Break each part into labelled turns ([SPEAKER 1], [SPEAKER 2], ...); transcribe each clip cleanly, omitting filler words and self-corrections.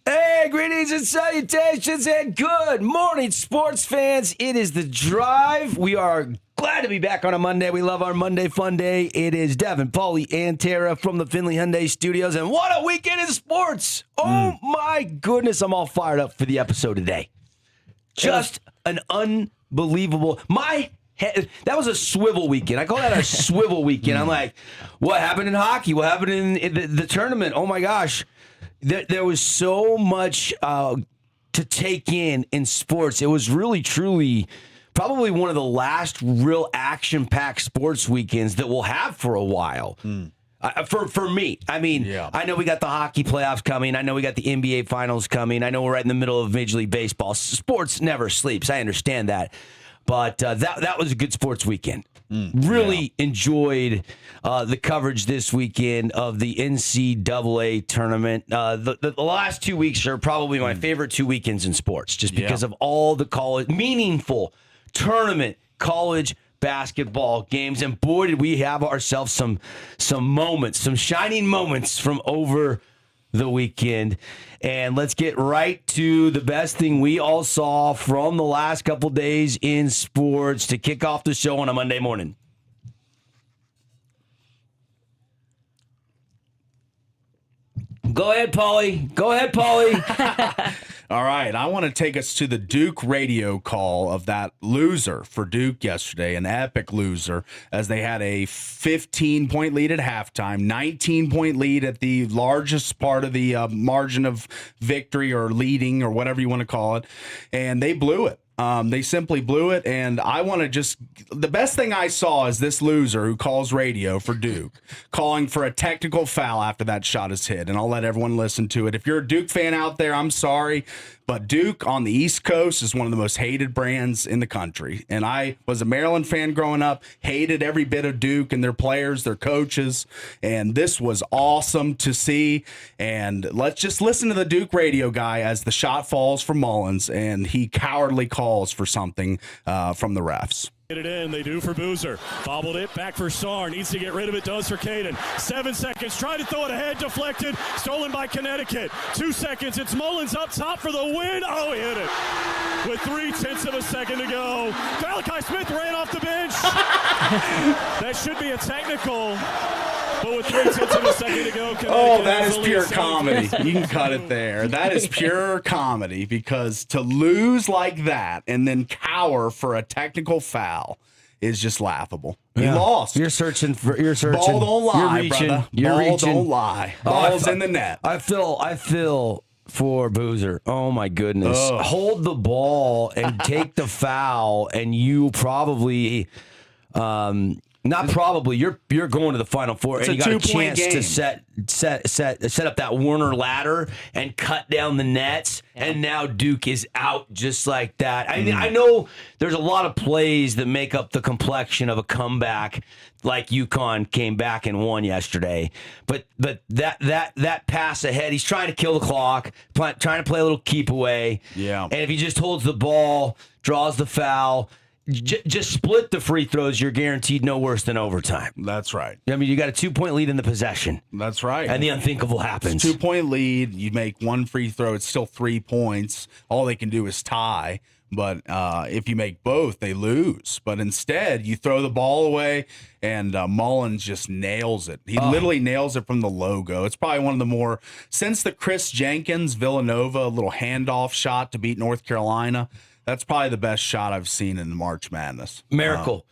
[SPEAKER 1] Hey, greetings and salutations and good morning, sports fans. It is The Drive. We are glad to be back on a Monday. We love our Monday fun day. It is Devin, Paulie, and Tara from the Finley Hyundai Studios. And what a weekend in sports. Oh, my goodness. I'm all fired up for the episode today. Just an unbelievable... That was a swivel weekend. I call that a swivel weekend. I'm like, what happened in hockey? What happened in the tournament? Oh, my gosh. There was so much to take in sports. It was really, truly probably one of the last real action-packed sports weekends that we'll have for a while. For me. I mean, I know we got the hockey playoffs coming. I know we got the NBA finals coming. I know we're right in the middle of Major League Baseball. Sports never sleeps. I understand that. But that was a good sports weekend. Really enjoyed the coverage this weekend of the NCAA tournament. The last 2 weeks are probably my favorite 2 weekends in sports, just because of all the meaningful tournament college basketball games. And boy, did we have ourselves some moments, some shining moments from over the weekend. And let's get right to the best thing we all saw from the last couple days in sports to kick off the show on a Monday morning. Go ahead, Paulie.
[SPEAKER 2] All right, I want to take us to the Duke radio call of that loser for Duke yesterday, an epic loser, as they had a 15-point lead at halftime, 19-point lead at the largest part of the margin of victory or leading or whatever you want to call it, and they blew it. They simply blew it, and I want to the best thing I saw is this loser who calls radio for Duke calling for a technical foul after that shot is hit, and I'll let everyone listen to it. If you're a Duke fan out there, I'm sorry, but Duke on the East Coast is one of the most hated brands in the country, and I was a Maryland fan growing up, hated every bit of Duke and their players, their coaches, and this was awesome to see, and let's just listen to the Duke radio guy as the shot falls for Mullins, and he cowardly calls for something from the refs.
[SPEAKER 3] Get it in, they do for Boozer. Bobbled it, back for Sarr. Needs to get rid of it, does for Caden. 7 seconds, trying to throw it ahead, deflected. Stolen by Connecticut. 2 seconds, it's Mullins up top for the win. Oh, he hit it. With 0.3 of a second to go. Malachi Smith ran off the bench. That should be a technical. But with 0.3 of a second to go,
[SPEAKER 2] oh, that is pure comedy. You can cut it there. That is pure comedy, because to lose like that and then cower for a technical foul is just laughable. You lost.
[SPEAKER 1] You're searching.
[SPEAKER 2] Ball don't lie,
[SPEAKER 1] you're reaching,
[SPEAKER 2] brother.
[SPEAKER 1] You're
[SPEAKER 2] Ball
[SPEAKER 1] reaching.
[SPEAKER 2] don't lie. Ball's in the net.
[SPEAKER 1] I feel for Boozer. Oh my goodness. Hold the ball and take the foul, and you probably not probably. You're going to the Final Four, and you got a chance to set up that Warner ladder and cut down the nets. And now Duke is out just like that. I mean, I know there's a lot of plays that make up the complexion of a comeback, like UConn came back and won yesterday. But that pass ahead, he's trying to kill the clock, trying to play a little keep away.
[SPEAKER 2] Yeah.
[SPEAKER 1] And if he just holds the ball, draws the foul. Just split the free throws. You're guaranteed no worse than overtime.
[SPEAKER 2] That's right.
[SPEAKER 1] I mean, you got a 2-point lead in the possession.
[SPEAKER 2] That's right.
[SPEAKER 1] And the unthinkable happens.
[SPEAKER 2] 2-point lead. You make one free throw. It's still 3 points. All they can do is tie. But if you make both, they lose. But instead, you throw the ball away, and Mullins just nails it. He literally nails it from the logo. It's probably one of the more, since the Chris Jenkins Villanova little handoff shot to beat North Carolina, that's probably the best shot I've seen in March Madness.
[SPEAKER 1] A miracle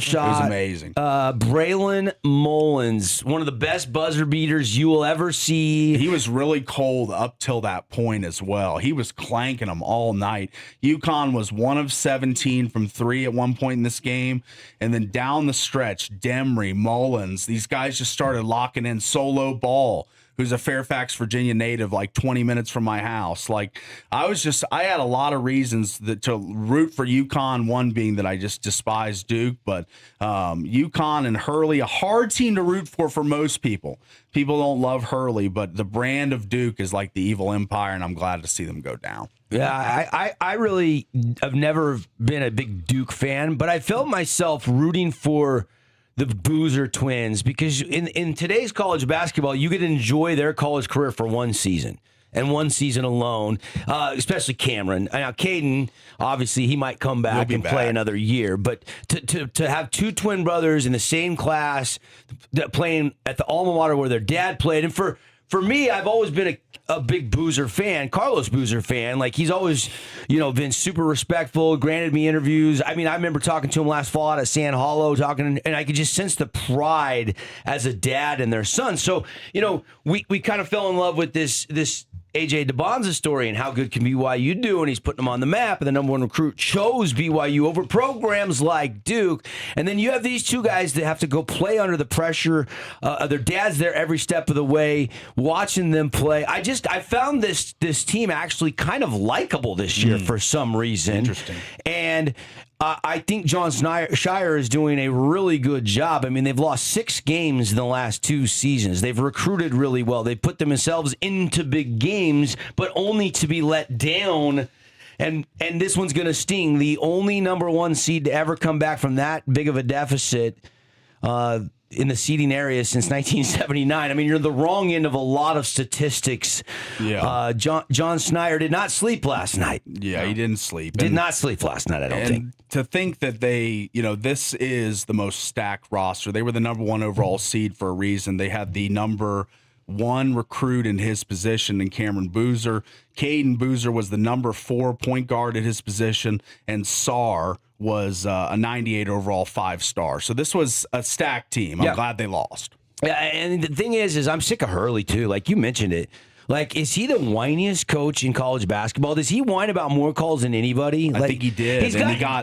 [SPEAKER 1] shot.
[SPEAKER 2] It was amazing.
[SPEAKER 1] Braylon Mullins, one of the best buzzer beaters you will ever see.
[SPEAKER 2] He was really cold up till that point as well. He was clanking them all night. UConn was 1 of 17 from 3 at one point in this game. And then down the stretch, Demery, Mullins, these guys just started locking in solo ball. Who's a Fairfax, Virginia native, like 20 minutes from my house. Like, I had a lot of reasons to root for UConn, one being that I just despise Duke, but UConn and Hurley, a hard team to root for most people. People don't love Hurley, but the brand of Duke is like the evil empire, and I'm glad to see them go down.
[SPEAKER 1] Yeah, I really have never been a big Duke fan, but I felt myself rooting for the Boozer twins, because in today's college basketball, you get to enjoy their college career for one season. and one season alone, especially Cameron. Now, Caden, obviously, he might come back and play another year. But to have two twin brothers in the same class that playing at the alma mater where their dad played, and for me, I've always been a big Boozer fan, Carlos Boozer fan. Like, he's always, been super respectful, granted me interviews. I mean, I remember talking to him last fall out at San Hollow, and I could just sense the pride as a dad and their son. So, we kind of fell in love with this AJ DeBonza story and how good can BYU do, and he's putting them on the map, and the number one recruit chose BYU over programs like Duke. And then you have these two guys that have to go play under the pressure. Their dad's there every step of the way, watching them play. I found this team actually kind of likable this year for some reason.
[SPEAKER 2] Interesting.
[SPEAKER 1] And I think John Shire is doing a really good job. I mean, they've lost 6 games in the last 2 seasons. They've recruited really well. They put themselves into big games, but only to be let down. And this one's going to sting. The only number 1 seed to ever come back from that big of a deficit in the seeding area since 1979. I mean, you're the wrong end of a lot of statistics.
[SPEAKER 2] Yeah.
[SPEAKER 1] John Snyder did not sleep last night.
[SPEAKER 2] Yeah, he didn't sleep.
[SPEAKER 1] Did not sleep last night, I don't think.
[SPEAKER 2] To think that they, this is the most stacked roster. They were the number 1 overall seed for a reason. They had the number 1 recruit in his position in Cameron Boozer. Caden Boozer was the number 4 point guard at his position, and Sarr was a 98 overall 5-star. So this was a stacked team. I'm glad they lost.
[SPEAKER 1] Yeah, and the thing is I'm sick of Hurley too. Like you mentioned it. Like, is he the whiniest coach in college basketball? Does he whine about more calls than anybody?
[SPEAKER 2] I think he did.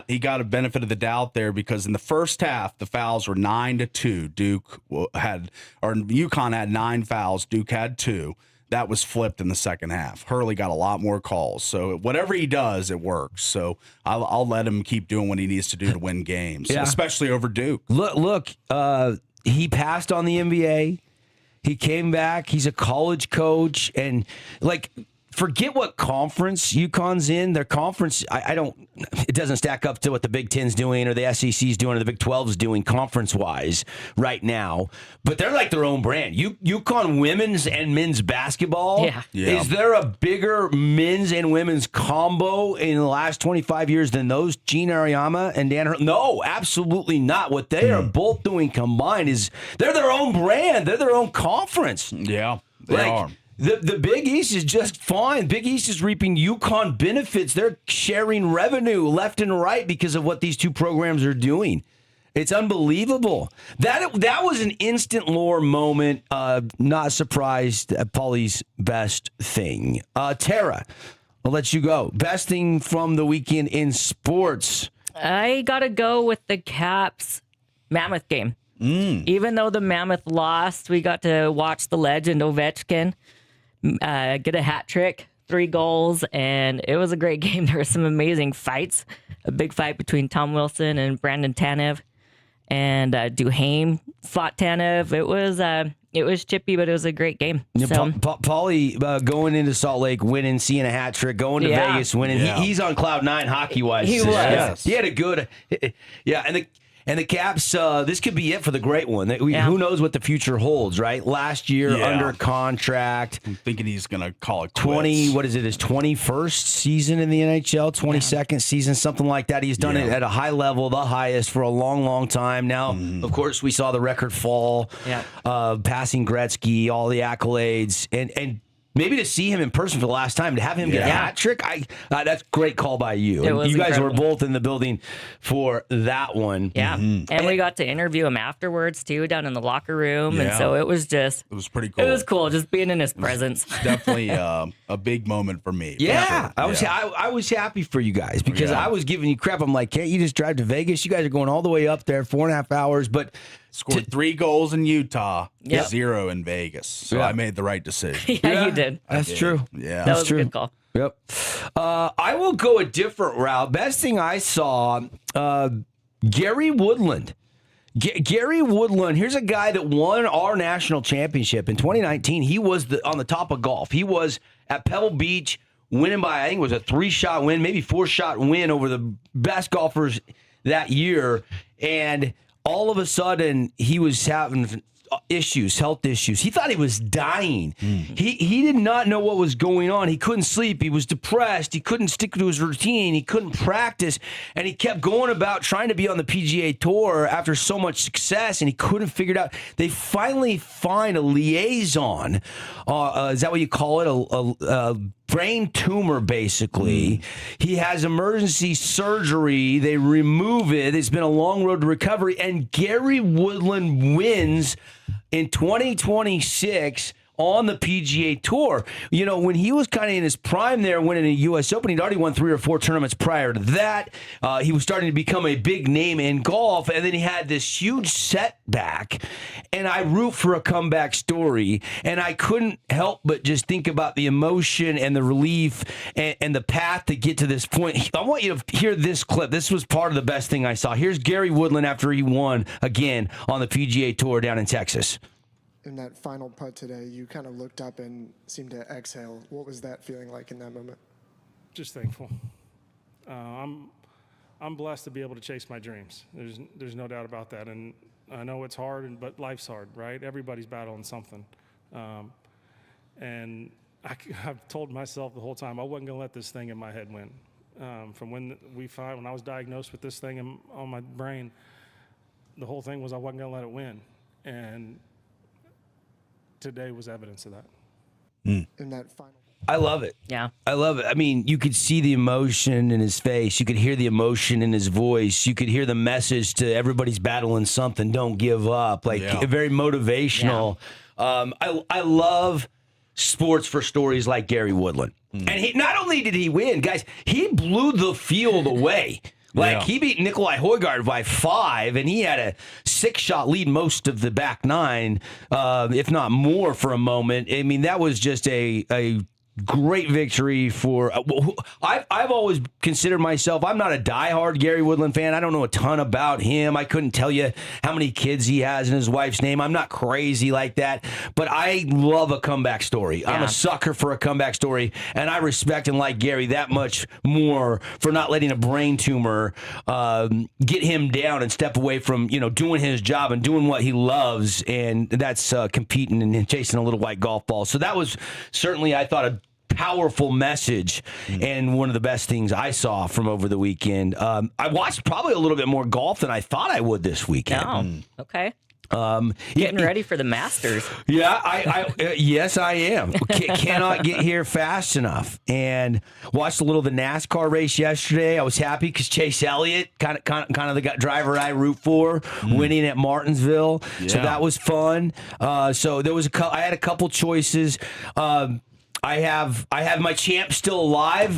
[SPEAKER 2] He got a benefit of the doubt there because in the first half, the fouls were 9-2. UConn had 9 fouls. Duke had 2. That was flipped in the second half. Hurley got a lot more calls. So whatever he does, it works. So I'll let him keep doing what he needs to do to win games, especially over Duke.
[SPEAKER 1] Look, he passed on the NBA. He came back. He's a college coach. And, forget what conference UConn's in. Their conference, it doesn't stack up to what the Big Ten's doing or the SEC's doing or the Big 12's doing conference-wise right now. But they're like their own brand. UConn women's and men's basketball.
[SPEAKER 4] Yeah.
[SPEAKER 1] Is there a bigger men's and women's combo in the last 25 years than those, Gene Auriemma and Dan Hurley? No, absolutely not. What they are both doing combined is they're their own brand. They're their own conference.
[SPEAKER 2] Yeah, they are.
[SPEAKER 1] The Big East is just fine. Big East is reaping UConn benefits. They're sharing revenue left and right because of what these two programs are doing. It's unbelievable. That was an instant lore moment. Not surprised at Paulie's best thing. Tara, I'll let you go. Best thing from the weekend in sports.
[SPEAKER 4] I got to go with the Caps Mammoth game. Even though the Mammoth lost, we got to watch the legend Ovechkin get a hat trick, 3 goals, and it was a great game. There were some amazing fights. A big fight between Tom Wilson and Brandon Tanev, and Duhaime fought Tanev. It was chippy, but it was a great game.
[SPEAKER 1] Yeah,
[SPEAKER 4] so,
[SPEAKER 1] Paulie going into Salt Lake, winning, seeing a hat trick, going to Vegas, winning.
[SPEAKER 2] Yeah.
[SPEAKER 1] He's on cloud 9 hockey wise.
[SPEAKER 4] He was.
[SPEAKER 2] Yes.
[SPEAKER 1] He had a good, And the Caps, this could be it for the great one. Who knows what the future holds, right? Last year, under contract.
[SPEAKER 2] I'm thinking he's going to call it
[SPEAKER 1] 20, what is it, his 21st season in the NHL, 22nd season, something like that. He's done it at a high level, the highest for a long, long time. Now, of course, we saw the record fall, passing Gretzky, all the accolades, and maybe to see him in person for the last time, to have him get a hat trick, that's a great call by you. And you guys were both in the building for that one.
[SPEAKER 4] Yeah. And we got to interview him afterwards, too, down in the locker room. And so it was
[SPEAKER 2] pretty cool.
[SPEAKER 4] It was cool just being in his presence.
[SPEAKER 2] Definitely a big moment for me.
[SPEAKER 1] Yeah. I was happy for you guys because I was giving you crap. I'm like, can't you just drive to Vegas? You guys are going all the way up there, 4.5 hours. But
[SPEAKER 2] scored 3 goals in Utah, 0 in Vegas. So I made the right decision.
[SPEAKER 4] You did.
[SPEAKER 1] That's true.
[SPEAKER 2] Yeah.
[SPEAKER 4] That was a good call.
[SPEAKER 1] Yep. I will go a different route. Best thing I saw, Gary Woodland. Gary Woodland, here's a guy that won our national championship in 2019. He was on the top of golf. He was at Pebble Beach winning by, I think it was a 3-shot win, maybe 4-shot win over the best golfers that year. And all of a sudden, he was having health issues. He thought he was dying. He did not know what was going on. He couldn't sleep. He was depressed. He couldn't stick to his routine. He couldn't practice. And he kept going about trying to be on the PGA Tour after so much success, and he couldn't figure it out. They finally find a liaison. Is that what you call it? A brain tumor, basically. He has emergency surgery. They remove it. It's been a long road to recovery. And Gary Woodland wins in 2026 on the PGA Tour. You know, when he was kind of in his prime there, winning a U.S. Open, he'd already won 3 or 4 tournaments prior to that. He was starting to become a big name in golf, and then he had this huge setback. And I root for a comeback story, and I couldn't help but just think about the emotion and the relief and the path to get to this point. I want you to hear this clip. This was part of the best thing I saw. Here's Gary Woodland after he won again on the PGA Tour down in Texas.
[SPEAKER 5] In that final putt today, you kind of looked up and seemed to exhale. What was that feeling like in that moment?
[SPEAKER 6] Just thankful. I'm blessed to be able to chase my dreams. There's no doubt about that. And I know it's hard, but life's hard, right? Everybody's battling something. And I've told myself the whole time I wasn't going to let this thing in my head win. From when I was diagnosed with this thing on my brain, the whole thing was I wasn't going to let it win. And today was evidence of that.
[SPEAKER 5] In that final.
[SPEAKER 1] I love it.
[SPEAKER 4] Yeah.
[SPEAKER 1] I love it. I mean, you could see the emotion in his face. You could hear the emotion in his voice. You could hear the message to everybody's battling something. Don't give up. Like very motivational. Yeah. I love sports for stories like Gary Woodland. And he not only did he win, guys, he blew the field away. Like, he beat Nikolai Højgaard by 5, and he had a 6-shot lead most of the back 9, if not more for a moment. I mean, that was just a great victory for I've always considered myself, I'm not a diehard Gary Woodland fan. I don't know a ton about him. I couldn't tell you how many kids he has in his wife's name. I'm not crazy like that, but I love a comeback story. Yeah. I'm a sucker for a comeback story, and I respect and like Gary that much more for not letting a brain tumor get him down and step away from, doing his job and doing what he loves, and that's competing and chasing a little white golf ball. So that was certainly, I thought, a powerful message and one of the best things I saw from over the weekend. I watched probably a little bit more golf than I thought I would this weekend.
[SPEAKER 4] Oh, okay. Getting ready for the Masters.
[SPEAKER 1] Yeah, yes, I am. Cannot get here fast enough. And watched a little of the NASCAR race yesterday. I was happy because Chase Elliott, kind of the driver I root for, winning at Martinsville. Yeah. So that was fun. So there was I had a couple choices. I have my champ still alive.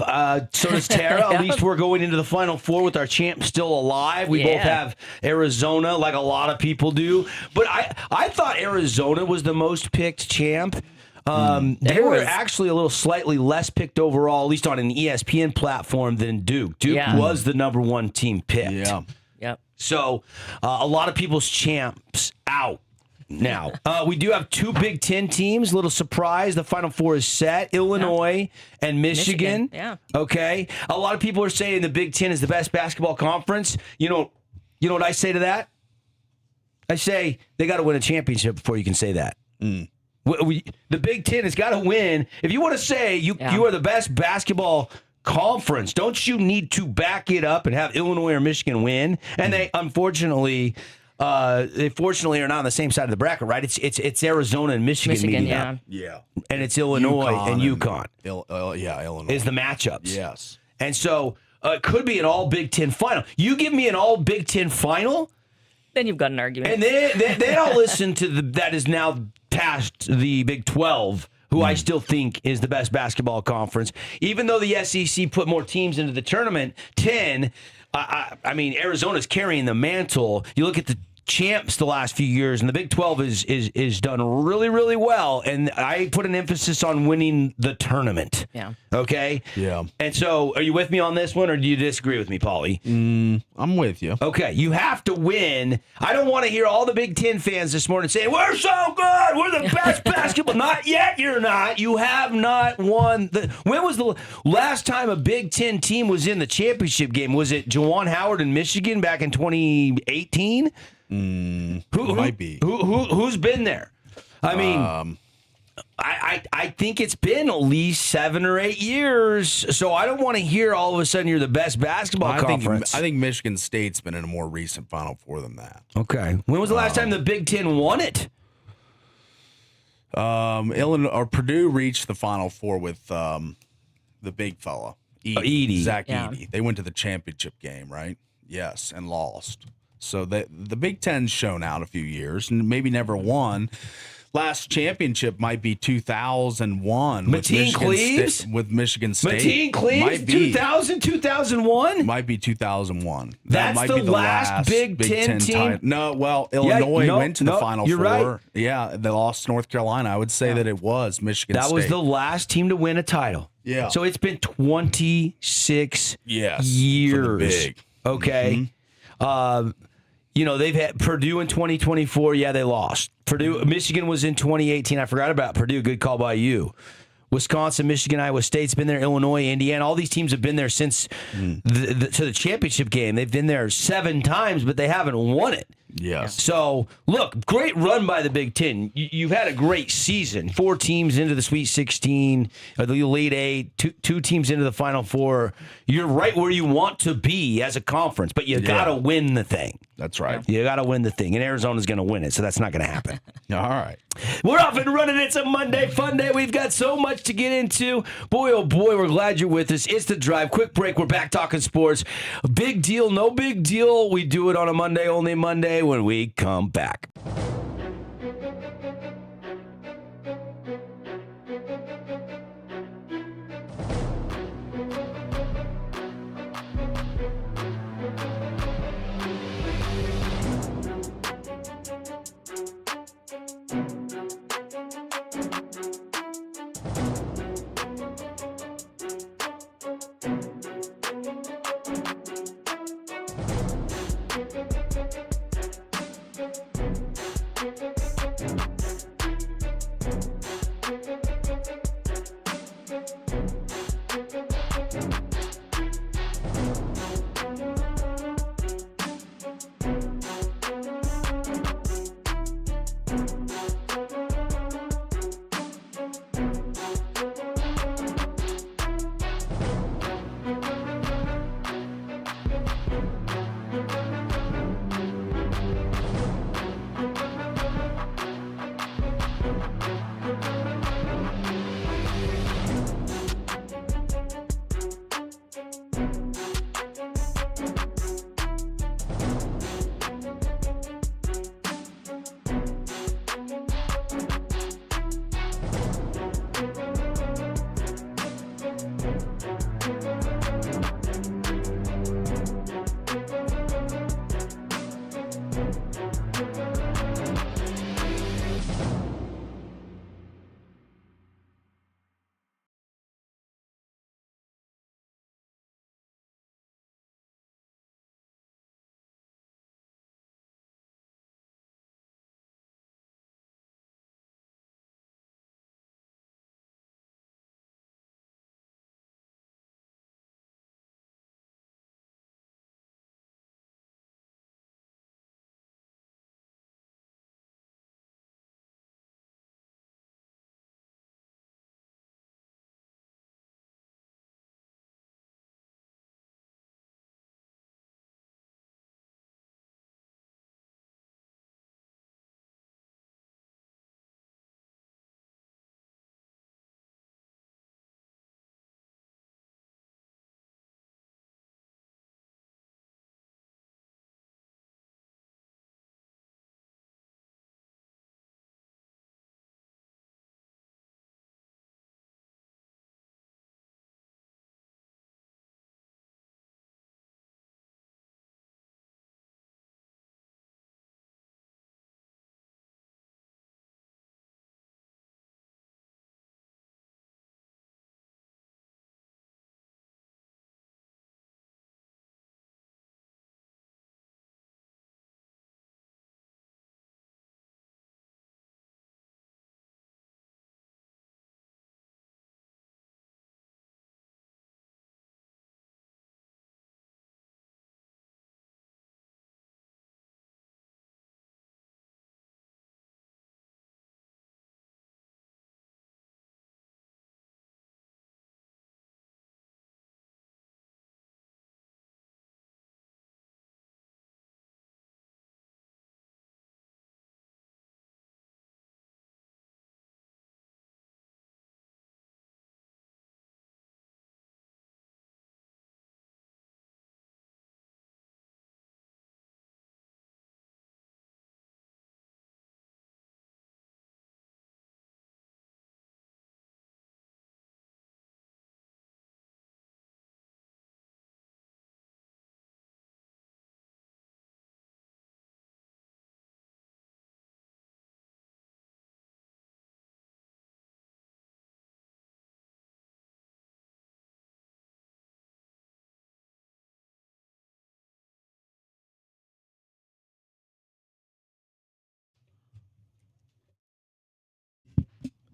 [SPEAKER 1] So does Tara. At least we're going into the Final Four with our champ still alive. We both have Arizona, like a lot of people do. But I thought Arizona was the most picked champ. They were actually a little slightly less picked overall, at least on an ESPN platform, than Duke. Duke was the number 1 team picked.
[SPEAKER 4] Yeah. Yep.
[SPEAKER 1] So a lot of people's champs out. Now, we do have 2 Big Ten teams. Little surprise. The Final Four is set. Illinois and Michigan.
[SPEAKER 4] Yeah.
[SPEAKER 1] Okay. A lot of people are saying the Big Ten is the best basketball conference. You know what I say to that? I say they got to win a championship before you can say that. The Big Ten has got to win. If you want to say you are the best basketball conference, don't you need to back it up and have Illinois or Michigan win? And they, unfortunately... they fortunately are not on the same side of the bracket, right? It's Arizona and Michigan meeting up.
[SPEAKER 2] Yeah.
[SPEAKER 1] And it's Illinois and UConn.
[SPEAKER 2] Illinois.
[SPEAKER 1] Is the matchups.
[SPEAKER 2] Yes.
[SPEAKER 1] And so it could be an all Big Ten final. You give me an all Big Ten final,
[SPEAKER 4] then you've got an argument.
[SPEAKER 1] and they don't listen to that is now past the Big 12, who I still think is the best basketball conference. Even though the SEC put more teams into the tournament, 10, I mean, Arizona's carrying the mantle. You look at the champs the last few years, and the Big 12 is done really, really well. And I put an emphasis on winning the tournament.
[SPEAKER 4] Yeah.
[SPEAKER 1] Okay?
[SPEAKER 2] Yeah.
[SPEAKER 1] And so, are you with me on this one, or do you disagree with me, Paulie?
[SPEAKER 2] I'm with you.
[SPEAKER 1] Okay, you have to win. I don't want to hear all the Big Ten fans this morning saying, we're so good, we're the best basketball. Not yet, you're not. You have not won. When was the last time a Big Ten team was in the championship game? Was it Juwan Howard in Michigan back in 2018?
[SPEAKER 2] Might be.
[SPEAKER 1] Who's been there? I mean, I think it's been at least 7 or 8 years. So I don't want to hear all of a sudden you're the best basketball conference.
[SPEAKER 2] I think Michigan State's been in a more recent Final Four than that.
[SPEAKER 1] Okay. When was the last time the Big Ten won it?
[SPEAKER 2] Illinois or Purdue reached the Final Four with the big fella,
[SPEAKER 1] Edey.
[SPEAKER 2] Zach
[SPEAKER 4] Yeah.
[SPEAKER 2] Edey. They went to the championship game, right? Yes, and lost. So the Big Ten's shown out a few years and maybe never won. Last championship might be 2001
[SPEAKER 1] Mateen Cleaves?
[SPEAKER 2] With Michigan State.
[SPEAKER 1] Mateen Cleaves,
[SPEAKER 2] Might be.
[SPEAKER 1] 2000, 2001?
[SPEAKER 2] Might be 2001. That
[SPEAKER 1] That's
[SPEAKER 2] might
[SPEAKER 1] the
[SPEAKER 2] be the
[SPEAKER 1] last Big Ten team?
[SPEAKER 2] title. No, well, Illinois went to the Final
[SPEAKER 1] you're
[SPEAKER 2] Four.
[SPEAKER 1] right.
[SPEAKER 2] Yeah, they lost to North Carolina. I would say that it was Michigan
[SPEAKER 1] That
[SPEAKER 2] State.
[SPEAKER 1] was the last team to win a title.
[SPEAKER 2] Yeah.
[SPEAKER 1] So it's been 26
[SPEAKER 2] Yes, for the
[SPEAKER 1] years.
[SPEAKER 2] big.
[SPEAKER 1] Okay. They've had Purdue in 2024. Yeah, they lost. Michigan was in 2018. I forgot about Purdue. Good call by you. Wisconsin, Michigan, Iowa State's been there. Illinois, Indiana. All these teams have been there since to the championship game. They've been there 7 times, but they haven't won it.
[SPEAKER 2] Yes.
[SPEAKER 1] So, look, great run by the Big Ten. You've had a great season. 4 teams into the Sweet 16, or the Elite 8, two teams into the Final Four. You're right where you want to be as a conference, but you got to win the thing.
[SPEAKER 2] That's right.
[SPEAKER 1] You got to win the thing, and Arizona's going to win it, so that's not going to happen.
[SPEAKER 2] All right.
[SPEAKER 1] We're off and running. It's a Monday Fun Day. We've got so much to get into. Boy, oh boy, we're glad you're with us. It's The Drive. Quick break. We're back talking sports. Big deal, no big deal. We do it on a Monday, only Monday when we come back.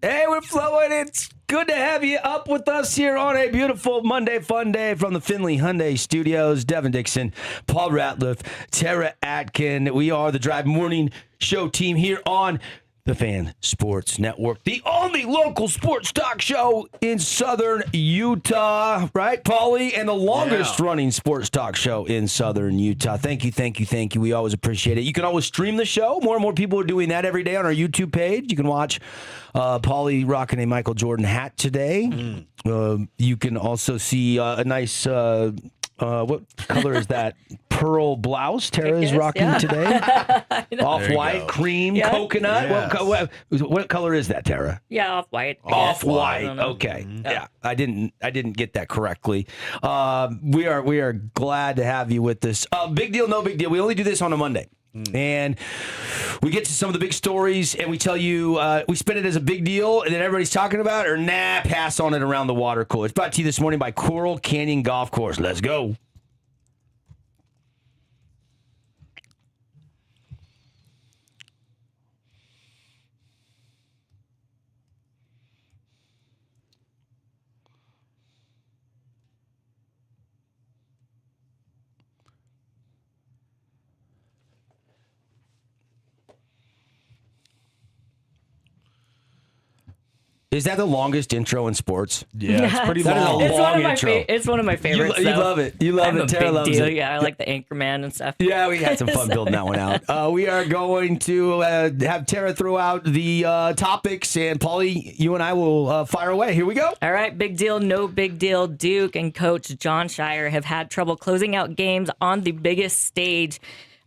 [SPEAKER 1] Hey, we're flowing. It's good to have you up with us here on a beautiful Monday fun day from the Findlay Hyundai Studios. Devin Dixon, Paul Ratliff, Tara Atkin. We are the Drive Morning Show team here on the Fan Sports Network, the only local sports talk show in Southern Utah, right, Paulie? And the longest running sports talk show in Southern Utah. Thank you. We always appreciate it. You can always stream the show. More and more people are doing that every day on our YouTube page. You can watch Paulie rocking a Michael Jordan hat today. You can also see a nice... what color is that? Pearl blouse Tara is rocking today. Off-white, cream, coconut.
[SPEAKER 2] Yes.
[SPEAKER 1] What color is that, Tara?
[SPEAKER 4] Yeah, off-white.
[SPEAKER 1] Off-white. Okay. Yeah, I didn't get that correctly. We are glad to have you with us. Big deal, no big deal. We only do this on a Monday. And we get to some of the big stories, and we tell you we spin it as a big deal, and then everybody's talking about it, or pass on it around the water cooler. It's brought to you this morning by Coral Canyon Golf Course. Let's go. Is that the longest intro in sports?
[SPEAKER 2] Yeah, it's pretty
[SPEAKER 1] That is a
[SPEAKER 2] long.
[SPEAKER 1] long intro.
[SPEAKER 4] It's one of my favorites.
[SPEAKER 1] You love it. You love
[SPEAKER 4] I'm
[SPEAKER 1] it.
[SPEAKER 4] a
[SPEAKER 1] Tara
[SPEAKER 4] big
[SPEAKER 1] loves
[SPEAKER 4] deal.
[SPEAKER 1] it.
[SPEAKER 4] Yeah, I like the Anchorman and stuff.
[SPEAKER 1] Yeah, we had some fun building that one out. We are going to have Tara throw out the topics, and Paulie, you and I will fire away. Here we go.
[SPEAKER 4] All right, big deal, no big deal. Duke and coach John Shire have had trouble closing out games on the biggest stage.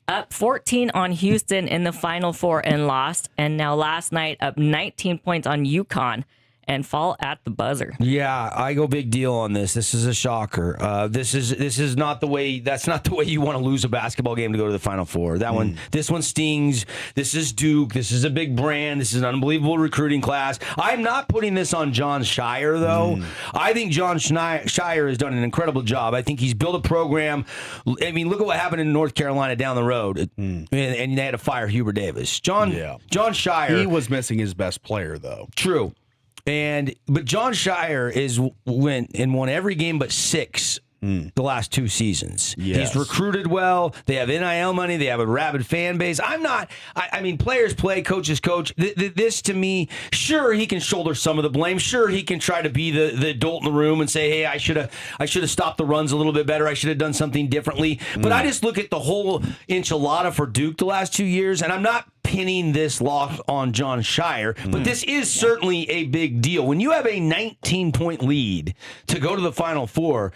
[SPEAKER 4] Up 14 on Houston in the Final Four and lost. And now last night, up 19 points on UConn and fall at the buzzer.
[SPEAKER 1] Yeah, I go big deal on this. This is a shocker. This is not the way. That's not the way you want to lose a basketball game to go to the Final Four. This one stings. This is Duke. This is a big brand. This is an unbelievable recruiting class. I'm not putting this on John Shire though. I think John Shire has done an incredible job. I think he's built a program. I mean, look at what happened in North Carolina down the road, and they had to fire Hubert Davis. John Shire.
[SPEAKER 2] He was missing his best player, though.
[SPEAKER 1] True. But John Shire won every game but 6 the last 2 seasons.
[SPEAKER 2] Yes.
[SPEAKER 1] He's recruited well. They have NIL money. They have a rabid fan base. I mean, players play, coaches coach. This to me, sure, he can shoulder some of the blame. Sure, he can try to be the adult in the room and say, hey, I should have stopped the runs a little bit better. I should have done something differently. But I just look at the whole enchilada for Duke the last 2 years, and I'm not pinning this loss on John Shire, but this is certainly a big deal. When you have a 19-point lead to go to the Final Four,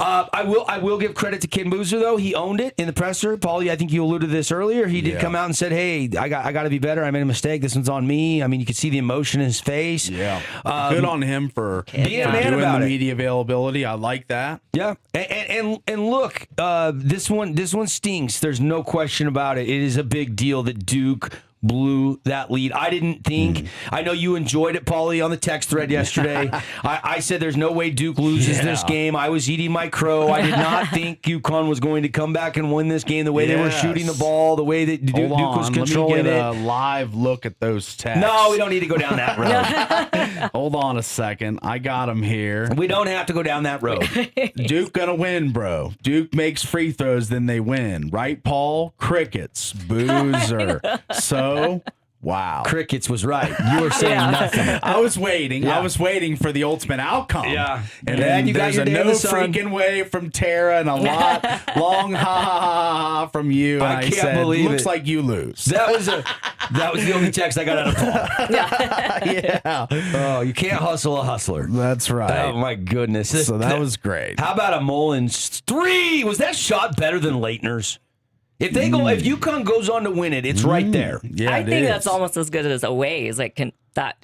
[SPEAKER 1] I will give credit to Ken Boozer though. He owned it in the presser. Paulie, I think you alluded to this earlier. He did come out and said, "Hey, I got to be better. I made a mistake. This one's on me." I mean, you could see the emotion in his face.
[SPEAKER 2] Yeah, good on him for
[SPEAKER 1] being a man
[SPEAKER 2] doing
[SPEAKER 1] about
[SPEAKER 2] the
[SPEAKER 1] it.
[SPEAKER 2] media availability. I like that.
[SPEAKER 1] Yeah, and look, this one stings. There's no question about it. It is a big deal that Duke blew that lead. I didn't think. I know you enjoyed it, Paulie, on the text thread yesterday. I said there's no way Duke loses this game. I was eating my crow. I did not think UConn was going to come back and win this game the way they were shooting the ball, the way that Duke was controlling
[SPEAKER 2] Let me get
[SPEAKER 1] it.
[SPEAKER 2] a live look at those texts.
[SPEAKER 1] No, we don't need to go down that road.
[SPEAKER 2] Hold on a second. I got them here.
[SPEAKER 1] We don't have to go down that road.
[SPEAKER 2] Duke gonna win, bro. Duke makes free throws, then they win. Right, Paul? Crickets. Boozer. So, wow.
[SPEAKER 1] Crickets was right. You were saying nothing.
[SPEAKER 2] I was waiting. I was waiting for the ultimate outcome.
[SPEAKER 1] Yeah.
[SPEAKER 2] And
[SPEAKER 1] then
[SPEAKER 2] then
[SPEAKER 1] you got
[SPEAKER 2] there's
[SPEAKER 1] your
[SPEAKER 2] a
[SPEAKER 1] day in
[SPEAKER 2] no
[SPEAKER 1] the sun.
[SPEAKER 2] freaking way from Tara and a lot long ha ha ha ha from you. And
[SPEAKER 1] I can't
[SPEAKER 2] said,
[SPEAKER 1] believe
[SPEAKER 2] looks
[SPEAKER 1] it.
[SPEAKER 2] like you lose.
[SPEAKER 1] That was the only text I got out of Paul.
[SPEAKER 2] Yeah.
[SPEAKER 1] Oh, you can't hustle a hustler.
[SPEAKER 2] That's right.
[SPEAKER 1] Oh my goodness.
[SPEAKER 2] So that was great.
[SPEAKER 1] How about a Mullins 3? Was that shot better than Leitner's? If UConn goes on to win it, it's right there.
[SPEAKER 2] Yeah,
[SPEAKER 4] I
[SPEAKER 2] it
[SPEAKER 4] think
[SPEAKER 2] is.
[SPEAKER 4] that's almost as good as away. Is like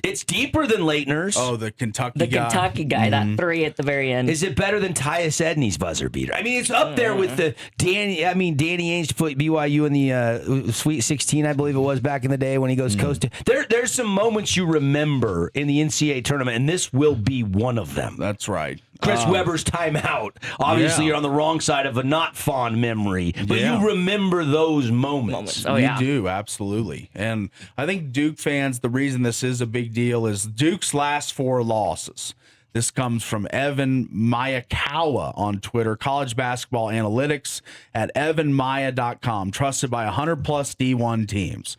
[SPEAKER 1] It's deeper than Leitner's.
[SPEAKER 2] Oh, the Kentucky
[SPEAKER 4] the
[SPEAKER 2] guy.
[SPEAKER 4] Kentucky guy, that 3 at the very end.
[SPEAKER 1] Is it better than Tyus Edney's buzzer beater? I mean, it's up there with the Danny Ainge put BYU in the Sweet 16, I believe it was back in the day when he goes coast to. There's some moments you remember in the NCAA tournament, and this will be one of them.
[SPEAKER 2] That's right.
[SPEAKER 1] Chris Webber's timeout. Obviously,
[SPEAKER 2] Yeah.
[SPEAKER 1] you're on the wrong side of a not fond memory, but
[SPEAKER 2] Yeah.
[SPEAKER 1] you remember those moments.
[SPEAKER 4] Oh,
[SPEAKER 2] You
[SPEAKER 4] yeah.
[SPEAKER 2] do, absolutely. And I think Duke fans, the reason this is a big deal is Duke's last 4 losses. This comes from Evan Mayakawa on Twitter, college basketball analytics at evanmaya.com, trusted by 100-plus D1 teams.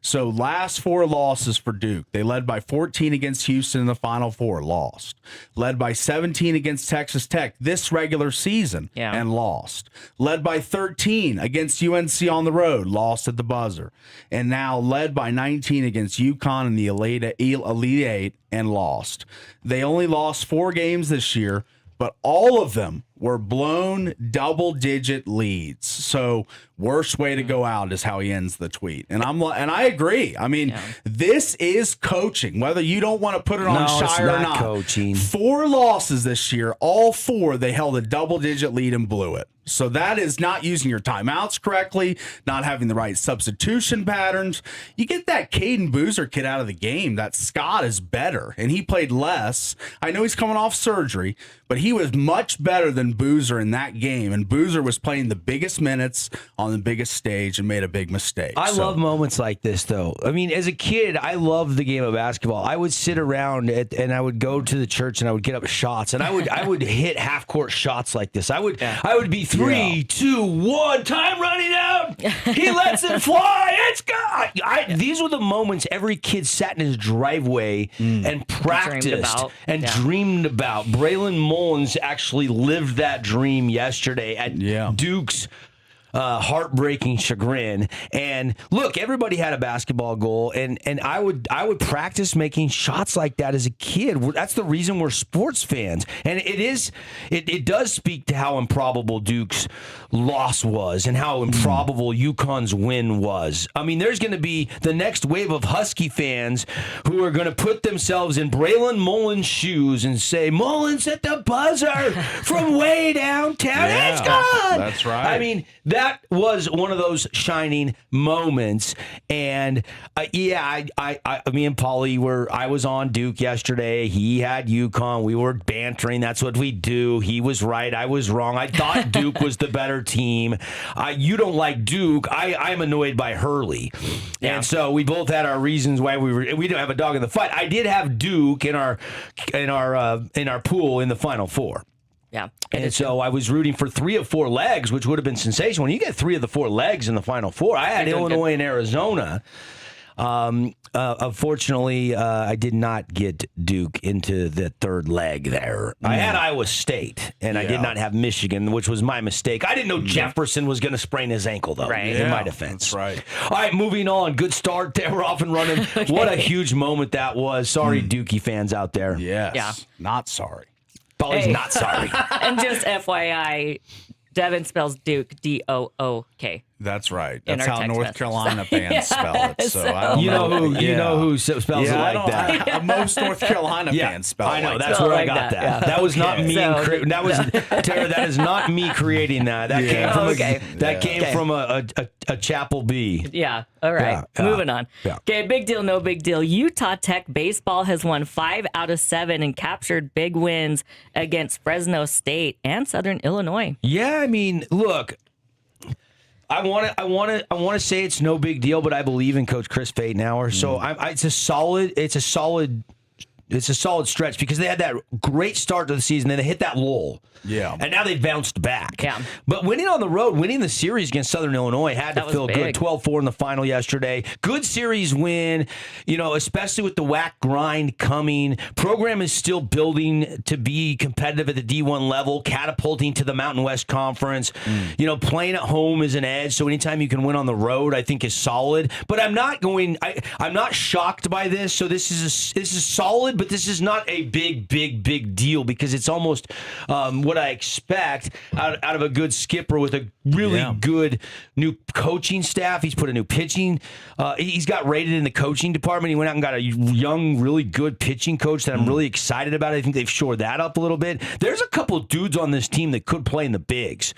[SPEAKER 2] So last 4 losses for Duke. They led by 14 against Houston in the Final Four, lost. Led by 17 against Texas Tech this regular season and lost. Led by 13 against UNC on the road, lost at the buzzer. And now led by 19 against UConn in the Elite 8 and lost. They only lost 4 games this year, but all of them were blown double-digit leads. So worst way to go out is how he ends the tweet. And I agree. I mean, this is coaching, whether you don't want to put it on Shire or not.
[SPEAKER 1] Coaching.
[SPEAKER 2] 4 losses this year, all 4 they held a double-digit lead and blew it. So that is not using your timeouts correctly, not having the right substitution patterns. You get that Caden Boozer kid out of the game. That Scott is better, and he played less. I know he's coming off surgery, but he was much better than Boozer in that game. And Boozer was playing the biggest minutes on the biggest stage and made a big mistake.
[SPEAKER 1] I love moments like this, though. I mean, as a kid, I loved the game of basketball. I would sit around and I would go to the church and I would get up shots, and I would hit half court shots like this. I would be 3, 2, 1, time running out. He lets it fly. It's gone. These were the moments every kid sat in his driveway and practiced and dreamed about. Braylon Mullins actually lived that dream yesterday at Duke's heartbreaking chagrin. And look, everybody had a basketball goal, and I would practice making shots like that as a kid. That's the reason we're sports fans. And it does speak to how improbable Duke's loss was and how improbable UConn's win was. I mean, there's going to be the next wave of Husky fans who are going to put themselves in Braylon Mullins' shoes and say, Mullins at the buzzer from way downtown.
[SPEAKER 2] Yeah,
[SPEAKER 1] It's gone.
[SPEAKER 2] that's right.
[SPEAKER 1] I mean, that was one of those shining moments. And me and Paulie I was on Duke yesterday. He had UConn. We were bantering. That's what we do. He was right. I was wrong. I thought Duke was the better team. You don't like Duke. I'm annoyed by Hurley. Yeah. And so we both had our reasons why we didn't have a dog in the fight. I did have Duke in our pool in the Final Four.
[SPEAKER 4] Yeah.
[SPEAKER 1] And so I was rooting for 3 of 4 legs, which would have been sensational. When you get 3 of the 4 legs in the Final Four, I had Illinois and Arizona. Unfortunately, I did not get Duke into the 3rd leg there. I had Iowa State, and I did not have Michigan, which was my mistake. I didn't know Jefferson was going to sprain his ankle, though, in my defense.
[SPEAKER 2] That's right.
[SPEAKER 1] All right, moving on. Good start there. We're off and running. Okay. What a huge moment that was. Sorry, Dookie fans out there.
[SPEAKER 2] Yes.
[SPEAKER 4] Yeah.
[SPEAKER 2] Not sorry.
[SPEAKER 1] Paulie's not sorry.
[SPEAKER 4] And just FYI, Devin spells Duke, D-O-O-K.
[SPEAKER 2] That's right.
[SPEAKER 4] In
[SPEAKER 2] That's
[SPEAKER 4] our
[SPEAKER 2] how
[SPEAKER 4] text
[SPEAKER 2] North
[SPEAKER 4] message.
[SPEAKER 2] Carolina fans spell it. So I don't
[SPEAKER 1] You know who spells it
[SPEAKER 2] I
[SPEAKER 1] like
[SPEAKER 2] don't-
[SPEAKER 1] that.
[SPEAKER 2] Most North Carolina fans spell it
[SPEAKER 1] I know.
[SPEAKER 2] like
[SPEAKER 1] That's
[SPEAKER 2] that.
[SPEAKER 1] where I
[SPEAKER 4] like
[SPEAKER 1] got
[SPEAKER 4] that,
[SPEAKER 1] that.
[SPEAKER 4] yeah.
[SPEAKER 1] That was not me.
[SPEAKER 4] So,
[SPEAKER 1] That was Tara. That is not me creating that. That came from a Chapel B.
[SPEAKER 4] Yeah. All right.
[SPEAKER 1] Yeah.
[SPEAKER 4] Moving on.
[SPEAKER 1] Yeah.
[SPEAKER 4] Okay. Big deal. No big deal. Utah Tech baseball has won 5 out of 7 and captured big wins against Fresno State and Southern Illinois.
[SPEAKER 1] Yeah, I mean, look. I want to say it's no big deal, but I believe in Coach Chris Fadenauer. So it's a solid stretch because they had that great start to the season, then they hit that lull.
[SPEAKER 2] Yeah.
[SPEAKER 1] And now they've bounced back.
[SPEAKER 4] Yeah.
[SPEAKER 1] But winning on the road, winning the series against Southern Illinois had to feel good. 12-4 in the final yesterday. Good series win, especially with the WAC grind coming. Program is still building to be competitive at the D1 level, catapulting to the Mountain West Conference. Playing at home is an edge, so anytime you can win on the road, I think is solid. But I'm not shocked by this. So this is solid, but this is not a big deal because it's almost what I expect out of a good skipper with a really good new coaching staff. He's put a new pitching. He's got rated in the coaching department. He went out and got a young, really good pitching coach that I'm really excited about. I think they've shored that up a little bit. There's a couple of dudes on this team that could play in the bigs.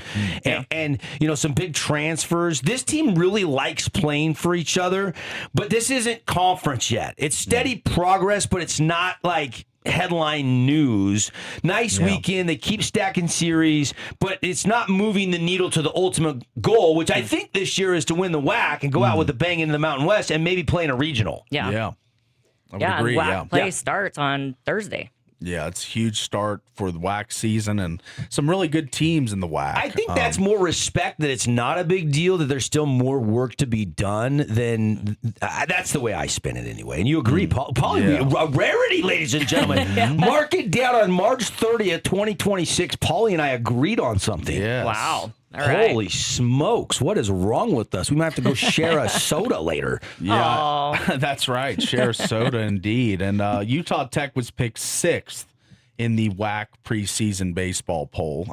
[SPEAKER 1] And some big transfers. This team really likes playing for each other, but this isn't conference yet. It's steady progress, but it's not like headline news. Nice weekend. They keep stacking series, but it's not moving the needle to the ultimate goal, which I think this year is to win the WAC and go out with a bang into the Mountain West and maybe play in a regional.
[SPEAKER 4] Yeah.
[SPEAKER 2] I would agree.
[SPEAKER 4] And WAC play starts on Thursday.
[SPEAKER 2] Yeah, it's a huge start for the WAC season and some really good teams in the WAC.
[SPEAKER 1] I think that's more respect that it's not a big deal, that there's still more work to be done than that's the way I spin it anyway. And you agree, Paul? A rarity, ladies and gentlemen. Mark it down on March 30th, 2026. Paulie and I agreed on something.
[SPEAKER 2] Yes.
[SPEAKER 4] Wow. All right.
[SPEAKER 1] Holy smokes. What is wrong with us? We might have to go share a soda later.
[SPEAKER 2] Yeah, that's right. Share soda indeed. And Utah Tech was picked 6th in the WAC preseason baseball poll.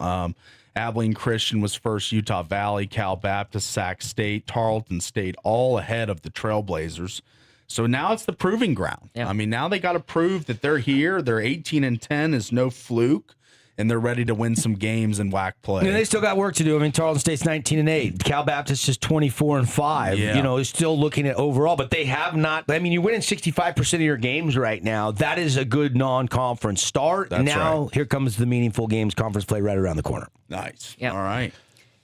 [SPEAKER 2] Abilene Christian was first, Utah Valley, Cal Baptist, Sac State, Tarleton State, all ahead of the Trailblazers. So now it's the proving ground.
[SPEAKER 4] Yeah.
[SPEAKER 2] I mean, now they got to prove that they're here. They're 18-10 is no fluke. And they're ready to win some games in WAC play.
[SPEAKER 1] They still got work to do. I mean, Tarleton State's 19-8. Cal Baptist is 24-5.
[SPEAKER 2] Yeah.
[SPEAKER 1] You know, is still looking at overall, but they have not. I mean, you're winning 65% of your games right now. That is a good non-conference start.
[SPEAKER 2] That's
[SPEAKER 1] now
[SPEAKER 2] right.
[SPEAKER 1] Here comes the meaningful games conference play right around the corner.
[SPEAKER 2] Nice.
[SPEAKER 4] Yep.
[SPEAKER 2] All right.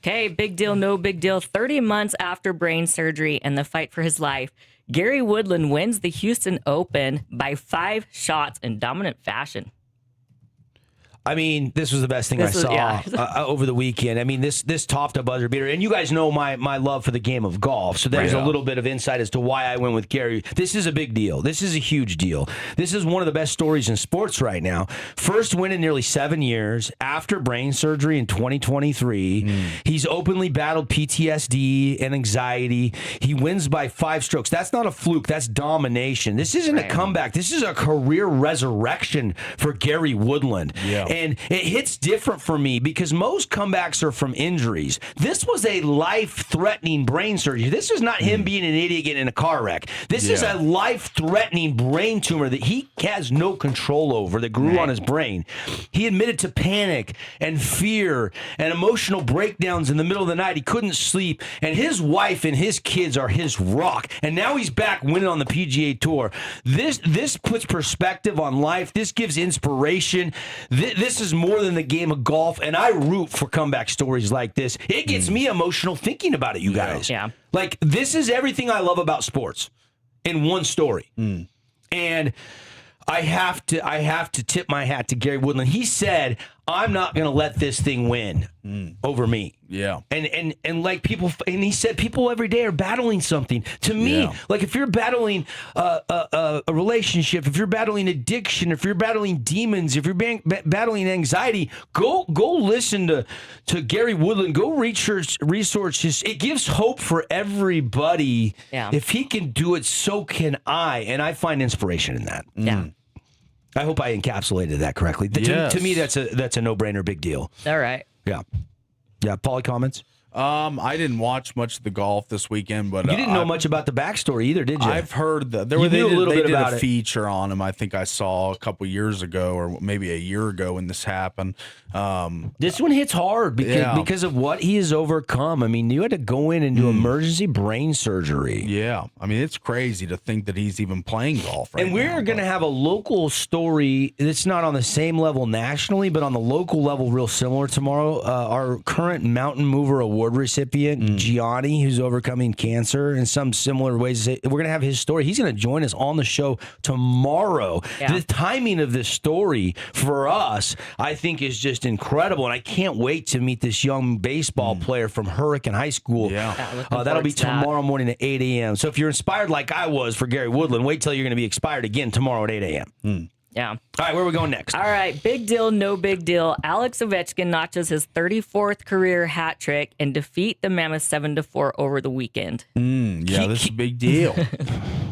[SPEAKER 4] Okay, big deal, no big deal. 30 months after brain surgery and the fight for his life, Gary Woodland wins the Houston Open by 5 shots in dominant fashion.
[SPEAKER 1] I mean, this was the best thing I saw over the weekend. I mean, this topped a buzzer beater. And you guys know my love for the game of golf. So there's a little bit of insight as to why I went with Gary. This is a big deal. This is a huge deal. This is one of the best stories in sports right now. First win in nearly 7 years after brain surgery in 2023. He's openly battled PTSD and anxiety. He wins by 5 strokes. That's not a fluke. That's domination. This isn't a comeback. This is a career resurrection for Gary Woodland.
[SPEAKER 2] Yeah.
[SPEAKER 1] And it hits different for me because most comebacks are from injuries. This was a life-threatening brain surgery. This is not him being an idiot getting in a car wreck. This is a life-threatening brain tumor that he has no control over that grew on his brain. He admitted to panic and fear and emotional breakdowns in the middle of the night. He couldn't sleep. And his wife and his kids are his rock. And now he's back winning on the PGA Tour. This puts perspective on life. This gives inspiration. This is more than the game of golf, and I root for comeback stories like this. It gets me emotional thinking about it, you guys.
[SPEAKER 4] Yeah.
[SPEAKER 1] Like, this is everything I love about sports in one story. And I have to tip my hat to Gary Woodland. He said, I'm not going to let this thing win over me.
[SPEAKER 2] Yeah.
[SPEAKER 1] And like people, and he said people every day are battling something. To me, like if you're battling a relationship, if you're battling addiction, if you're battling demons, if you're battling anxiety, go listen to Gary Woodland. Go research resources. It gives hope for everybody.
[SPEAKER 4] Yeah.
[SPEAKER 1] If he can do it, so can I. And I find inspiration in that.
[SPEAKER 4] Yeah.
[SPEAKER 1] I hope I encapsulated that correctly. To me, that's a no-brainer, big deal.
[SPEAKER 4] All right.
[SPEAKER 1] Yeah. Paulie, comments?
[SPEAKER 2] I didn't watch much of the golf this weekend, but
[SPEAKER 1] You didn't know much about the backstory either, did you?
[SPEAKER 2] I've heard that
[SPEAKER 1] You knew a little bit about
[SPEAKER 2] a
[SPEAKER 1] it.
[SPEAKER 2] feature on him. I think I saw a couple years ago, or maybe a year ago, when this happened.
[SPEAKER 1] This one hits hard because of what he has overcome. I mean, you had to go in and do emergency brain surgery.
[SPEAKER 2] Yeah, I mean, it's crazy to think that he's even playing golf right
[SPEAKER 1] And we're going to have a local story that's not on the same level nationally, but on the local level, real similar tomorrow. Our current Mountain Mover Award recipient, Gianni, who's overcoming cancer in some similar ways. We're going to have his story. He's going to join us on the show tomorrow.
[SPEAKER 4] Yeah.
[SPEAKER 1] The timing of this story for us, I think, is just incredible. And I can't wait to meet this young baseball player from Hurricane High School.
[SPEAKER 4] looking
[SPEAKER 1] That'll
[SPEAKER 4] forward
[SPEAKER 1] be
[SPEAKER 4] to that.
[SPEAKER 1] tomorrow morning at 8 a.m. So if you're inspired like I was for Gary Woodland, wait till you're going to be inspired again tomorrow at 8 a.m.
[SPEAKER 4] Yeah.
[SPEAKER 1] All right, where are we going next?
[SPEAKER 4] All right, big deal, no big deal. Alex Ovechkin notches his 34th career hat trick and defeat the Mammoth 7-4 over the weekend.
[SPEAKER 2] Yeah, this is a big deal.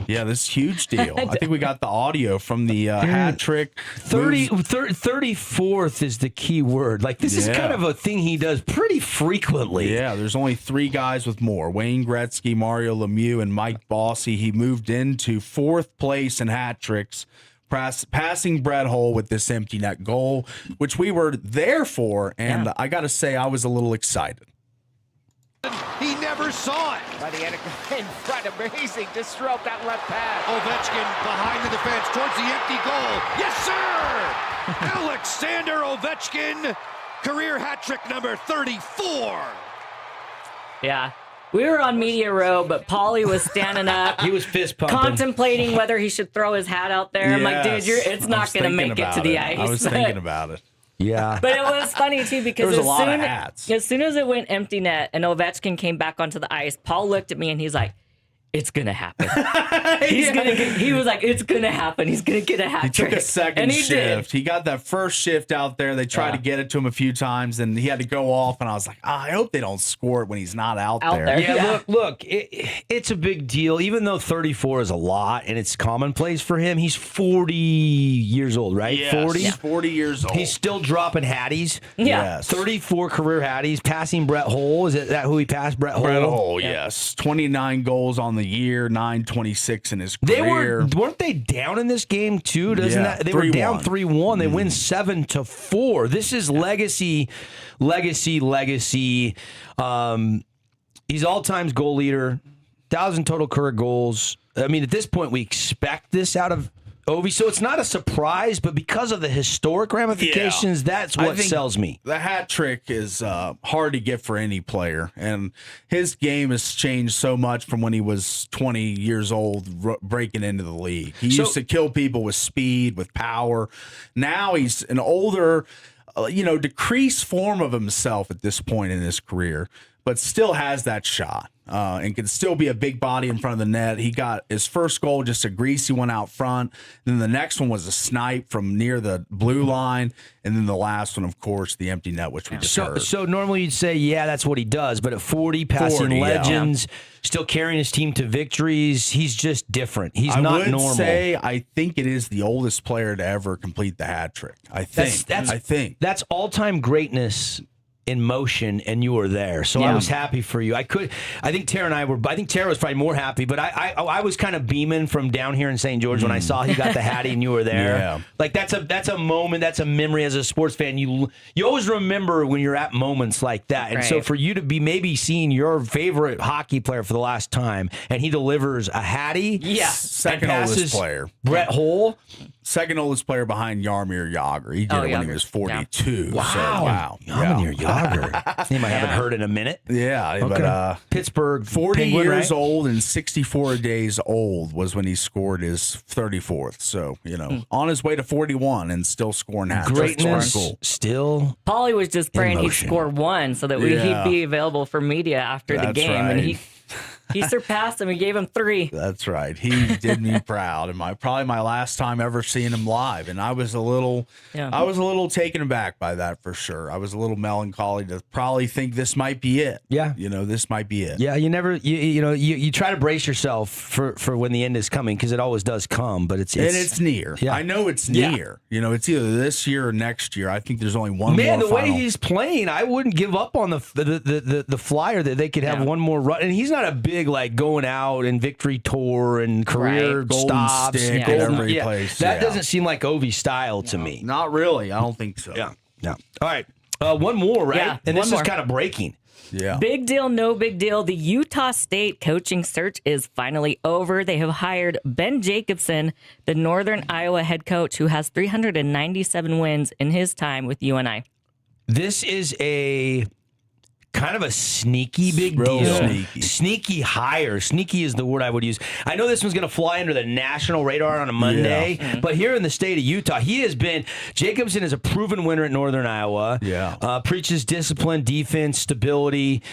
[SPEAKER 2] Yeah, this is a huge deal. I think we got the audio from the hat trick.
[SPEAKER 1] 34th is the key word. Like, this is kind of a thing he does pretty frequently.
[SPEAKER 2] Yeah, there's only 3 guys with more. Wayne Gretzky, Mario Lemieux, and Mike Bossy. He moved into 4th place in hat tricks, passing Brett Hull with this empty net goal, which we were there for, and I got to say, I was a little excited.
[SPEAKER 7] He never saw it.
[SPEAKER 8] By the end in front, amazing to stroke that left pad.
[SPEAKER 7] Ovechkin behind the defense towards the empty goal. Yes, sir! Alexander Ovechkin, career hat trick number 34.
[SPEAKER 4] Yeah. We were on media row, but Paulie was standing up.
[SPEAKER 1] He was fist pumping.
[SPEAKER 4] Contemplating whether he should throw his hat out there. I'm like, dude, it's not going to make it to the ice.
[SPEAKER 2] I was thinking about it.
[SPEAKER 1] Yeah.
[SPEAKER 4] But it was funny, too, because
[SPEAKER 2] There was a lot of hats.
[SPEAKER 4] as soon as it went empty net and Ovechkin came back onto the ice, Paul looked at me and he's like, it's going to happen. He was like, it's going to happen. He's going to get a hat
[SPEAKER 2] He
[SPEAKER 4] trick.
[SPEAKER 2] took a second
[SPEAKER 4] and he
[SPEAKER 2] shift.
[SPEAKER 4] Did.
[SPEAKER 2] He got that first shift out there. They tried to get it to him a few times, and he had to go off. And I was like, I hope they don't score it when he's not out there.
[SPEAKER 1] Yeah, look, it's a big deal. Even though 34 is a lot and it's commonplace for him, he's 40 years old, right?
[SPEAKER 2] Yes,
[SPEAKER 1] 40?
[SPEAKER 2] 40 years old.
[SPEAKER 1] He's still dropping hatties.
[SPEAKER 4] Yeah.
[SPEAKER 2] Yes.
[SPEAKER 1] 34 career hatties, passing Brett Hull. Is that who he passed? Brett Hull?
[SPEAKER 2] Brett Hull, yes. 29 goals on the year, 926 in his career.
[SPEAKER 1] Weren't they down in this game too? Doesn't
[SPEAKER 2] Yeah,
[SPEAKER 1] that they were
[SPEAKER 2] 3-1.
[SPEAKER 1] down 3-1? They win 7-4. This is legacy. He's all-time goal leader, 1,000 total career goals. I mean, at this point, we expect this out of Ovi, so it's not a surprise. But because of the historic ramifications, that's
[SPEAKER 2] I
[SPEAKER 1] what
[SPEAKER 2] think
[SPEAKER 1] sells me.
[SPEAKER 2] The hat trick is hard to get for any player, and his game has changed so much from when he was 20 years old, breaking into the league. He used to kill people with speed, with power. Now he's an older, decreased form of himself at this point in his career, but still has that shot. And can still be a big body in front of the net. He got his first goal, just a greasy one out front. Then the next one was a snipe from near the blue line. And then the last one, of course, the empty net, which we just heard.
[SPEAKER 1] So normally you'd say, yeah, that's what he does. But at 40, passing
[SPEAKER 2] 40,
[SPEAKER 1] legends, still carrying his team to victories, he's just different. He's not
[SPEAKER 2] I would
[SPEAKER 1] normal.
[SPEAKER 2] say I think it is the oldest player to ever complete the hat trick. I think.
[SPEAKER 1] That's all-time greatness in motion, and you were there, so I was happy for you. I think Tara and I were. I think Tara was probably more happy, but I was kind of beaming from down here in St. George when I saw he got the hattie and you were there.
[SPEAKER 2] Yeah.
[SPEAKER 1] Like that's a moment, that's a memory as a sports fan. You always remember when you're at moments like that, and so for you to be maybe seeing your favorite hockey player for the last time, and he delivers a hattie,
[SPEAKER 2] second oldest player,
[SPEAKER 1] Brett Hull.
[SPEAKER 2] Second oldest player behind Jaromir Jagr. He did it when he was 42.
[SPEAKER 1] Wow.
[SPEAKER 2] So, wow.
[SPEAKER 1] Jaromir Jagr. Name I haven't heard in a minute.
[SPEAKER 2] Yeah.
[SPEAKER 1] Okay.
[SPEAKER 2] But
[SPEAKER 1] Pittsburgh,
[SPEAKER 2] 40
[SPEAKER 1] Penguin,
[SPEAKER 2] years
[SPEAKER 1] right?
[SPEAKER 2] old and 64 days old was when he scored his 34th. So, on his way to 41 and still scoring hat tricks.
[SPEAKER 1] Greatness, still.
[SPEAKER 4] Paulie was just praying he'd
[SPEAKER 1] motion.
[SPEAKER 4] score one so that he'd be available for media after the game.
[SPEAKER 2] Right.
[SPEAKER 4] And he surpassed him. He gave him 3.
[SPEAKER 2] That's right. He did me proud, and probably my last time ever seeing him live. And I was a little taken aback by that for sure. I was a little melancholy to probably think this might be it.
[SPEAKER 1] Yeah,
[SPEAKER 2] this might be it.
[SPEAKER 1] Yeah, you try to brace yourself for when the end is coming because it always does come, but it's
[SPEAKER 2] near.
[SPEAKER 1] Yeah.
[SPEAKER 2] I know it's near. It's either this year or next year. I think there's only one.
[SPEAKER 1] Man,
[SPEAKER 2] more
[SPEAKER 1] the way
[SPEAKER 2] final.
[SPEAKER 1] he's playing, I wouldn't give up on the flyer that they could have one more run. And he's not a big like going out and victory tour and career
[SPEAKER 2] Golden
[SPEAKER 1] stops.
[SPEAKER 2] stick at every place.
[SPEAKER 1] That doesn't seem like Ovi style to me.
[SPEAKER 2] Not really. I don't think so.
[SPEAKER 1] Yeah. No. All right. One more, right?
[SPEAKER 4] Yeah,
[SPEAKER 1] and this
[SPEAKER 4] one
[SPEAKER 1] is
[SPEAKER 4] more.
[SPEAKER 1] kind of breaking.
[SPEAKER 2] Yeah.
[SPEAKER 4] Big deal, no big deal. The Utah State coaching search is finally over. They have hired Ben Jacobson, the Northern Iowa head coach, who has 397 wins in his time with UNI.
[SPEAKER 1] This is a kind of a sneaky big
[SPEAKER 2] Real
[SPEAKER 1] deal.
[SPEAKER 2] sneaky.
[SPEAKER 1] Hire. Sneaky is the word I would use. I know this one's going to fly under the national radar on a Monday, but here in the state of Utah, Jacobson is a proven winner at Northern Iowa.
[SPEAKER 2] Yeah.
[SPEAKER 1] Preaches discipline, defense, stability,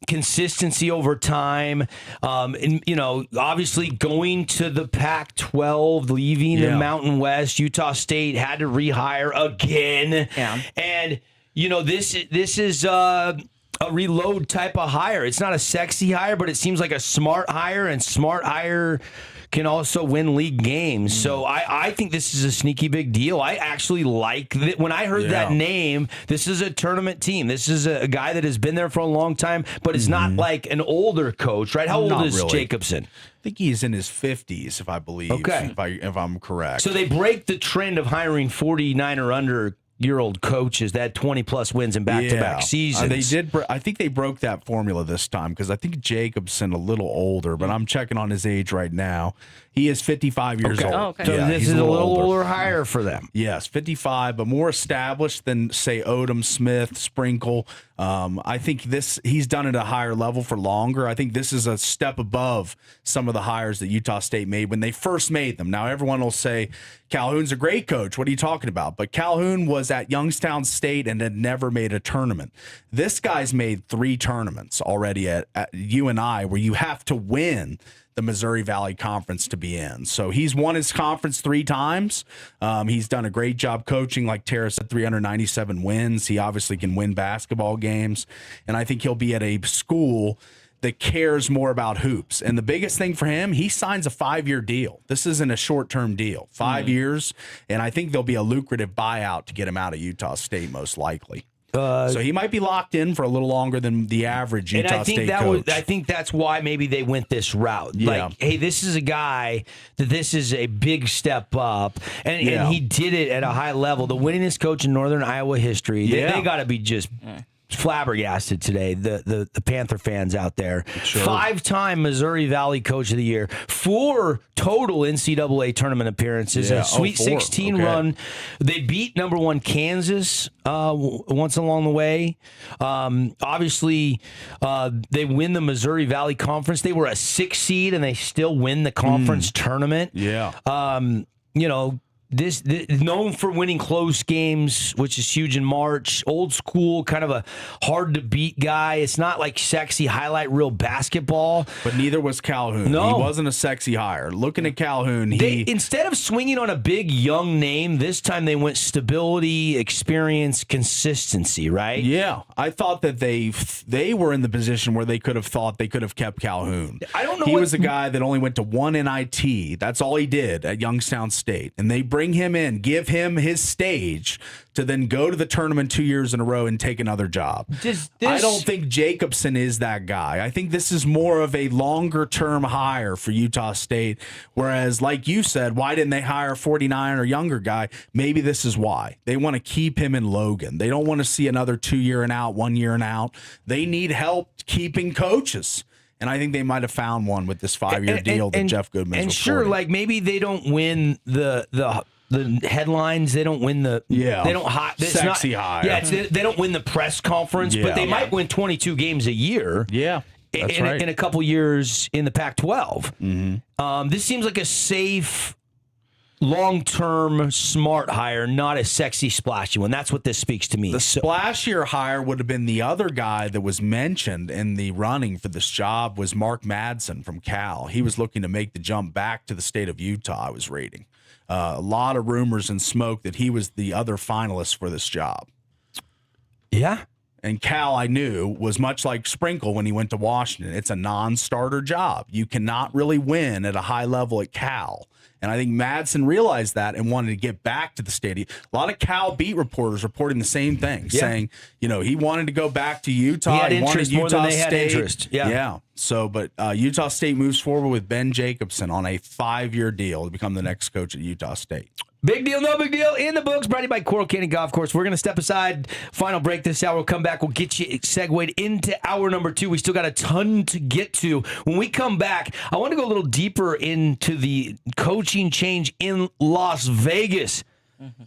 [SPEAKER 1] consistency over time, and obviously going to the Pac-12, leaving the Mountain West. Utah State had to rehire again, and this is a reload type of hire. It's not a sexy hire, but it seems like a smart hire, and smart hire can also win league games. So I think this is a sneaky big deal. I actually like that. When I heard that name, this is a tournament team. This is a guy that has been there for a long time, but it's not like an older coach, right? How old is Jacobson?
[SPEAKER 2] I think he's in his 50s, if I believe.
[SPEAKER 1] Okay.
[SPEAKER 2] If I'm correct.
[SPEAKER 1] So they break the trend of hiring 49 or under year-old coaches that had 20-plus wins in back-to-back seasons.
[SPEAKER 2] They did. I think they broke that formula this time because I think Jacobson a little older, but I'm checking on his age right now. He is 55 years old.
[SPEAKER 4] Oh, okay.
[SPEAKER 1] So
[SPEAKER 2] Yeah,
[SPEAKER 1] this
[SPEAKER 2] he's
[SPEAKER 1] is a little
[SPEAKER 2] older.
[SPEAKER 1] older higher for them.
[SPEAKER 2] Yes, 55, but more established than, say, Odom, Smith, Sprinkle. I think he's done it at a higher level for longer. I think this is a step above some of the hires that Utah State made when they first made them. Now, everyone will say, Calhoun's a great coach. What are you talking about? But Calhoun was at Youngstown State and had never made a tournament. This guy's made 3 tournaments already at UNI where you have to win the Missouri Valley Conference to be in. So he's won his conference 3 times. He's done a great job coaching, like Tara said, 397 wins. He obviously can win basketball games. And I think he'll be at a school that cares more about hoops. And the biggest thing for him, he signs a 5-year deal. This isn't a short-term deal. 5 years, and I think there'll be a lucrative buyout to get him out of Utah State, most likely. So he might be locked in for a little longer than the average Utah State coach.
[SPEAKER 1] I think that's why maybe they went this route.
[SPEAKER 2] Yeah.
[SPEAKER 1] Like, hey, this is a guy that this is a big step up, and he did it at a high level. The winningest coach in Northern Iowa history. They got to be just flabbergasted today, the Panther fans out there.
[SPEAKER 2] Sure.
[SPEAKER 1] 5-time Missouri Valley Coach of the Year, 4 total NCAA tournament appearances, a Sweet
[SPEAKER 2] 4.
[SPEAKER 1] 16 run. They beat number 1 Kansas once along the way. Obviously, they win the Missouri Valley Conference. They were a 6 seed, and they still win the conference tournament.
[SPEAKER 2] Yeah.
[SPEAKER 1] This known for winning close games, which is huge in March. Old school, kind of a hard to beat guy. It's not like sexy highlight reel basketball.
[SPEAKER 2] But neither was Calhoun.
[SPEAKER 1] No.
[SPEAKER 2] He wasn't a sexy hire. Looking at Calhoun,
[SPEAKER 1] Instead of swinging on a big young name, this time they went stability, experience, consistency, right?
[SPEAKER 2] Yeah, I thought that they were in the position where they could have thought they could have kept Calhoun.
[SPEAKER 1] I don't know.
[SPEAKER 2] He was a guy that only went to 1 NIT. That's all he did at Youngstown State. And they bring him in, give him his stage to then go to the tournament 2 years in a row and take another job. I don't think Jacobson is that guy. I think this is more of a longer-term hire for Utah State, whereas, like you said, why didn't they hire a 49 or younger guy? Maybe this is why. They want to keep him in Logan. They don't want to see another 2 year and out, 1 year and out. They need help keeping coaches. And I think they might have found one with this 5-year deal that Jeff Goodman's
[SPEAKER 1] and
[SPEAKER 2] reporting.
[SPEAKER 1] sure, like maybe they don't win the headlines. They don't win the They don't
[SPEAKER 2] sexy hire.
[SPEAKER 1] Yeah, they don't win the press conference, but they might win 22 games a year.
[SPEAKER 2] Yeah, that's right.
[SPEAKER 1] In a couple years in the Pac-12. Mm-hmm. This seems like a safe, long-term, smart hire, not a sexy, splashy one. That's what this speaks to me.
[SPEAKER 2] The splashier hire would have been the other guy that was mentioned in the running for this job was Mark Madsen from Cal. He was looking to make the jump back to the state of Utah, I was reading. A lot of rumors and smoke that he was the other finalist for this job.
[SPEAKER 1] Yeah.
[SPEAKER 2] And Cal, I knew, was much like Sprinkle when he went to Washington. It's a non-starter job. You cannot really win at a high level at Cal. And I think Madsen realized that and wanted to get back to the stadium. A lot of Cal beat reporters reporting the same thing, saying, he wanted to go back to Utah.
[SPEAKER 1] He
[SPEAKER 2] wanted
[SPEAKER 1] more than
[SPEAKER 2] Utah
[SPEAKER 1] they had
[SPEAKER 2] State.
[SPEAKER 1] interest. Yeah.
[SPEAKER 2] So, but Utah State moves forward with Ben Jacobson on a 5-year deal to become the next coach at Utah State.
[SPEAKER 1] Big deal, no big deal. In the books, brought to you by Coral Canyon Golf Course. We're going to step aside. Final break this hour. We'll come back. We'll get you segued into hour number 2. We still got a ton to get to. When we come back, I want to go a little deeper into the coaching change in Las Vegas.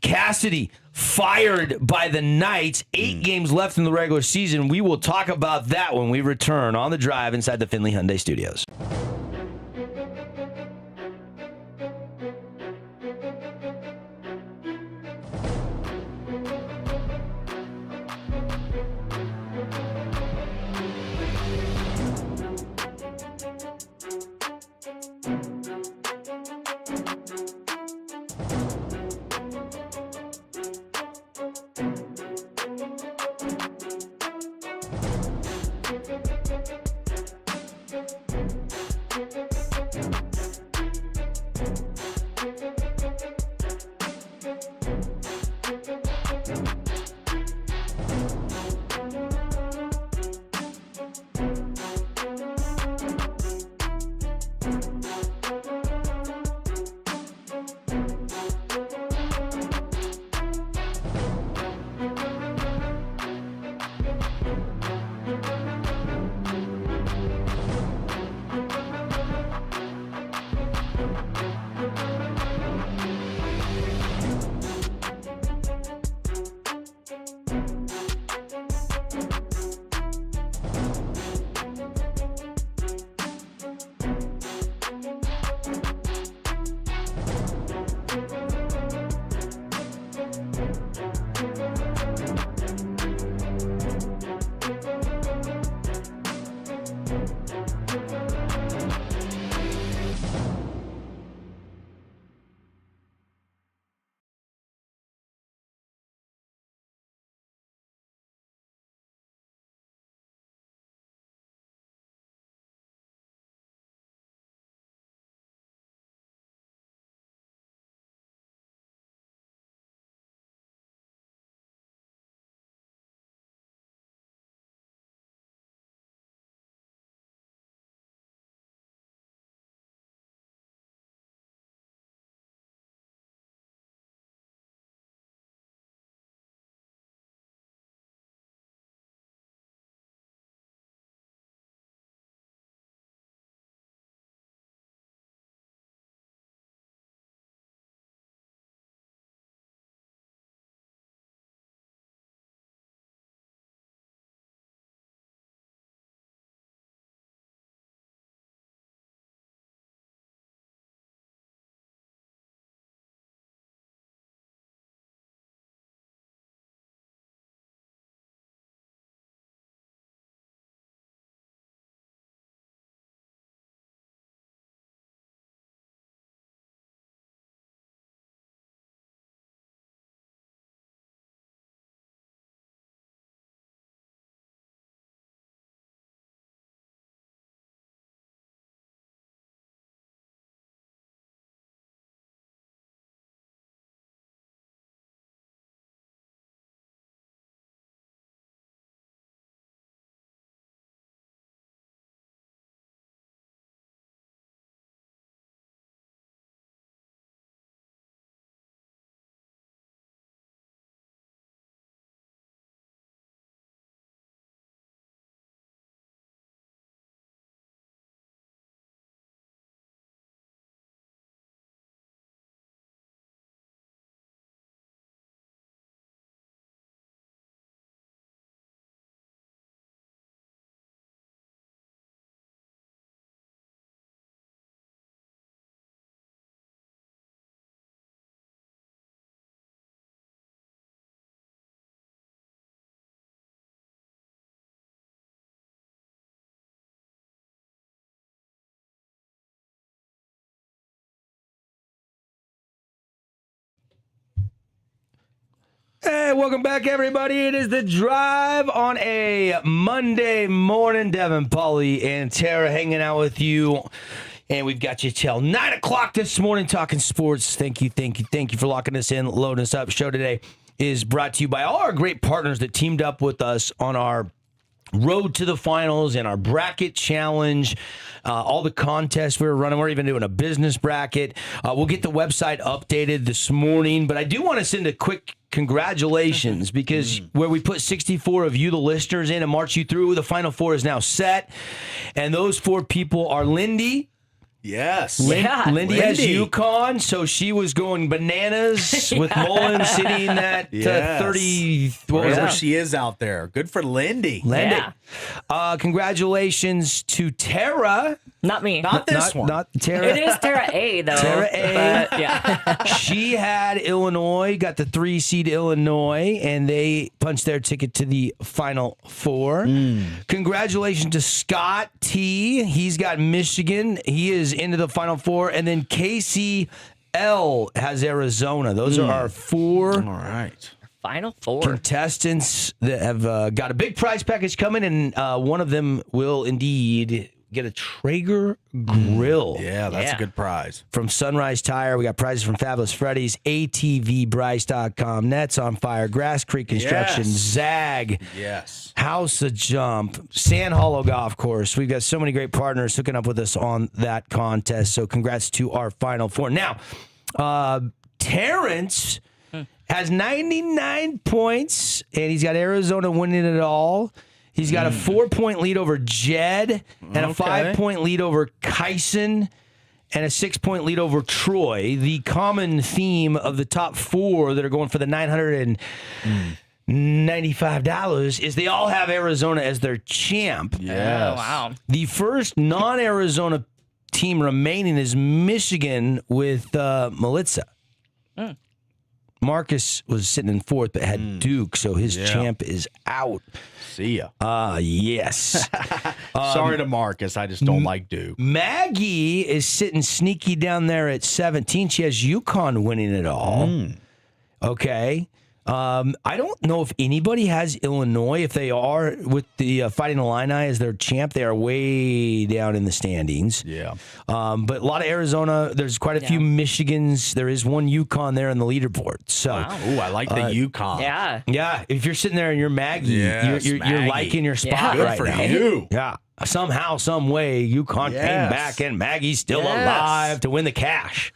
[SPEAKER 1] Cassidy fired by the Knights. 8 games left in the regular season. We will talk about that when we return on The Drive inside the Findlay Hyundai Studios. Hey, welcome back, everybody. It is The Drive on a Monday morning. Devin, Paulie, and Tara hanging out with you. And we've got you till 9 o'clock this morning talking sports. Thank you for locking us in, loading us up. Show today is brought to you by all our great partners that teamed up with us on our road to the finals and our bracket challenge, all the contests we were running. We're even doing a business bracket. We'll get the website updated this morning, but I do want to send a quick congratulations because where we put 64 of you, the listeners, in and march you through, the Final Four is now set. And those 4 people are Lindy.
[SPEAKER 2] Yes.
[SPEAKER 1] Lindy has UConn, so she was going bananas with Mullen sitting at 30.
[SPEAKER 2] Wherever she is out there. Good for Lindy.
[SPEAKER 1] Yeah. Congratulations to Tara.
[SPEAKER 4] Not me.
[SPEAKER 2] Not this one.
[SPEAKER 1] Not Tara.
[SPEAKER 4] It is Tara A, though.
[SPEAKER 1] Tara A.
[SPEAKER 4] But, yeah.
[SPEAKER 1] She had Illinois, got the 3 seed Illinois, and they punched their ticket to the Final Four. Congratulations to Scott T. He's got Michigan. He is into the Final Four. And then Casey L. has Arizona. Those are our 4.
[SPEAKER 2] All right.
[SPEAKER 4] Final Four.
[SPEAKER 1] Contestants that have got a big prize package coming, and one of them will indeed get a Traeger grill.
[SPEAKER 2] Yeah, that's a good prize.
[SPEAKER 1] From Sunrise Tire, we got prizes from Fabulous Freddy's, ATVBryce.com, Nets on Fire, Grass Creek Construction, Zag, House of Jump, Sand Hollow Golf Course. We've got so many great partners hooking up with us on that contest. So congrats to our Final Four. Now, Terrence has 99 points, and he's got Arizona winning it all. He's got a 4-point lead over Jed and a 5-point lead over Kyson and a 6-point lead over Troy. The common theme of the top 4 that are going for the $995 is they all have Arizona as their champ.
[SPEAKER 2] Yes.
[SPEAKER 4] Oh, wow.
[SPEAKER 1] The first non-Arizona team remaining is Michigan with Melitza. Marcus was sitting in 4th but had Duke, so his champ is out.
[SPEAKER 2] See ya.
[SPEAKER 1] Yes.
[SPEAKER 2] Sorry to Marcus. I just don't like Duke.
[SPEAKER 1] Maggie is sitting sneaky down there at 17. She has UConn winning it all. Okay. I don't know if anybody has Illinois. If they are with the Fighting Illini as their champ, they are way down in the standings.
[SPEAKER 2] Yeah.
[SPEAKER 1] But a lot of Arizona. There's quite a few Michigans. There is one UConn there on the leaderboard. So,
[SPEAKER 2] Ooh, I like the UConn.
[SPEAKER 4] Yeah.
[SPEAKER 1] yeah. If you're sitting there and you're Maggie,
[SPEAKER 2] Yes,
[SPEAKER 1] you're
[SPEAKER 2] Maggie.
[SPEAKER 1] liking your spot
[SPEAKER 2] Good
[SPEAKER 1] right
[SPEAKER 2] for
[SPEAKER 1] now.
[SPEAKER 2] you.
[SPEAKER 1] Yeah. Somehow, some way, UConn came back and Maggie's still alive to win the cash.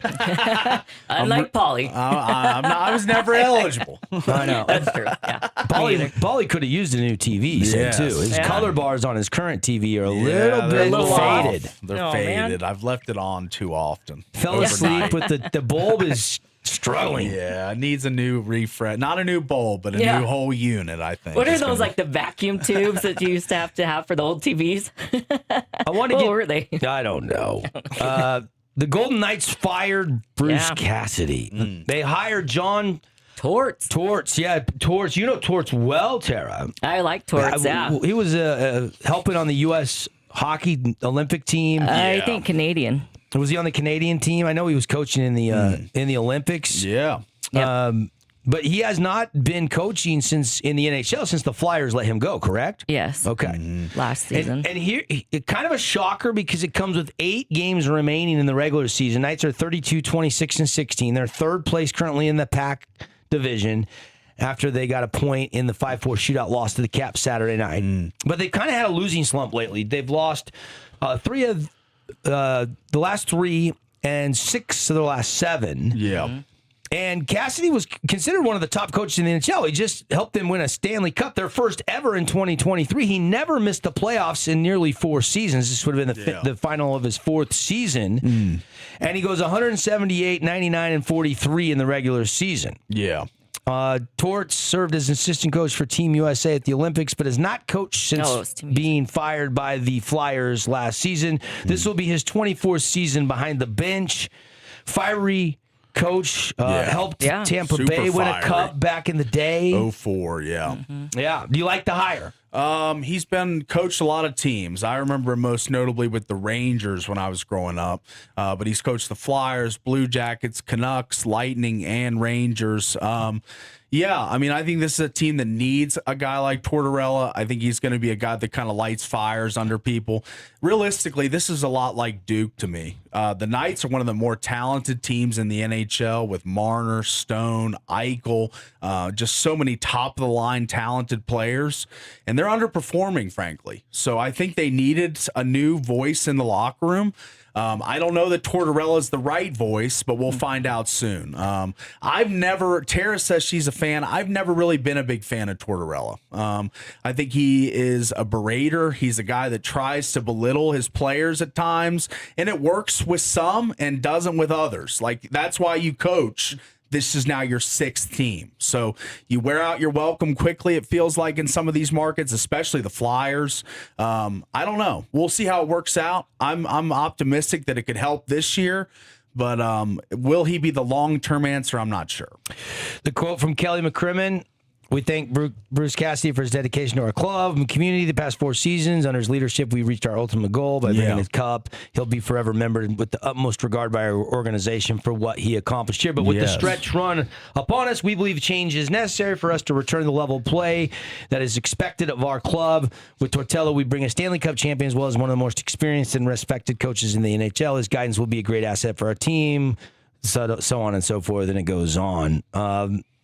[SPEAKER 4] Unlike Polly.
[SPEAKER 2] I was never eligible.
[SPEAKER 1] I know.
[SPEAKER 4] That's true. Yeah.
[SPEAKER 1] Paulie could have used a new TV set too. His color bars on his current TV are a little
[SPEAKER 2] they're
[SPEAKER 1] bit
[SPEAKER 4] off.
[SPEAKER 1] faded.
[SPEAKER 2] They're
[SPEAKER 4] Oh,
[SPEAKER 2] faded.
[SPEAKER 4] man.
[SPEAKER 2] I've left it on too often.
[SPEAKER 1] Fell asleep with the bulb is struggling.
[SPEAKER 2] Yeah, it needs a new refresh. Not a new bulb, but a new whole unit, I think.
[SPEAKER 4] What are
[SPEAKER 2] It's
[SPEAKER 4] those,
[SPEAKER 2] gonna-
[SPEAKER 4] like the vacuum tubes that you used to have for the old TVs?
[SPEAKER 1] I want to
[SPEAKER 4] What
[SPEAKER 1] get.
[SPEAKER 4] were they?
[SPEAKER 1] I don't know. The Golden Knights fired Bruce Cassidy. They hired John
[SPEAKER 4] Torts.
[SPEAKER 1] Torts. Yeah, Torts. You know Torts well, Tara.
[SPEAKER 4] I like Torts, yeah.
[SPEAKER 1] He was helping on the U.S. hockey Olympic team.
[SPEAKER 4] I think Canadian.
[SPEAKER 1] Was he on the Canadian team? I know he was coaching in the Olympics.
[SPEAKER 2] Yeah.
[SPEAKER 1] But he has not been coaching since in the NHL since the Flyers let him go, correct?
[SPEAKER 4] Yes.
[SPEAKER 1] Okay.
[SPEAKER 4] Last season.
[SPEAKER 1] And here, kind of a shocker because it comes with 8 games remaining in the regular season. Knights are 32, 26, and 16. They're 3rd place currently in the Pac division after they got a point in the 5-4 shootout loss to the Caps Saturday night. But they've kind of had a losing slump lately. They've lost 3 of the last 3 and 6 of the last 7.
[SPEAKER 2] Yeah.
[SPEAKER 1] And Cassidy was considered one of the top coaches in the NHL. He just helped them win a Stanley Cup, their first ever in 2023. He never missed the playoffs in nearly 4 seasons. This would have been the final of his 4th season. And he goes 178, 99, and 43 in the regular season.
[SPEAKER 2] Yeah.
[SPEAKER 1] Torts served as assistant coach for Team USA at the Olympics, but has not coached since being fired by the Flyers last season. This will be his 24th season behind the bench. Fiery coach, helped Tampa
[SPEAKER 2] Super
[SPEAKER 1] Bay win a
[SPEAKER 2] fiery.
[SPEAKER 1] cup back in the day.
[SPEAKER 2] 04, yeah.
[SPEAKER 1] Yeah. Do you like the hire?
[SPEAKER 2] He's been coached a lot of teams. I remember most notably with the Rangers when I was growing up. But he's coached the Flyers, Blue Jackets, Canucks, Lightning, and Rangers. Yeah, I mean, I think this is a team that needs a guy like Tortorella. I think he's going to be a guy that kind of lights fires under people. Realistically, this is a lot like Duke to me. The Knights are one of the more talented teams in the NHL with Marner, Stone, Eichel, just so many top-of-the-line talented players. And they're underperforming, frankly. So I think they needed a new voice in the locker room. I don't know that Tortorella is the right voice, but we'll find out soon. Tara says she's a fan. I've never really been a big fan of Tortorella. I think he is a berater. He's a guy that tries to belittle his players at times, and it works with some and doesn't with others. Like, that's why you coach. This is now your 6th team. So you wear out your welcome quickly, it feels like, in some of these markets, especially the Flyers. I don't know. We'll see how it works out. I'm optimistic that it could help this year. But will he be the long-term answer? I'm not sure.
[SPEAKER 1] The quote from Kelly McCrimmon: "We thank Bruce Cassidy for his dedication to our club and community the past 4 seasons. Under his leadership, we reached our ultimate goal by bringing his cup. He'll be forever remembered with the utmost regard by our organization for what he accomplished here. But with the stretch run upon us, we believe change is necessary for us to return to the level of play that is expected of our club. With Tortello, we bring a Stanley Cup champion as well as one of the most experienced and respected coaches in the NHL. His guidance will be a great asset for our team," so on and so forth, and it goes on.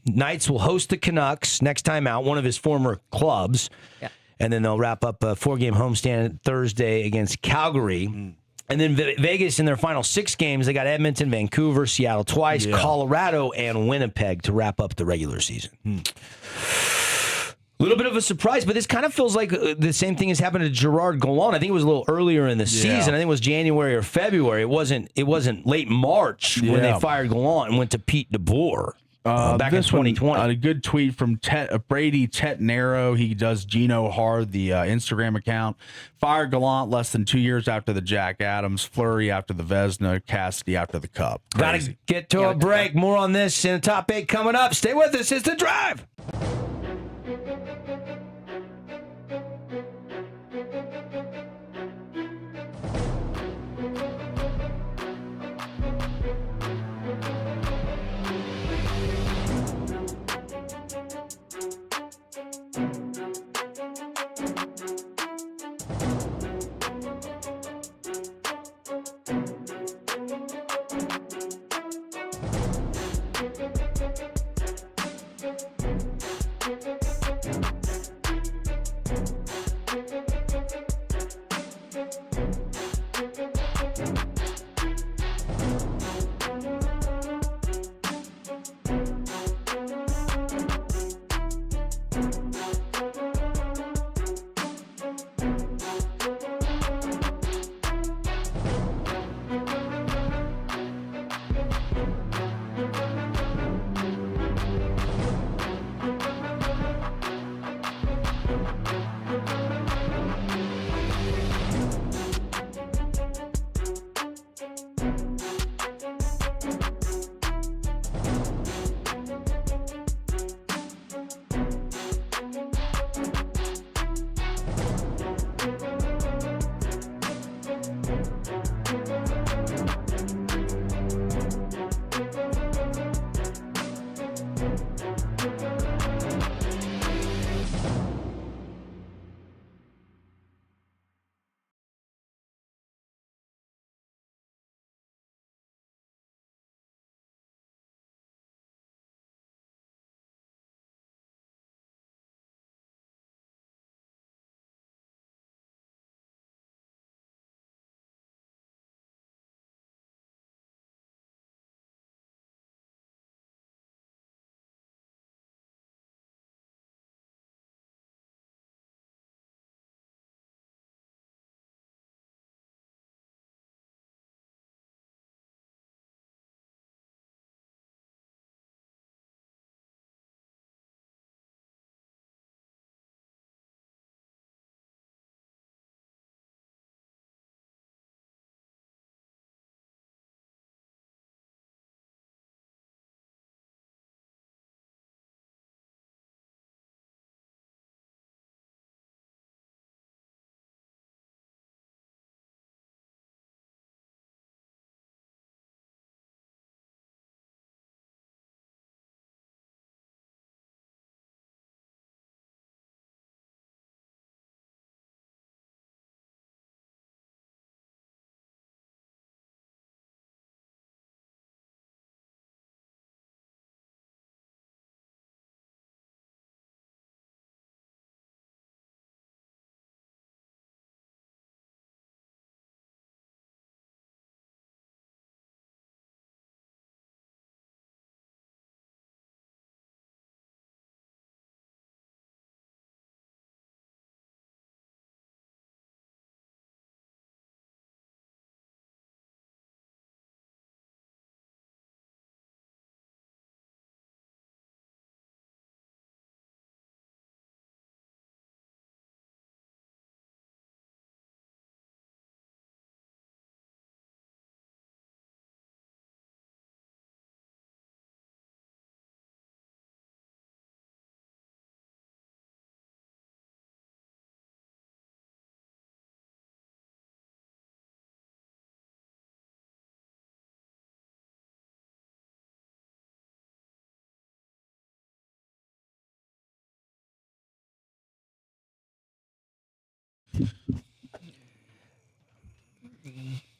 [SPEAKER 1] Knights will host the Canucks next time out, one of his former clubs. Yeah. And then they'll wrap up a 4-game homestand Thursday against Calgary. And then Vegas, in their final 6 games, they got Edmonton, Vancouver, Seattle twice, Colorado, and Winnipeg to wrap up the regular season. A little bit of a surprise, but this kind of feels like the same thing has happened to Gerard Gallant. I think it was a little earlier in the season. I think it was January or February. It wasn't late March when they fired Gallant and went to Pete DeBoer. Back in 2020.
[SPEAKER 2] A good tweet from Brady Tetnero. He does Gino Hard, the Instagram account. Fired Gallant less than 2 years after the Jack Adams, Fleury after the Vezina, Cassidy after the Cup.
[SPEAKER 1] Gotta get to a break. More on this in the top 8 coming up. Stay with us. It's The Drive.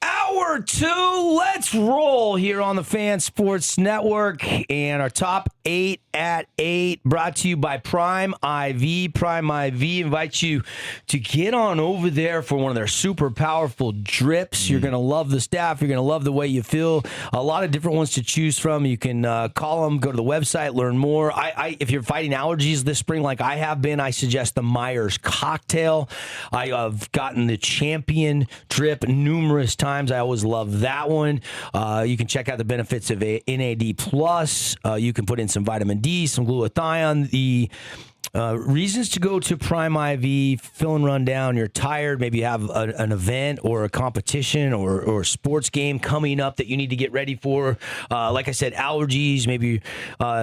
[SPEAKER 1] Hour 2, let's roll here on the Fan Sports Network. And our top 8 at 8 brought to you by Prime IV. Prime IV invites you to get on over there for one of their super powerful drips. You're going to love the staff. You're going to love the way you feel. A lot of different ones to choose from. You can call them, go to the website, learn more. If you're fighting allergies this spring like I have been, I suggest the Myers cocktail. I have gotten the Champion drip numerous times. I always love that one. You can check out the benefits of NAD+. You can put in some vitamin D, some glutathione. The reasons to go to Prime IV, fill and run down. You're tired. Maybe you have an event or a competition or a sports game coming up that you need to get ready for. Like I said, allergies. Maybe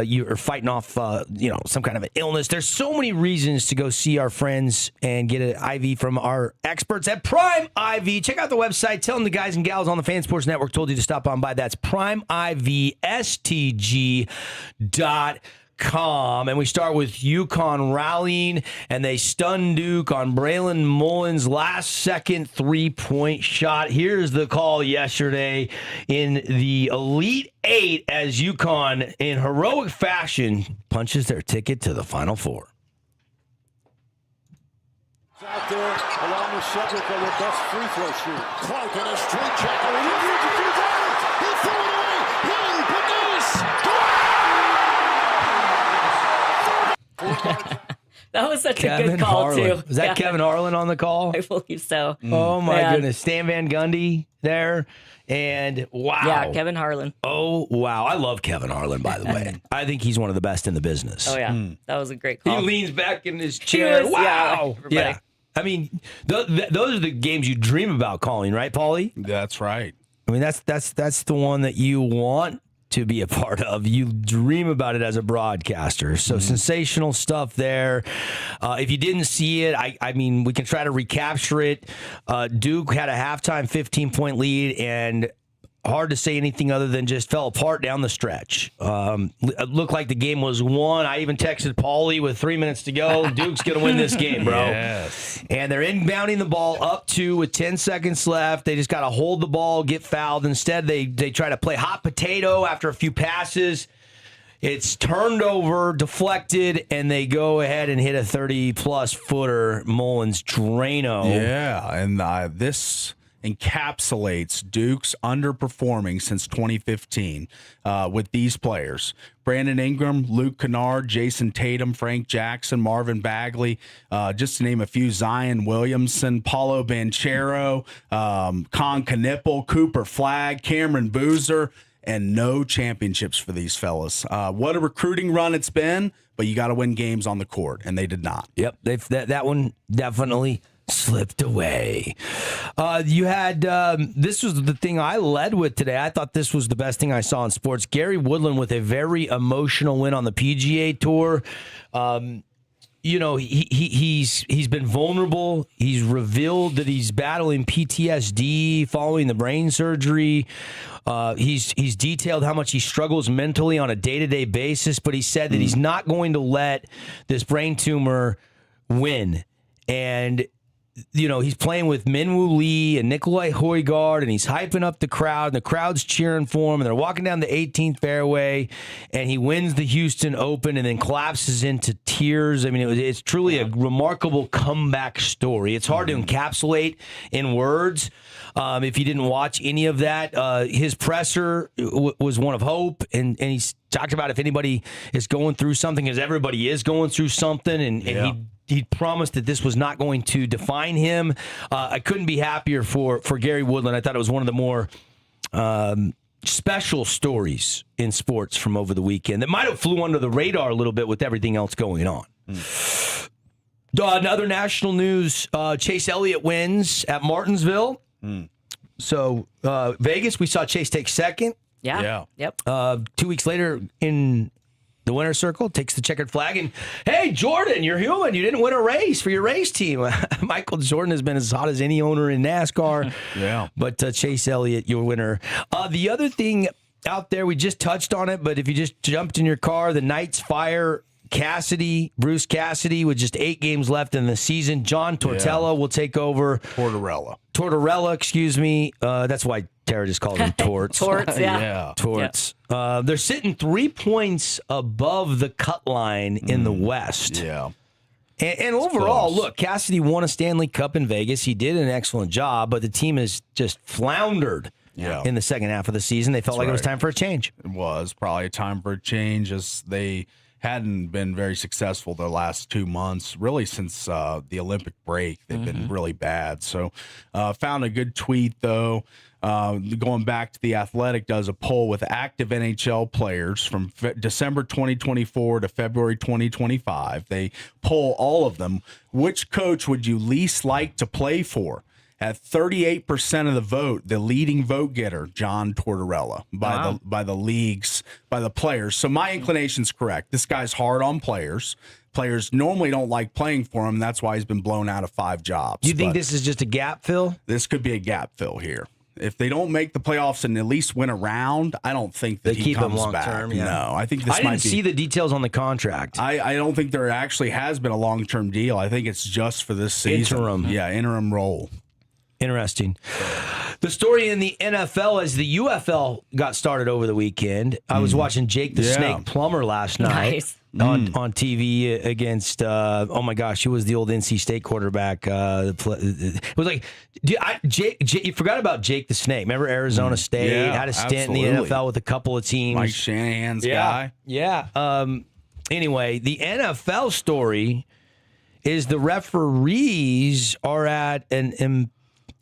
[SPEAKER 1] you're fighting off some kind of an illness. There's so many reasons to go see our friends and get an IV from our experts at Prime IV. Check out the website. Tell them the guys and gals on the Fan Sports Network told you to stop on by. That's PrimeIVSTG.com. And we start with UConn rallying, and they stun Duke on Braylon Mullins' last-second three-point shot. Here's the call yesterday in the Elite Eight as UConn, in heroic fashion, punches their ticket to the Final Four.
[SPEAKER 9] Out there, along with Cedric, are their best free throw shooter. Clark in a straight check. Oh, he threw it away. Hill,
[SPEAKER 4] That was such a
[SPEAKER 1] Kevin
[SPEAKER 4] good call,
[SPEAKER 1] Harlan.
[SPEAKER 4] too.
[SPEAKER 1] Was that Kevin Harlan on the call?
[SPEAKER 4] I believe so.
[SPEAKER 1] Oh, my
[SPEAKER 4] Man.
[SPEAKER 1] goodness. Stan Van Gundy there. And wow.
[SPEAKER 4] Yeah, Kevin Harlan.
[SPEAKER 1] Oh, wow. I love Kevin Harlan, by the way. I think he's one of the best in the business.
[SPEAKER 4] Oh, yeah. That was a great call.
[SPEAKER 1] He leans back in his chair.
[SPEAKER 4] was-
[SPEAKER 1] Wow.
[SPEAKER 4] yeah,
[SPEAKER 1] Yeah. I mean, those are the games you dream about calling, right, Paulie?
[SPEAKER 2] That's right.
[SPEAKER 1] I mean, that's the one that you want to be a part of. You dream about it as a broadcaster. So sensational stuff there. If you didn't see it, I mean, we can try to recapture it. Duke had a halftime 15-point lead, and hard to say anything other than just fell apart down the stretch. It looked like the game was won. I even texted Paulie with 3 minutes to go. Duke's going to win this game, bro.
[SPEAKER 2] Yes.
[SPEAKER 1] And they're inbounding the ball up 2 with 10 seconds left. They just got to hold the ball, get fouled. Instead, they try to play hot potato after a few passes. It's turned over, deflected, and they go ahead and hit a 30-plus footer. Mullins Drano.
[SPEAKER 2] Yeah, and this encapsulates Duke's underperforming since 2015 with these players. Brandon Ingram, Luke Kennard, Jason Tatum, Frank Jackson, Marvin Bagley, just to name a few, Zion Williamson, Paulo Banchero, Con Knipple, Cooper Flagg, Cameron Boozer, and no championships for these fellas. What a recruiting run it's been, but you got to win games on the court, and they did not.
[SPEAKER 1] Yep, that one definitely slipped away. You had, this was the thing I led with today. I thought this was the best thing I saw in sports. Gary Woodland with a very emotional win on the PGA Tour. He's been vulnerable. He's revealed that he's battling PTSD following the brain surgery. He's detailed how much he struggles mentally on a day-to-day basis, but he said that he's not going to let this brain tumor win. And he's playing with Minwoo Lee and Nikolai Højgaard, and he's hyping up the crowd, and the crowd's cheering for him, and they're walking down the 18th fairway, and he wins the Houston Open and then collapses into tears. I mean, it's truly a remarkable comeback story. It's hard to encapsulate in words. If you didn't watch any of that, his presser was one of hope, and he's talked about if anybody is going through something, because everybody is going through something, and he promised that this was not going to define him. I couldn't be happier for Gary Woodland. I thought it was one of the more special stories in sports from over the weekend that might have flew under the radar a little bit with everything else going on. Another national news, Chase Elliott wins at Martinsville. So Vegas, we saw Chase take second.
[SPEAKER 4] Yeah. Yep.
[SPEAKER 1] 2 weeks later in the winner's circle, takes the checkered flag, and hey, Jordan, you're human. You didn't win a race for your race team. Michael Jordan has been as hot as any owner in NASCAR.
[SPEAKER 2] Yeah.
[SPEAKER 1] But Chase Elliott, your winner. The other thing out there, we just touched on it, but if you just jumped in your car, the Knights fire Bruce Cassidy, with just 8 games left in the season. John Tortorella will take over. Tortorella, excuse me. That's why Tara just called him Torts.
[SPEAKER 4] Torts, yeah.
[SPEAKER 1] Torts. They're sitting 3 points above the cut line in the West.
[SPEAKER 2] Yeah.
[SPEAKER 1] And overall, look, Cassidy won a Stanley Cup in Vegas. He did an excellent job, but the team has just floundered in the second half of the season. They felt like it was time for a change.
[SPEAKER 2] It was probably time for a change, as they hadn't been very successful the last 2 months, really since the Olympic break. They've been really bad. So found a good tweet, though. Going back to The Athletic does a poll with active NHL players from December 2024 to February 2025. They poll all of them. Which coach would you least like to play for? At 38% of the vote, the leading vote getter, John Tortorella, by the players. So my inclination's correct. This guy's hard on players. Players normally don't like playing for him. That's why he's been blown out of 5 jobs.
[SPEAKER 1] Do you think this is just a gap fill?
[SPEAKER 2] This could be a gap fill here. If they don't make the playoffs and at least win a round, I don't think that he comes back.
[SPEAKER 1] Term,
[SPEAKER 2] No, I think this
[SPEAKER 1] I
[SPEAKER 2] might
[SPEAKER 1] didn't
[SPEAKER 2] be.
[SPEAKER 1] see the details on the contract.
[SPEAKER 2] I don't think there actually has been a long-term deal. I think it's just for this season.
[SPEAKER 1] Interim.
[SPEAKER 2] Yeah, interim role.
[SPEAKER 1] Interesting. The story in the NFL is the UFL got started over the weekend. I was watching Jake the Snake Plumber last night on TV against, oh my gosh, who was the old NC State quarterback? It was like, Jake, you forgot about Jake the Snake. Remember Arizona State? Had a stint in the NFL with a couple of teams.
[SPEAKER 2] Mike Shanahan's guy.
[SPEAKER 1] Yeah. Anyway, the NFL story is the referees are at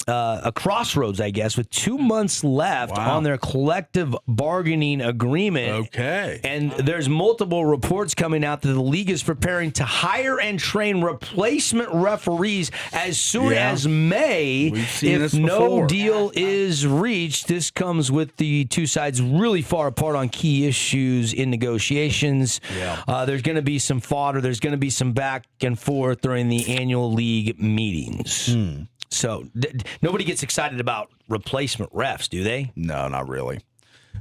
[SPEAKER 1] a crossroads, I guess, with 2 months left on their collective bargaining agreement.
[SPEAKER 2] Okay.
[SPEAKER 1] And there's multiple reports coming out that the league is preparing to hire and train replacement referees as soon as May.
[SPEAKER 2] We've seen
[SPEAKER 1] if
[SPEAKER 2] this before.
[SPEAKER 1] no deal is reached. This comes with the two sides really far apart on key issues in negotiations. There's going to be some fodder. There's going to be some back and forth during the annual league meetings. So nobody gets excited about replacement refs, do they?
[SPEAKER 2] No, not really.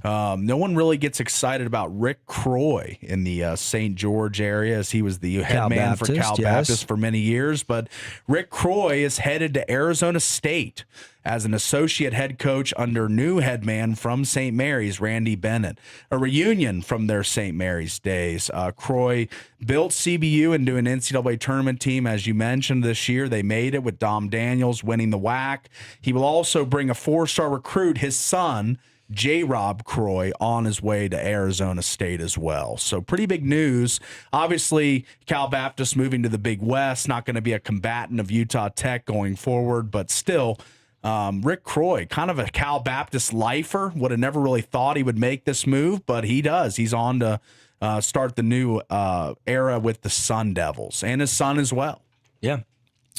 [SPEAKER 2] No one really gets excited about Rick Croy in the St. George area, as he was the head man for Cal Baptist for many years. But Rick Croy is headed to Arizona State as an associate head coach under new head man from St. Mary's, Randy Bennett. A reunion from their St. Mary's days. Croy built CBU into an NCAA tournament team, as you mentioned, this year. They made it with Dom Daniels winning the WAC. He will also bring a 4-star recruit, his son, J-Rob Croy, on his way to Arizona State as well. So pretty big news. Obviously, Cal Baptist moving to the Big West, not going to be a combatant of Utah Tech going forward, but still, Rick Croy, kind of a Cal Baptist lifer, would have never really thought he would make this move, but he does. He's on to start the new era with the Sun Devils, and his son as well.
[SPEAKER 1] Yeah,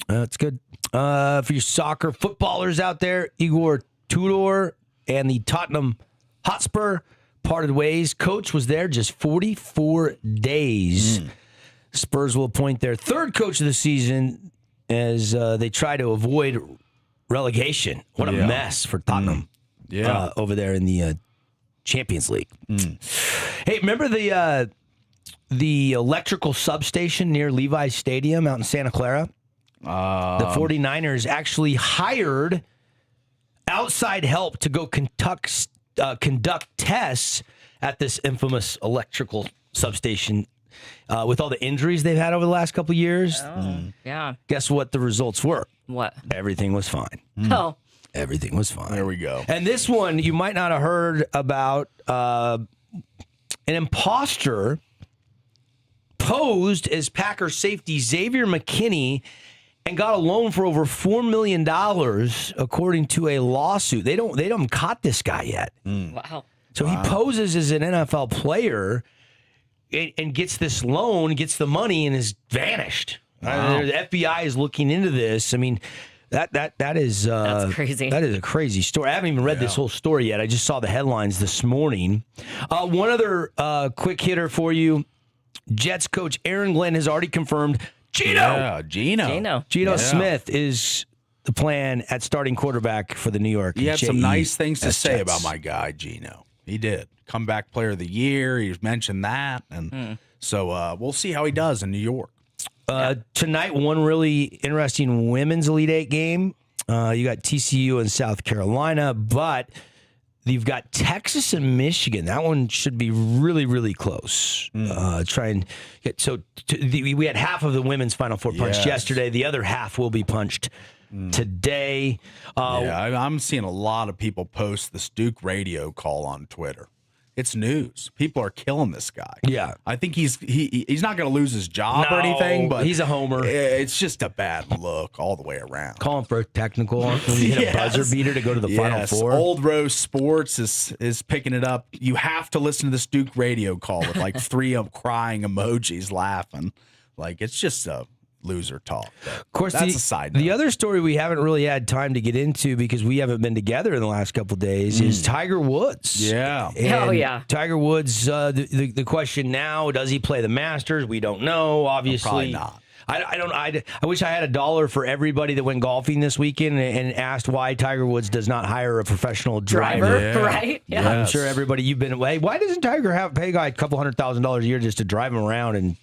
[SPEAKER 1] that's good. For your soccer footballers out there, Igor Tudor and the Tottenham Hotspur parted ways. Coach was there just 44 days. Spurs will appoint their third coach of the season as they try to avoid relegation. What a mess for Tottenham over there in the Champions League. Hey, remember the electrical substation near Levi's Stadium out in Santa Clara? The 49ers actually hired outside help to go conduct tests at this infamous electrical substation with all the injuries they've had over the last couple of years.
[SPEAKER 4] Yeah.
[SPEAKER 1] Guess what the results were?
[SPEAKER 4] What?
[SPEAKER 1] Everything was fine.
[SPEAKER 4] Oh.
[SPEAKER 1] Everything was fine.
[SPEAKER 2] There we go.
[SPEAKER 1] And this one you might not have heard about. An imposter posed as Packer safety Xavier McKinney and got a loan for over $4 million, according to a lawsuit. They don't caught this guy yet.
[SPEAKER 4] Wow.
[SPEAKER 1] So he poses as an NFL player and gets this loan, gets the money, and is vanished. The FBI is looking into this. I mean, that is
[SPEAKER 4] that's crazy.
[SPEAKER 1] That is a crazy story. I haven't even read this whole story yet. I just saw the headlines this morning. One other quick hitter for you: Jets coach Aaron Glenn has already confirmed Geno Smith is the plan at starting quarterback for the New York.
[SPEAKER 2] He had some nice things to say about my guy, Geno. He did. Comeback player of the year. He mentioned that. And So we'll see how he does in New York.
[SPEAKER 1] Tonight, one really interesting women's Elite Eight game. You got TCU and South Carolina, but you've got Texas and Michigan. That one should be really, really close. Try and get we had half of the women's Final Four punched yesterday. The other half will be punched today.
[SPEAKER 2] I'm seeing a lot of people post this Duke radio call on Twitter. It's news. People are killing this guy.
[SPEAKER 1] Yeah.
[SPEAKER 2] I think he's not going to lose his job or anything, but
[SPEAKER 1] he's a homer.
[SPEAKER 2] It's just a bad look all the way around.
[SPEAKER 1] Calling for a technical when you hit a buzzer beater to go to the Final Four.
[SPEAKER 2] Old Rose Sports is picking it up. You have to listen to this Duke radio call with like 3 crying emojis laughing. Like, it's just a loser talk.
[SPEAKER 1] Of course,
[SPEAKER 2] that's a side note.
[SPEAKER 1] The other story we haven't really had time to get into because we haven't been together in the last couple of days is Tiger Woods.
[SPEAKER 2] Yeah.
[SPEAKER 1] And Tiger Woods, the question now, does he play the Masters? We don't know, obviously.
[SPEAKER 2] Probably not.
[SPEAKER 1] I wish I had $1 for everybody that went golfing this weekend and asked why Tiger Woods does not hire a professional driver.
[SPEAKER 4] Right? Yeah.
[SPEAKER 1] I'm sure everybody you've been away. Why doesn't Tiger pay a guy a couple $100,000 a year just to drive him around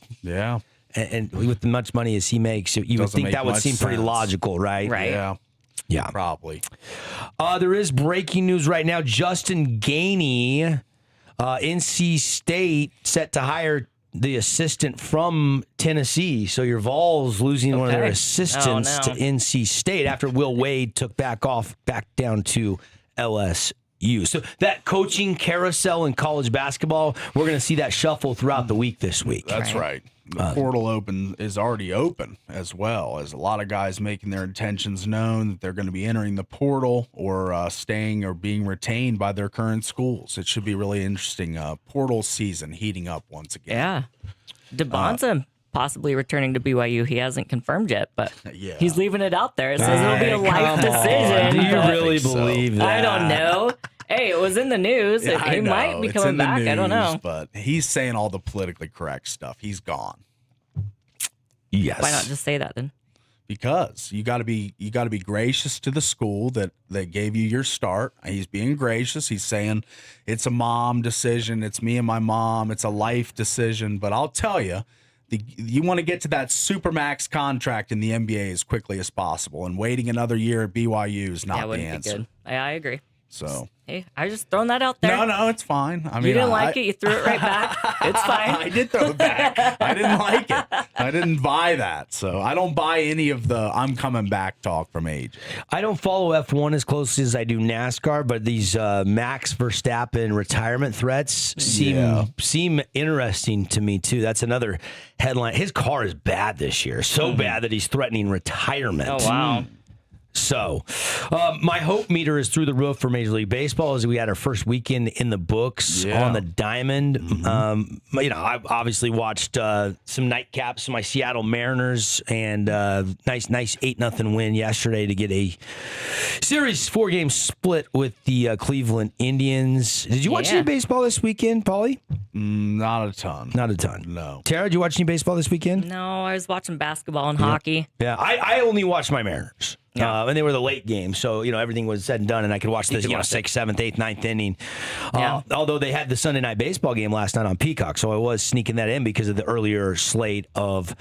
[SPEAKER 1] and with as much money as he makes, you would think that would seem pretty logical, right?
[SPEAKER 4] Right.
[SPEAKER 1] Yeah.
[SPEAKER 2] Probably.
[SPEAKER 1] There is breaking news right now. Justin Gainey, NC State, set to hire the assistant from Tennessee. So your Vols losing one of their assistants to NC State after Will Wade took back down to LSU. So that coaching carousel in college basketball, we're going to see that shuffle throughout the week this week.
[SPEAKER 2] That's right. The portal is already open as well, as a lot of guys making their intentions known that they're going to be entering the portal or staying or being retained by their current schools. It should be really interesting. Portal season heating up once again.
[SPEAKER 4] Yeah. DeBonza possibly returning to BYU. He hasn't confirmed yet, but he's leaving it out there. It says it'll be a life decision.
[SPEAKER 1] Do you really believe that?
[SPEAKER 4] I don't know. Hey, it was in the news. He might be coming back. I don't know.
[SPEAKER 2] But he's saying all the politically correct stuff. He's gone.
[SPEAKER 1] Yes.
[SPEAKER 4] Why not just say that then?
[SPEAKER 2] Because you got to be gracious to the school that gave you your start. He's being gracious. He's saying it's a mom decision. It's me and my mom. It's a life decision. But I'll tell you, you want to get to that supermax contract in the NBA as quickly as possible. And waiting another year at BYU is not the answer.
[SPEAKER 4] Be good. I agree.
[SPEAKER 2] So
[SPEAKER 4] hey, I just throwing that out there.
[SPEAKER 2] No, it's fine. I mean,
[SPEAKER 4] you didn't like it. You threw it right back. It's fine.
[SPEAKER 2] I did throw it back. I didn't like it. I didn't buy that. So I don't buy any of the "I'm coming back" talk from AJ.
[SPEAKER 1] I don't follow F1 as closely as I do NASCAR, but these Max Verstappen retirement threats seem interesting to me too. That's another headline. His car is bad this year, so bad that he's threatening retirement.
[SPEAKER 4] Oh wow.
[SPEAKER 1] So, my hope meter is through the roof for Major League Baseball as we had our first weekend in the books on the diamond. I've obviously watched some nightcaps, my Seattle Mariners, and nice 8-0 win yesterday to get a series 4-game split with the Cleveland Indians. Did you watch any baseball this weekend, Paulie?
[SPEAKER 2] Not a ton.
[SPEAKER 1] Not a ton.
[SPEAKER 2] No.
[SPEAKER 1] Tara, did you watch any baseball this weekend?
[SPEAKER 4] No, I was watching basketball and hockey.
[SPEAKER 1] Yeah, I only watched my Mariners. And they were the late game, so everything was said and done, and I could watch the 6th, 7th, 8th, 9th inning. Although they had the Sunday night baseball game last night on Peacock, so I was sneaking that in because of the earlier slate of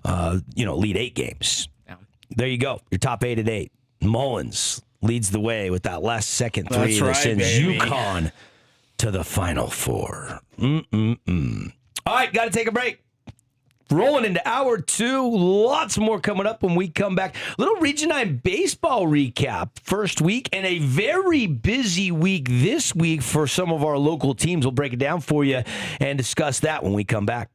[SPEAKER 1] Elite Eight games. Yeah. There you go, your top 8 at 8. Mullins leads the way with that last second three that sends UConn to the Final Four. All right, got to take a break. Rolling into hour 2. Lots more coming up when we come back. Little Region 9 baseball recap. First week and a very busy week this week for some of our local teams. We'll break it down for you and discuss that when we come back.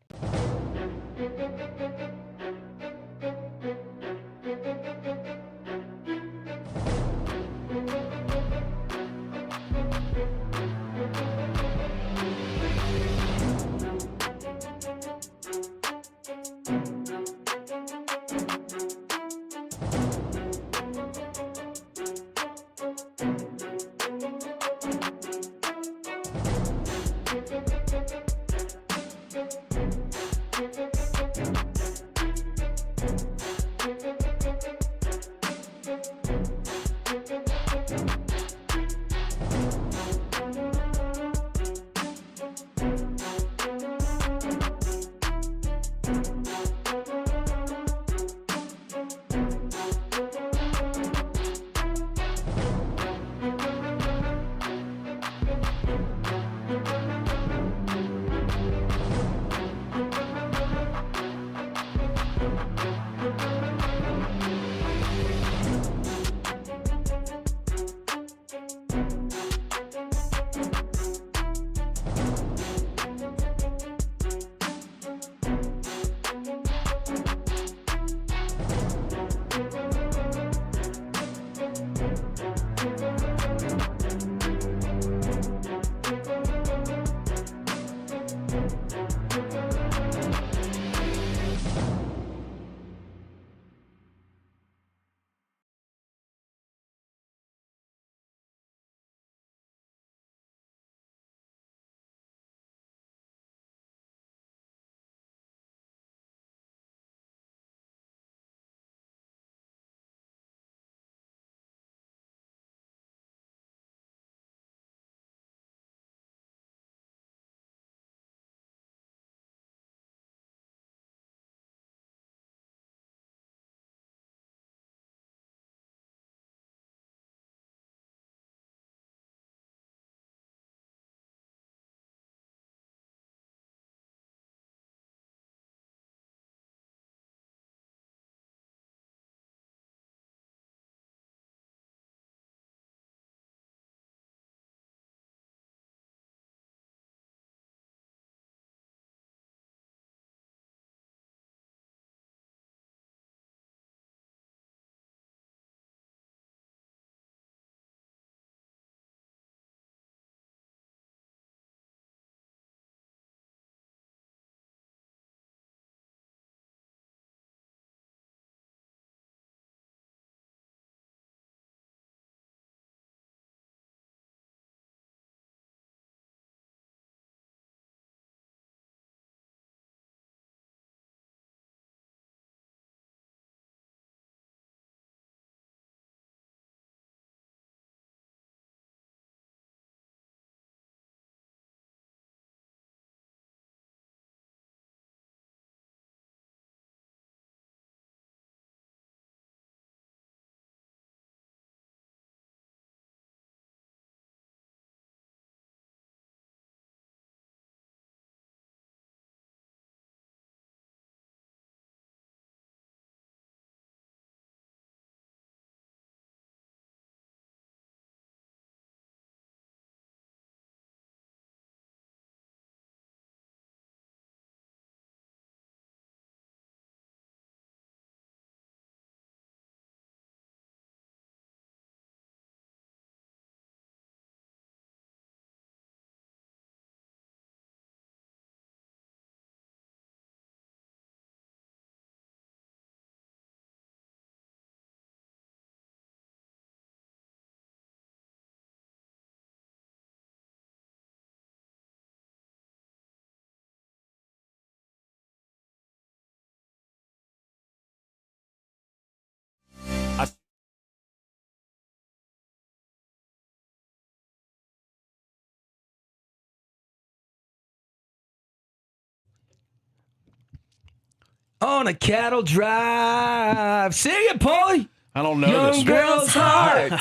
[SPEAKER 1] on a cattle drive. Sing it, Paulie.
[SPEAKER 2] I don't know
[SPEAKER 1] Young
[SPEAKER 2] this
[SPEAKER 1] girl's heart.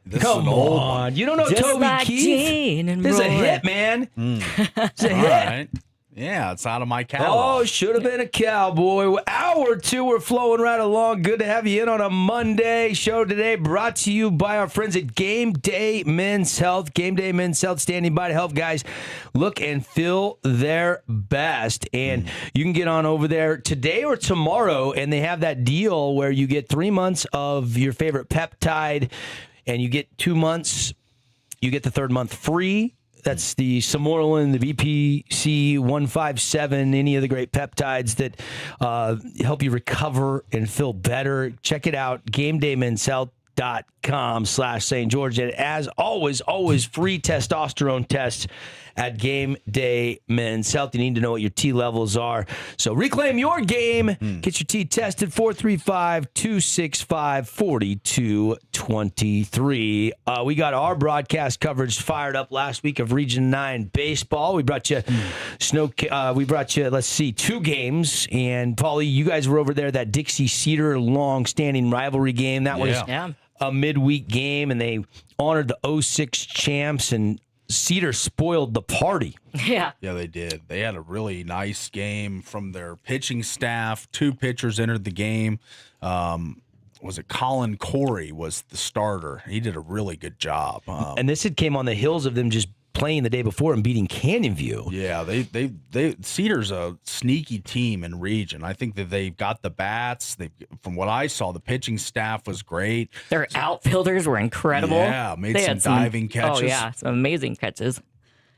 [SPEAKER 2] This
[SPEAKER 1] Come
[SPEAKER 2] is an old
[SPEAKER 1] on.
[SPEAKER 2] one.
[SPEAKER 1] You don't know
[SPEAKER 4] Just
[SPEAKER 1] Toby
[SPEAKER 4] like
[SPEAKER 1] Keith?
[SPEAKER 4] Gene and
[SPEAKER 1] This is a
[SPEAKER 4] Roy.
[SPEAKER 1] hit, man. It's a
[SPEAKER 2] All
[SPEAKER 1] hit.
[SPEAKER 2] right. Yeah, it's out of my catalog.
[SPEAKER 1] Oh, should have been a cowboy. Hour two, we're flowing right along. Good to have you in on a Monday show today. Brought to you by our friends at Game Day Men's Health. Game Day Men's Health, standing by to help guys look and feel their best. And you can get on over there today or tomorrow, and they have that deal where you get 3 months of your favorite peptide, and you get 2 months. You get the third month free. That's the Samoralin, the VPC 157, any of the great peptides that help you recover and feel better. Check it out, GameDayMen'sHealth.com/St. George. And as always, free testosterone tests at Game Day Men's Health. You need to know what your T levels are. So reclaim your game. Get your T tested, 435-265-4223. We got our broadcast coverage fired up last week of Region 9 baseball. We brought you let's see, 2 games. And Paulie, you guys were over there, that Dixie-Cedar long-standing rivalry game. That was a midweek game, and they honored the 06 champs, and Cedar spoiled the party.
[SPEAKER 4] Yeah.
[SPEAKER 2] Yeah, they did. They had a really nice game from their pitching staff. 2 pitchers entered the game. Was it Colin Corey was the starter? He did a really good job.
[SPEAKER 1] And this had came on the heels of them just playing the day before and beating Canyon View.
[SPEAKER 2] Yeah, they Cedar's a sneaky team in region. I think that they've got the bats. From what I saw, the pitching staff was great.
[SPEAKER 4] Their outfielders were incredible.
[SPEAKER 2] Yeah, made
[SPEAKER 4] They
[SPEAKER 2] some
[SPEAKER 4] had
[SPEAKER 2] diving catches.
[SPEAKER 4] Oh, yeah, some amazing catches.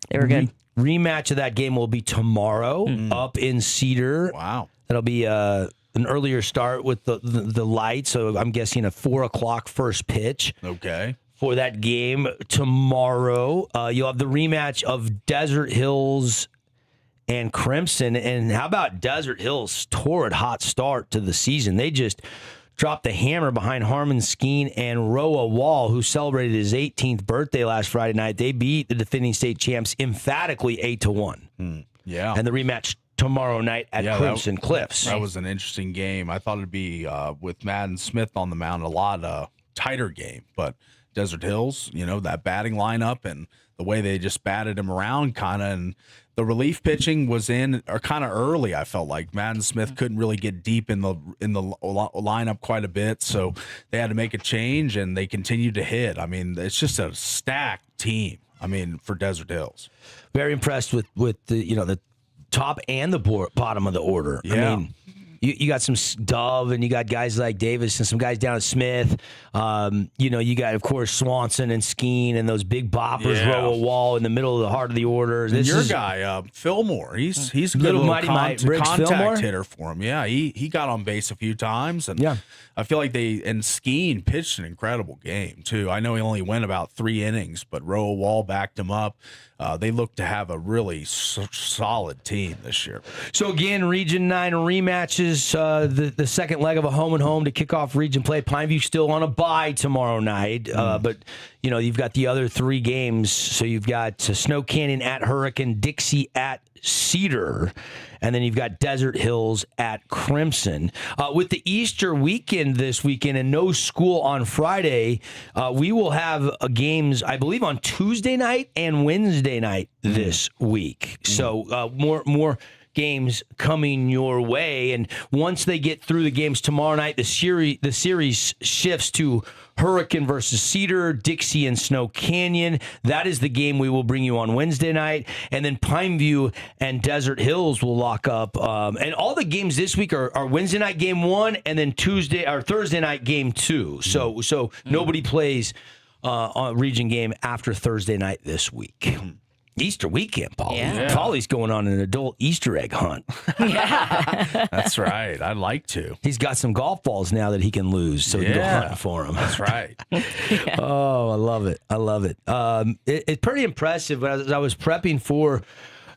[SPEAKER 4] They were good.
[SPEAKER 1] Rematch of that game will be tomorrow up in Cedar.
[SPEAKER 2] Wow.
[SPEAKER 1] That'll be an earlier start with the light, so I'm guessing a 4 o'clock first pitch.
[SPEAKER 2] Okay.
[SPEAKER 1] For that game tomorrow. You'll have the rematch of Desert Hills and Crimson. And how about Desert Hills' torrid hot start to the season? They just dropped the hammer behind Harmon Skeen and Roa Wall, who celebrated his 18th birthday last Friday night. They beat the defending state champs emphatically 8-1.
[SPEAKER 2] Yeah.
[SPEAKER 1] And the rematch tomorrow night at Crimson Cliffs.
[SPEAKER 2] That was an interesting game. I thought it'd be, with Madden Smith on the mound, a lot tighter game. But Desert Hills, that batting lineup and the way they just batted him around kind of, and the relief pitching was in or kind of early. I felt like Madden Smith couldn't really get deep in the lineup quite a bit, so they had to make a change, and they continued to hit. I mean, it's just a stacked team. I mean, for Desert Hills,
[SPEAKER 1] very impressed with the the top and the bottom of the order.
[SPEAKER 2] Yeah.
[SPEAKER 1] I mean, you got some Dove, and you got guys like Davis and some guys down at Smith. You got, of course, Swanson and Skeen and those big boppers, Roa Wall in the middle of the heart of the order.
[SPEAKER 2] And your guy, Fillmore, he's a good
[SPEAKER 1] Little
[SPEAKER 2] little
[SPEAKER 1] mighty
[SPEAKER 2] contact
[SPEAKER 1] Fillmore?
[SPEAKER 2] hitter for him. Yeah, he got on base a few times, and
[SPEAKER 1] Yeah.
[SPEAKER 2] I feel like Skeen pitched an incredible game too. I know he only went about 3 innings, but Roa Wall backed him up. They look to have a really solid team this year.
[SPEAKER 1] So again, Region 9 rematches, the second leg of a home and home to kick off region play. Pineview still on a bye tomorrow night, but you've got the other 3 games. So you've got Snow Canyon at Hurricane, Dixie at Cedar, and then you've got Desert Hills at Crimson. With the Easter weekend this weekend and no school on Friday, we will have games, I believe, on Tuesday night and Wednesday night this week. So more games coming your way, and once they get through the games tomorrow night, the series shifts to Hurricane versus Cedar, Dixie and Snow Canyon. That is the game we will bring you on Wednesday night, and then Pineview and Desert Hills will lock up. And all the games this week are Wednesday night game 1, and then Thursday night game 2. So nobody plays on region game after Thursday night this week. Easter weekend, Paul.
[SPEAKER 4] Yeah.
[SPEAKER 1] Paulie's going on an adult Easter egg hunt.
[SPEAKER 2] That's right. I'd like to.
[SPEAKER 1] He's got some golf balls now that he can lose, so he can go hunting for them.
[SPEAKER 2] That's right.
[SPEAKER 1] Oh, I love it. I love it. It's pretty impressive. As I was prepping for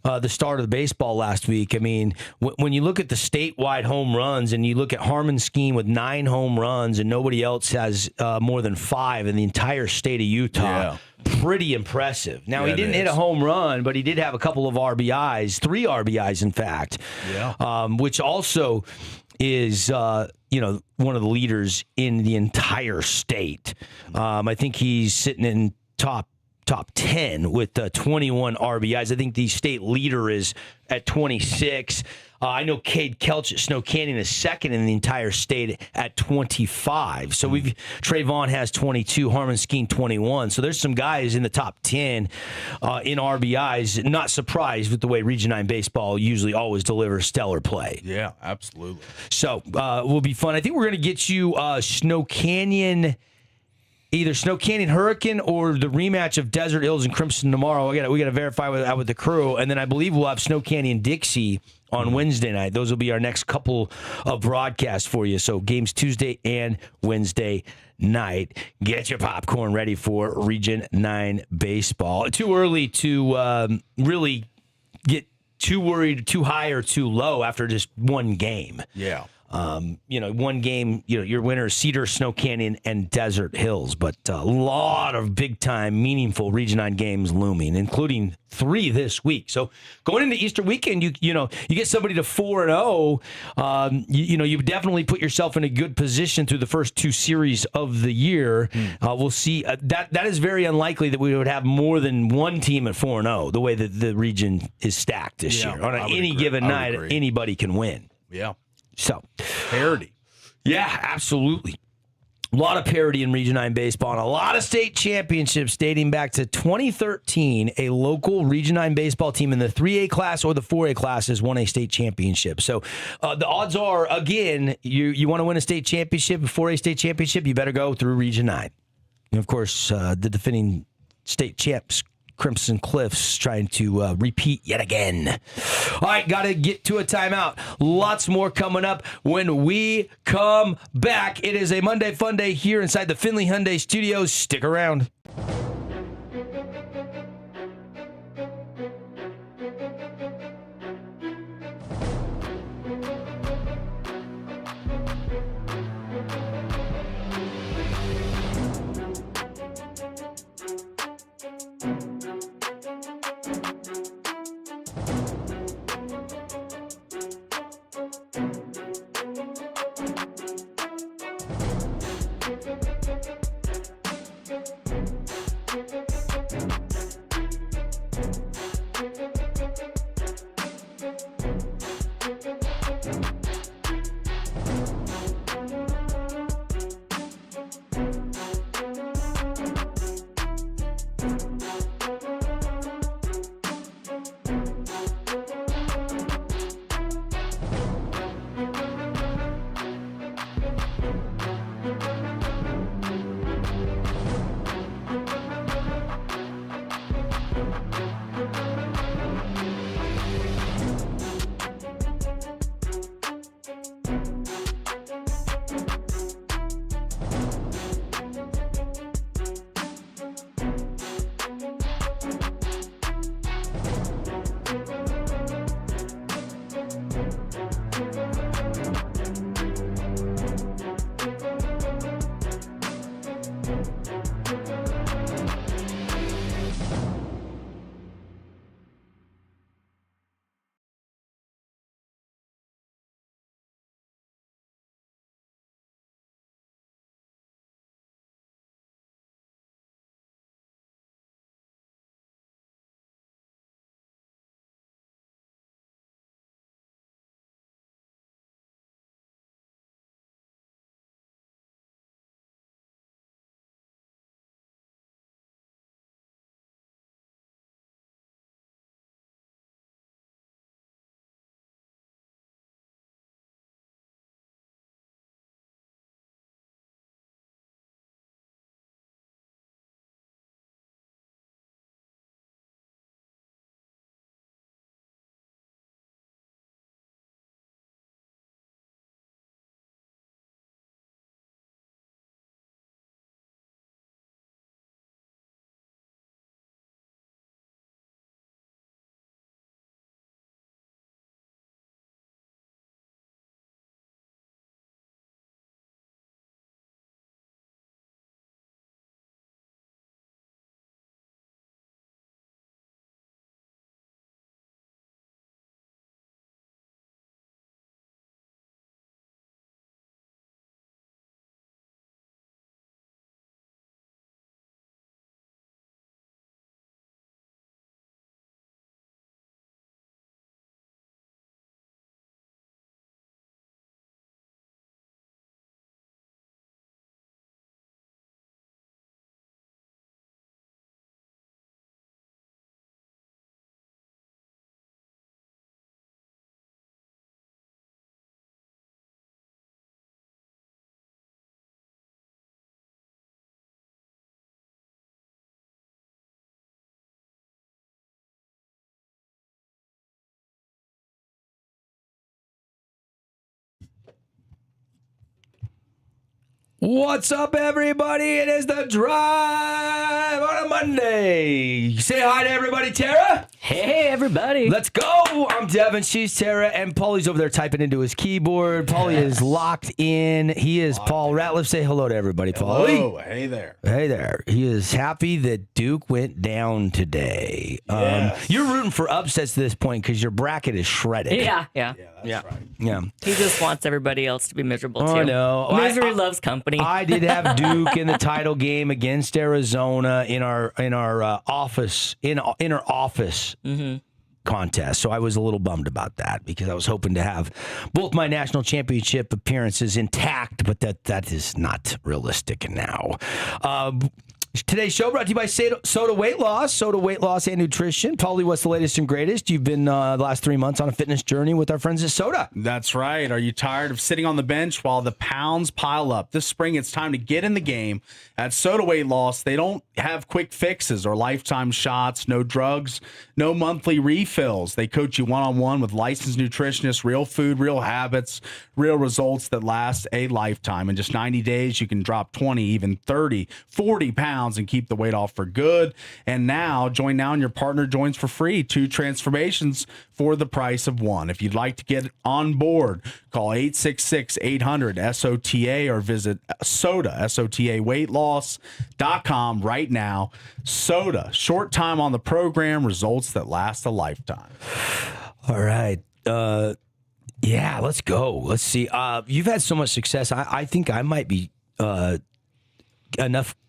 [SPEAKER 1] the start of the baseball last week. I mean, when you look at the statewide home runs and you look at Harmon Skeen with 9 home runs and nobody else has more than 5 in the entire state of Utah, pretty impressive. Now, he didn't hit a home run, but he did have a couple of RBIs, 3 RBIs, in fact, which also is one of the leaders in the entire state. I think he's sitting in top 10 with 21 RBIs. I think the state leader is at 26. I know Cade Kelch at Snow Canyon is second in the entire state at 25. So Trayvon has 22, Harmon Skeen 21. So there's some guys in the top 10 in RBIs. Not surprised with the way Region 9 baseball usually always delivers stellar play.
[SPEAKER 2] Yeah, absolutely.
[SPEAKER 1] So will be fun. I think we're going to get you Snow Canyon, either Snow Canyon Hurricane or the rematch of Desert Hills and Crimson tomorrow. We got to verify with the crew, and then I believe we'll have Snow Canyon Dixie on Wednesday night. Those will be our next couple of broadcasts for you. So games Tuesday and Wednesday night. Get your popcorn ready for Region 9 baseball. Too early to really get too worried, too high or too low after just one game.
[SPEAKER 2] Yeah.
[SPEAKER 1] One game, your winner is Cedar, Snow Canyon, and Desert Hills, but a lot of big-time, meaningful Region 9 games looming, including 3 this week. So going into Easter weekend, you get somebody to 4-0, you definitely put yourself in a good position through the first 2 series of the year. We'll see. That is very unlikely that we would have more than one team at 4-0, the way that the region is stacked this year. On any given night, anybody can win.
[SPEAKER 2] Yeah.
[SPEAKER 1] So,
[SPEAKER 2] parity.
[SPEAKER 1] Yeah, absolutely. A lot of parity in Region 9 baseball and a lot of state championships dating back to 2013. A local Region 9 baseball team in the 3A class or the 4A class has won a state championship. So the odds are, again, you want to win a state championship, a 4A state championship, you better go through Region 9. And, of course, the defending state champs, Crimson Cliffs, trying to repeat yet again. All right, got to get to a timeout. Lots more coming up when we come back. It is a Monday Fun Day here inside the Findlay Hyundai Studios. Stick around. What's up, everybody? It is the Drive on a Monday. Say hi to everybody, Tara.
[SPEAKER 4] Hey, everybody.
[SPEAKER 1] Let's go. I'm Devin. She's Tara. And Paulie's over there typing into his keyboard. Paulie is locked in. He is Paul Ratliff. Say hello to everybody, Paulie.
[SPEAKER 2] Oh, hey there.
[SPEAKER 1] Hey there. He is happy that Duke went down today.
[SPEAKER 2] Yes.
[SPEAKER 1] You're rooting for upsets to this point because your bracket is shredded.
[SPEAKER 4] Yeah.
[SPEAKER 2] That's right.
[SPEAKER 1] Yeah.
[SPEAKER 4] He just wants everybody else to be miserable, too.
[SPEAKER 1] Oh, no.
[SPEAKER 4] Misery loves company.
[SPEAKER 1] I did have Duke in the title game against Arizona in our office contest. So I was a little bummed about that because I was hoping to have both my national championship appearances intact, but that is not realistic now. Today's show brought to you by Soda Weight Loss and Nutrition. Paulie, what's the latest and greatest? You've been the last 3 months on a fitness journey with our friends at Soda.
[SPEAKER 2] That's right. Are you tired of sitting on the bench while the pounds pile up? This spring, it's time to get in the game. At Soda Weight Loss, they don't have quick fixes or lifetime shots, no drugs, no monthly refills. They coach you one-on-one with licensed nutritionists, real food, real habits, real results that last a lifetime. In just 90 days, you can drop 20, even 30, 40 pounds and keep the weight off for good. And now, join now and your partner joins for free. 2 transformations for the price of 1. If you'd like to get on board, call 866-800-SOTA or visit Soda, S-O-T-A, weightloss.com right now. Soda, short time on the program, results that last a lifetime.
[SPEAKER 1] All right. Yeah, let's go. Let's see. You've had so much success. I think I might be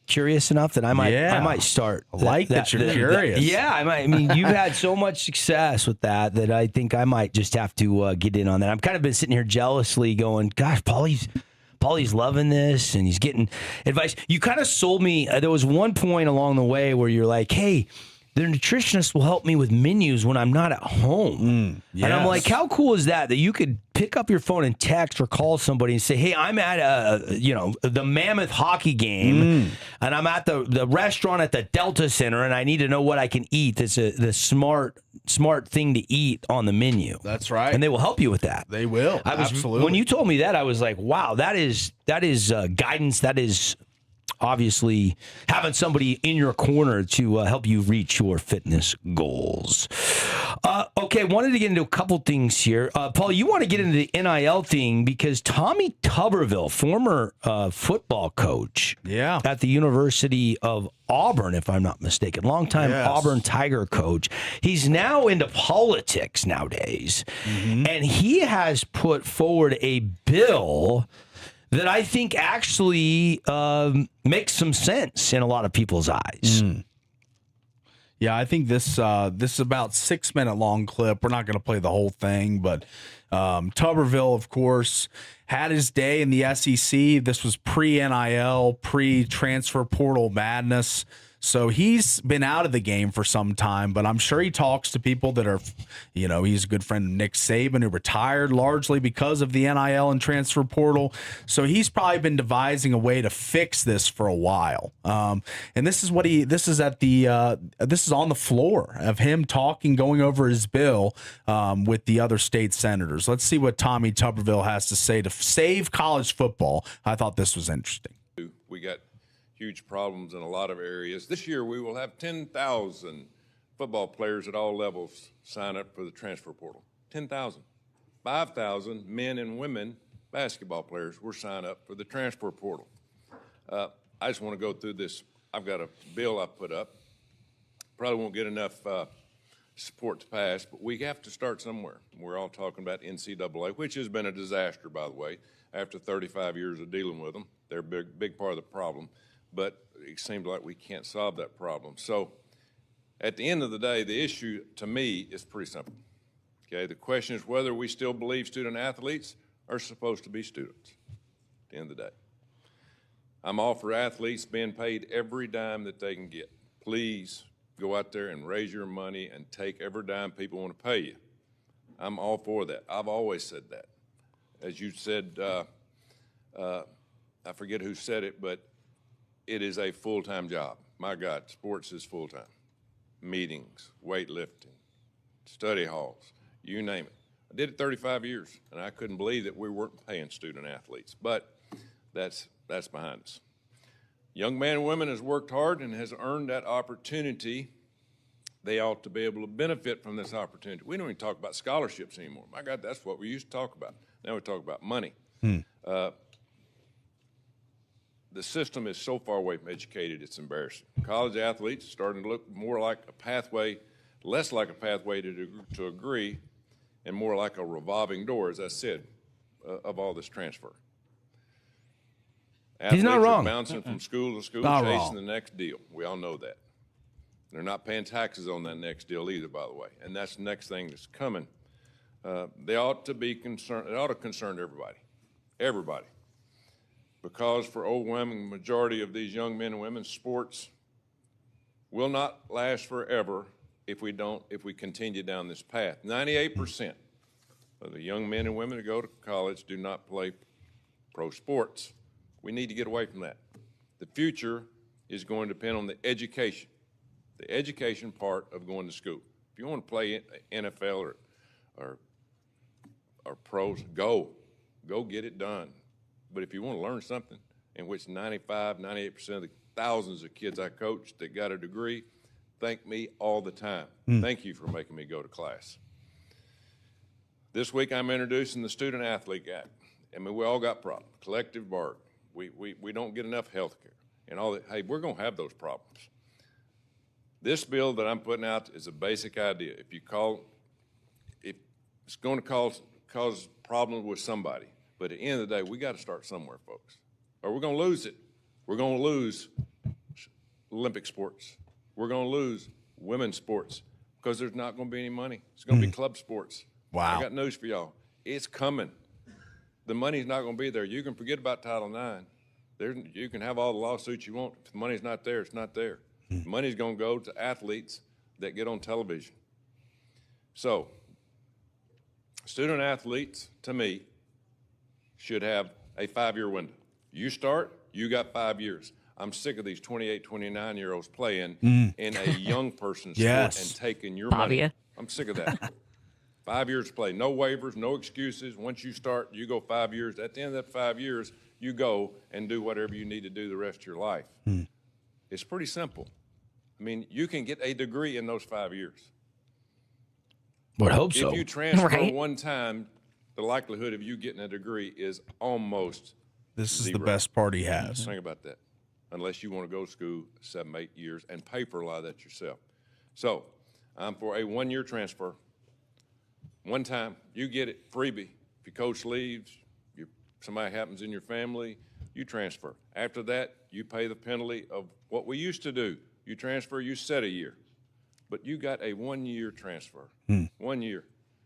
[SPEAKER 1] curious enough that I might start.
[SPEAKER 2] That you're curious.
[SPEAKER 1] I mean, you've had so much success with that I think I might just have to get in on that. I've kind of been sitting here jealously going, gosh, Paulie's loving this and he's getting advice. You kind of sold me. There was one point along the way where you're like, hey, the nutritionist will help me with menus when I'm not at home.
[SPEAKER 2] Yes.
[SPEAKER 1] And I'm like, how cool is that you could pick up your phone and text or call somebody and say, hey, I'm at the Mammoth hockey game and I'm at the restaurant at the Delta Center and I need to know what I can eat. That's the smart thing to eat on the menu.
[SPEAKER 2] That's right.
[SPEAKER 1] And they will help you with that.
[SPEAKER 2] They will. Absolutely.
[SPEAKER 1] When you told me that, I was like, wow, that is guidance. That is obviously having somebody in your corner to help you reach your fitness goals. Okay, wanted to get into a couple things here. Paul, you want to get into the NIL thing because Tommy Tuberville, former football coach at the University of Auburn, if I'm not mistaken, longtime Auburn Tiger coach. He's now into politics nowadays, and he has put forward a bill that I think actually makes some sense in a lot of people's eyes.
[SPEAKER 2] Yeah, I think this is about 6 minute long clip. We're not going to play the whole thing, but Tuberville, of course, had his day in the SEC. This was pre-NIL, pre-transfer portal madness. So he's been out of the game for some time, but I'm sure he talks to people that are, he's a good friend of Nick Saban, who retired largely because of the NIL and transfer portal. So he's probably been devising a way to fix this for a while. And this is on the floor of him talking, going over his bill with the other state senators. Let's see what Tommy Tuberville has to say to save college football. I thought this was interesting.
[SPEAKER 10] We got huge problems in a lot of areas. This year we will have 10,000 football players at all levels sign up for the transfer portal. 10,000. 5,000 men and women basketball players will sign up for the transfer portal. I just want to go through this. I've got a bill I put up. Probably won't get enough support to pass, but we have to start somewhere. We're all talking about NCAA, which has been a disaster, by the way, after 35 years of dealing with them. They're a big part of the problem. But it seems like we can't solve that problem. So at the end of the day, the issue to me is pretty simple. Okay, the question is whether we still believe student athletes are supposed to be students at the end of the day. I'm all for athletes being paid every dime that they can get. Please go out there and raise your money and take every dime people want to pay you. I'm all for that. I've always said that. As you said, I forget who said it, but it is a full-time job. My God, sports is full-time. Meetings, weightlifting, study halls, you name it. I did it 35 years, and I couldn't believe that we weren't paying student athletes. But that's that's behind us. Young man and women has worked hard and has earned that opportunity. They ought to be able to benefit from this opportunity. We don't even talk about scholarships anymore. My God, that's what we used to talk about. Now we talk about money. The system is so far away from educated, it's embarrassing. College athletes starting to look more like a pathway, less like a pathway to agree, and more like a revolving door, as I said, of all this transfer.
[SPEAKER 1] He's not wrong.
[SPEAKER 10] Are bouncing from school to school,
[SPEAKER 2] Not
[SPEAKER 10] chasing
[SPEAKER 2] wrong.
[SPEAKER 10] the next deal. We all know that. They're not paying taxes on that next deal either, by the way. And that's the next thing that's coming. They ought to be concerned. It ought to concern everybody. Because for overwhelming majority of these young men and women, sports will not last forever if we continue down this path. 98% of the young men and women who go to college do not play pro sports. We need to get away from that. The future is going to depend on the education part of going to school. If you want to play NFL or pros, go get it done. But if you want to learn something, in which 95, 98% of the thousands of kids I coach that got a degree thank me all the time. Thank you for making me go to class. This week I'm introducing the Student Athlete Act. I mean, we all got problems. Collective bargaining. We don't get enough health care and all that. Hey, we're going to have those problems. This bill that I'm putting out is a basic idea. If it's going to cause problems with somebody, but at the end of the day, we got to start somewhere, folks, or we're going to lose it. We're going to lose Olympic sports. We're going to lose women's sports because there's not going to be any money. It's going to be club sports.
[SPEAKER 2] Wow.
[SPEAKER 10] I got news for y'all. It's coming. The money's not going to be there. You can forget about Title IX. You can have all the lawsuits you want. If the money's not there, it's not there. The money's going to go to athletes that get on television. So, student athletes, to me, should have a 5-year window. You start, you got 5 years. I'm sick of these 28, 29-year-olds playing in a young person's sport and taking your money. I'm sick of that. 5 years to play. No waivers, no excuses. Once you start, you go 5 years. At the end of that 5 years, you go and do whatever you need to do the rest of your life. It's pretty simple. I mean, you can get a degree in those 5 years.
[SPEAKER 1] Would hope so.
[SPEAKER 10] If you transfer one time, the likelihood of you getting a degree is almost
[SPEAKER 2] This is
[SPEAKER 10] zero.
[SPEAKER 2] the best part he has.
[SPEAKER 10] Think about that. Unless you want to go to school 7, 8 years and pay for a lot of that yourself. So I'm for a 1-year transfer. One time, you get it, freebie. If your coach leaves, somebody happens in your family, you transfer. After that, you pay the penalty of what we used to do. You transfer, you set a year. But you got a 1-year transfer. 1 year.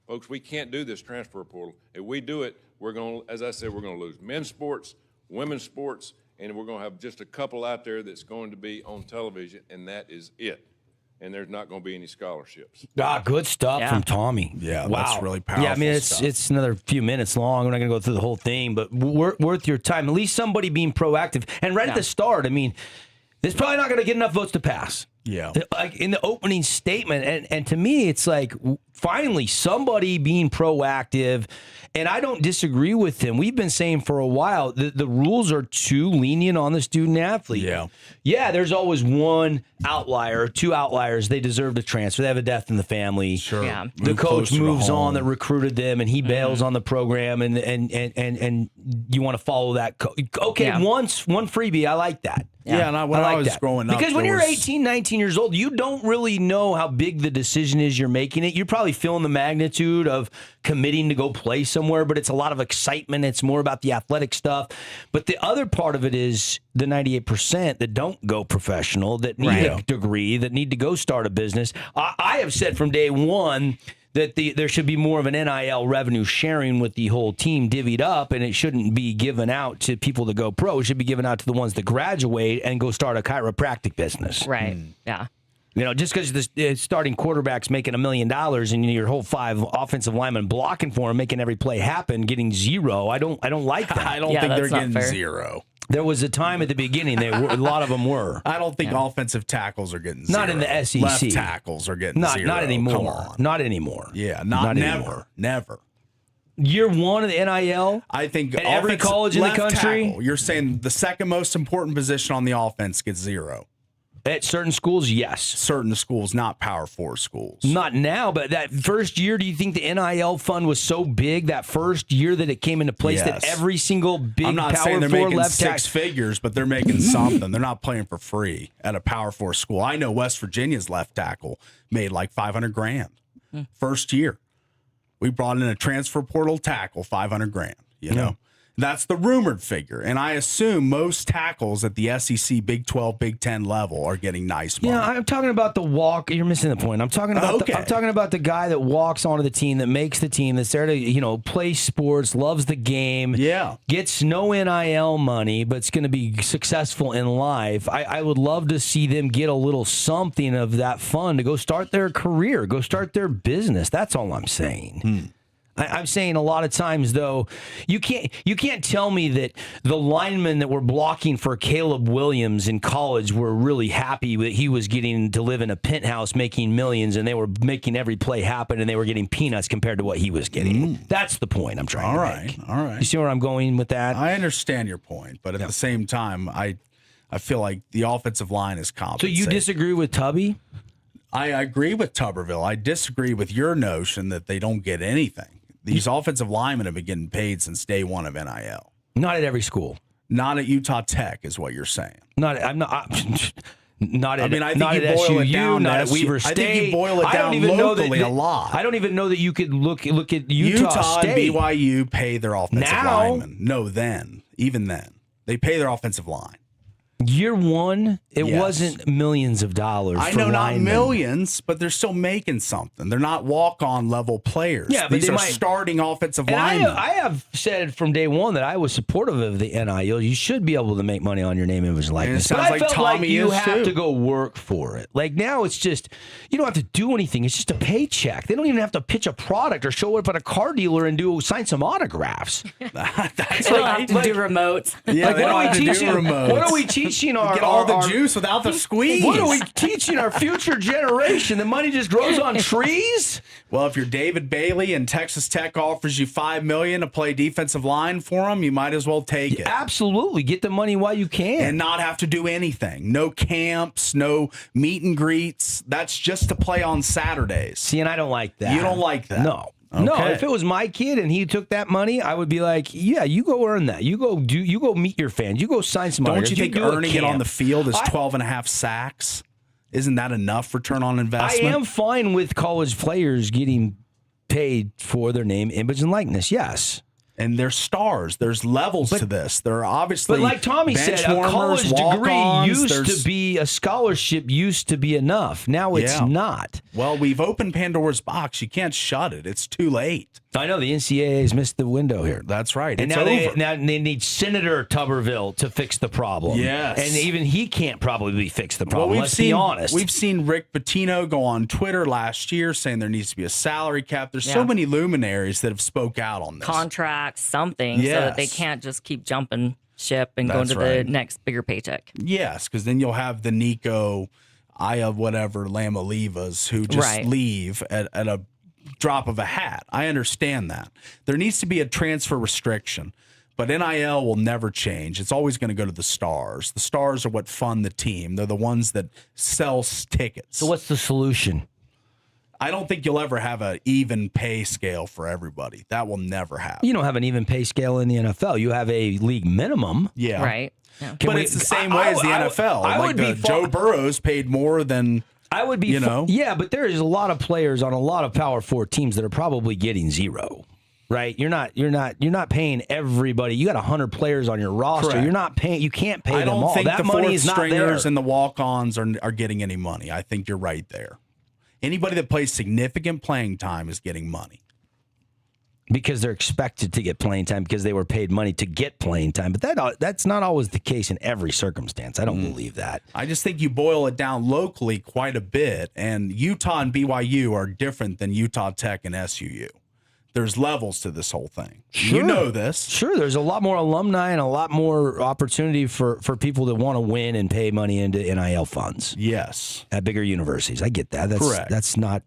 [SPEAKER 10] Folks, we can't do this transfer portal. If we do it, we're going to, as I said, we're going to lose men's sports, women's sports, and we're going to have just a couple out there that's going to be on television, and that is it. And there's not going to be any scholarships.
[SPEAKER 1] Good stuff from Tommy.
[SPEAKER 2] Yeah,
[SPEAKER 1] wow.
[SPEAKER 2] that's really powerful.
[SPEAKER 1] Yeah, I mean,
[SPEAKER 2] stuff.
[SPEAKER 1] it's another few minutes long. We're not going to go through the whole thing, but worth your time. At least somebody being proactive. And right at the start, I mean, it's probably not going to get enough votes to pass.
[SPEAKER 2] Yeah.
[SPEAKER 1] Like in the opening statement. And to me, it's like finally somebody being proactive. And I don't disagree with him. We've been saying for a while that the rules are too lenient on the student athlete. Yeah, there's always one outlier, 2 outliers. They deserve to transfer. They have a death in the family.
[SPEAKER 2] Sure.
[SPEAKER 4] Yeah.
[SPEAKER 1] The coach moves on that recruited them, and he bails on the program, and you want to follow that. One freebie. I like that.
[SPEAKER 2] Yeah, and when I was growing up,
[SPEAKER 1] because when you're 18, 19 years old, you don't really know how big the decision is you're making it. You're probably feeling the magnitude of committing to go play somewhere, but it's a lot of excitement. It's more about the athletic stuff. But the other part of it is the 98% that don't go professional, that need a degree, that need to go start a business. I have said from day one that there should be more of an NIL revenue sharing with the whole team divvied up, and it shouldn't be given out to people that go pro. It should be given out to the ones that graduate and go start a chiropractic business.
[SPEAKER 4] Right. Yeah.
[SPEAKER 1] You know, just because the starting quarterback's making $1 million and your whole 5 offensive linemen blocking for him, making every play happen, getting 0, I don't like that.
[SPEAKER 2] I don't think they're getting 0.
[SPEAKER 1] There was a time at the beginning a lot of them were.
[SPEAKER 2] I don't think offensive tackles are getting 0.
[SPEAKER 1] Not in the SEC.
[SPEAKER 2] Left tackles are getting 0.
[SPEAKER 1] Not anymore.
[SPEAKER 2] Come on.
[SPEAKER 1] Not anymore.
[SPEAKER 2] Yeah, not never.
[SPEAKER 1] Anymore.
[SPEAKER 2] Never.
[SPEAKER 1] Year one of the NIL?
[SPEAKER 2] I think
[SPEAKER 1] at every
[SPEAKER 2] offensive
[SPEAKER 1] college in the
[SPEAKER 2] left
[SPEAKER 1] country?
[SPEAKER 2] tackle, you're saying the second most important position on the offense gets 0.
[SPEAKER 1] At certain schools, yes.
[SPEAKER 2] Certain schools, not Power 4 schools.
[SPEAKER 1] Not now, but that first year, do you think the NIL fund was so big that first year that it came into place that every single big
[SPEAKER 2] I'm not
[SPEAKER 1] Power
[SPEAKER 2] saying they're
[SPEAKER 1] 4
[SPEAKER 2] making
[SPEAKER 1] left
[SPEAKER 2] six figures, but they're making something. They're not playing for free at a Power 4 school. I know West Virginia's left tackle made like $500,000 first year. We brought in a transfer portal tackle, $500,000. You know, that's the rumored figure, and I assume most tackles at the SEC, Big 12, Big 10 level are getting nice money.
[SPEAKER 1] Yeah, I'm talking about the walk. You're missing the point. I'm talking about I'm talking about the guy that walks onto the team, that makes the team, that's there to play sports, loves the game.
[SPEAKER 2] Yeah,
[SPEAKER 1] gets no NIL money, but it's going to be successful in life. I would love to see them get a little something of that fund to go start their career, go start their business. That's all I'm saying. I'm saying a lot of times, though, you can't tell me that the linemen that were blocking for Caleb Williams in college were really happy that he was getting to live in a penthouse making millions, and they were making every play happen, and they were getting peanuts compared to what he was getting. That's the point I'm trying to make.
[SPEAKER 2] All right.
[SPEAKER 1] You see where I'm going with that?
[SPEAKER 2] I understand your point, but at the same time, I feel like the offensive line is compensated.
[SPEAKER 1] So you disagree with Tubby?
[SPEAKER 2] I agree with Tuberville. I disagree with your notion that they don't get anything. These offensive linemen have been getting paid since day one of NIL.
[SPEAKER 1] Not at every school.
[SPEAKER 2] Not at Utah Tech, is what you're saying.
[SPEAKER 1] Not at not at
[SPEAKER 2] I think you boil it down.
[SPEAKER 1] Not at Weaver State.
[SPEAKER 2] I think you boil it down locally a lot.
[SPEAKER 1] I don't even know that you could look at Utah State.
[SPEAKER 2] And BYU pay their offensive linemen. No, even then, they pay their offensive line.
[SPEAKER 1] Year one, it wasn't millions of dollars.
[SPEAKER 2] I
[SPEAKER 1] for
[SPEAKER 2] know, not
[SPEAKER 1] linemen.
[SPEAKER 2] millions, but they're still making something. They're not walk-on level players.
[SPEAKER 1] Yeah, but
[SPEAKER 2] these
[SPEAKER 1] they
[SPEAKER 2] are
[SPEAKER 1] might,
[SPEAKER 2] starting offensive
[SPEAKER 1] and
[SPEAKER 2] linemen.
[SPEAKER 1] I have said from day one that I was supportive of the NIL. You should be able to make money on your name, image, and likeness.
[SPEAKER 2] And it sounds
[SPEAKER 1] but I
[SPEAKER 2] like
[SPEAKER 1] felt
[SPEAKER 2] Tommy
[SPEAKER 1] like you
[SPEAKER 2] is
[SPEAKER 1] have
[SPEAKER 2] too.
[SPEAKER 1] to go work for it. Like now, it's just you don't have to do anything. It's just a paycheck. They don't even have to pitch a product or show up at a car dealer and sign some autographs.
[SPEAKER 2] That's
[SPEAKER 4] They don't have to do remotes.
[SPEAKER 2] Yeah,
[SPEAKER 1] Like,
[SPEAKER 2] they don't have to do remotes.
[SPEAKER 1] What are we teaching our
[SPEAKER 2] Get all the
[SPEAKER 1] our-
[SPEAKER 2] juice without the squeeze.
[SPEAKER 1] What are we teaching our future generation? The money just grows on trees?
[SPEAKER 2] Well, if you're David Bailey and Texas Tech offers you $5 million to play defensive line for them, you might as well take it.
[SPEAKER 1] Absolutely. Get the money while you can.
[SPEAKER 2] And not have to do anything. No camps, no meet and greets. That's just to play on Saturdays.
[SPEAKER 1] See, and I don't like that.
[SPEAKER 2] You don't like that?
[SPEAKER 1] No.
[SPEAKER 2] Okay.
[SPEAKER 1] No, if it was my kid and he took that money, I would be like, yeah, you go earn that. You go meet your fans. You go sign some
[SPEAKER 2] Don't
[SPEAKER 1] autographs.
[SPEAKER 2] you think
[SPEAKER 1] do a
[SPEAKER 2] earning it on
[SPEAKER 1] camp.
[SPEAKER 2] the field is 12 and a half sacks? Isn't that enough return on
[SPEAKER 1] I
[SPEAKER 2] investment?
[SPEAKER 1] am fine with college players getting paid for their name, image, and likeness. Yes.
[SPEAKER 2] And they're stars. There's levels to this. There are obviously
[SPEAKER 1] But like Tommy
[SPEAKER 2] bench
[SPEAKER 1] said, a
[SPEAKER 2] warmers,
[SPEAKER 1] college degree
[SPEAKER 2] walk-ons.
[SPEAKER 1] a scholarship used to be enough. Now it's not.
[SPEAKER 2] Well, we've opened Pandora's box. You can't shut it. It's too late.
[SPEAKER 1] I know the NCAA's missed the window here.
[SPEAKER 2] That's right.
[SPEAKER 1] And
[SPEAKER 2] It's
[SPEAKER 1] now
[SPEAKER 2] over.
[SPEAKER 1] they need Senator Tuberville to fix the problem.
[SPEAKER 2] Yes.
[SPEAKER 1] And even he can't probably fix the problem.
[SPEAKER 2] Well,
[SPEAKER 1] Let's be honest.
[SPEAKER 2] We've seen Rick Pitino go on Twitter last year saying there needs to be a salary cap. There's so many luminaries that have spoke out on this.
[SPEAKER 4] Contracts, something, so that they
[SPEAKER 2] Yes.
[SPEAKER 4] can't just keep jumping ship and going
[SPEAKER 2] That's
[SPEAKER 4] to
[SPEAKER 2] right.
[SPEAKER 4] the next bigger paycheck.
[SPEAKER 2] Yes, because then you'll have the Nico, Lamalivas who just leave at a drop of a hat. I understand that. There needs to be a transfer restriction, but NIL will never change. It's always going to go to the stars. The stars are what fund the team. They're the ones that sell tickets.
[SPEAKER 1] So what's the solution?
[SPEAKER 2] I don't think you'll ever have an even pay scale for everybody. That will never happen.
[SPEAKER 1] You don't have an even pay scale in the NFL. You have a league minimum.
[SPEAKER 2] Yeah.
[SPEAKER 4] Right. Yeah.
[SPEAKER 2] But it's the same way as the NFL.
[SPEAKER 1] I would be
[SPEAKER 2] Joe Burrow's paid more than
[SPEAKER 1] I would be, yeah, but there is a lot of players on a lot of Power 4 teams that are probably getting zero. Right? You're not paying everybody. You got 100 players on your roster.
[SPEAKER 2] Correct.
[SPEAKER 1] You're not paying. You can't pay
[SPEAKER 2] I
[SPEAKER 1] them all.
[SPEAKER 2] don't think
[SPEAKER 1] That
[SPEAKER 2] the
[SPEAKER 1] money
[SPEAKER 2] fourth
[SPEAKER 1] is not there.
[SPEAKER 2] stringers and the walk-ons are getting any money. I think you're right there. Anybody that plays significant playing time is getting money.
[SPEAKER 1] Because they're expected to get playing time because they were paid money to get playing time. But that's not always the case in every circumstance. I don't believe that.
[SPEAKER 2] I just think you boil it down locally quite a bit, and Utah and BYU are different than Utah Tech and SUU. There's levels to this whole thing.
[SPEAKER 1] Sure.
[SPEAKER 2] You know this.
[SPEAKER 1] Sure, there's a lot more alumni and a lot more opportunity for people that want to win and pay money into NIL funds.
[SPEAKER 2] Yes.
[SPEAKER 1] At bigger universities. I get that. That's
[SPEAKER 2] Correct.
[SPEAKER 1] That's not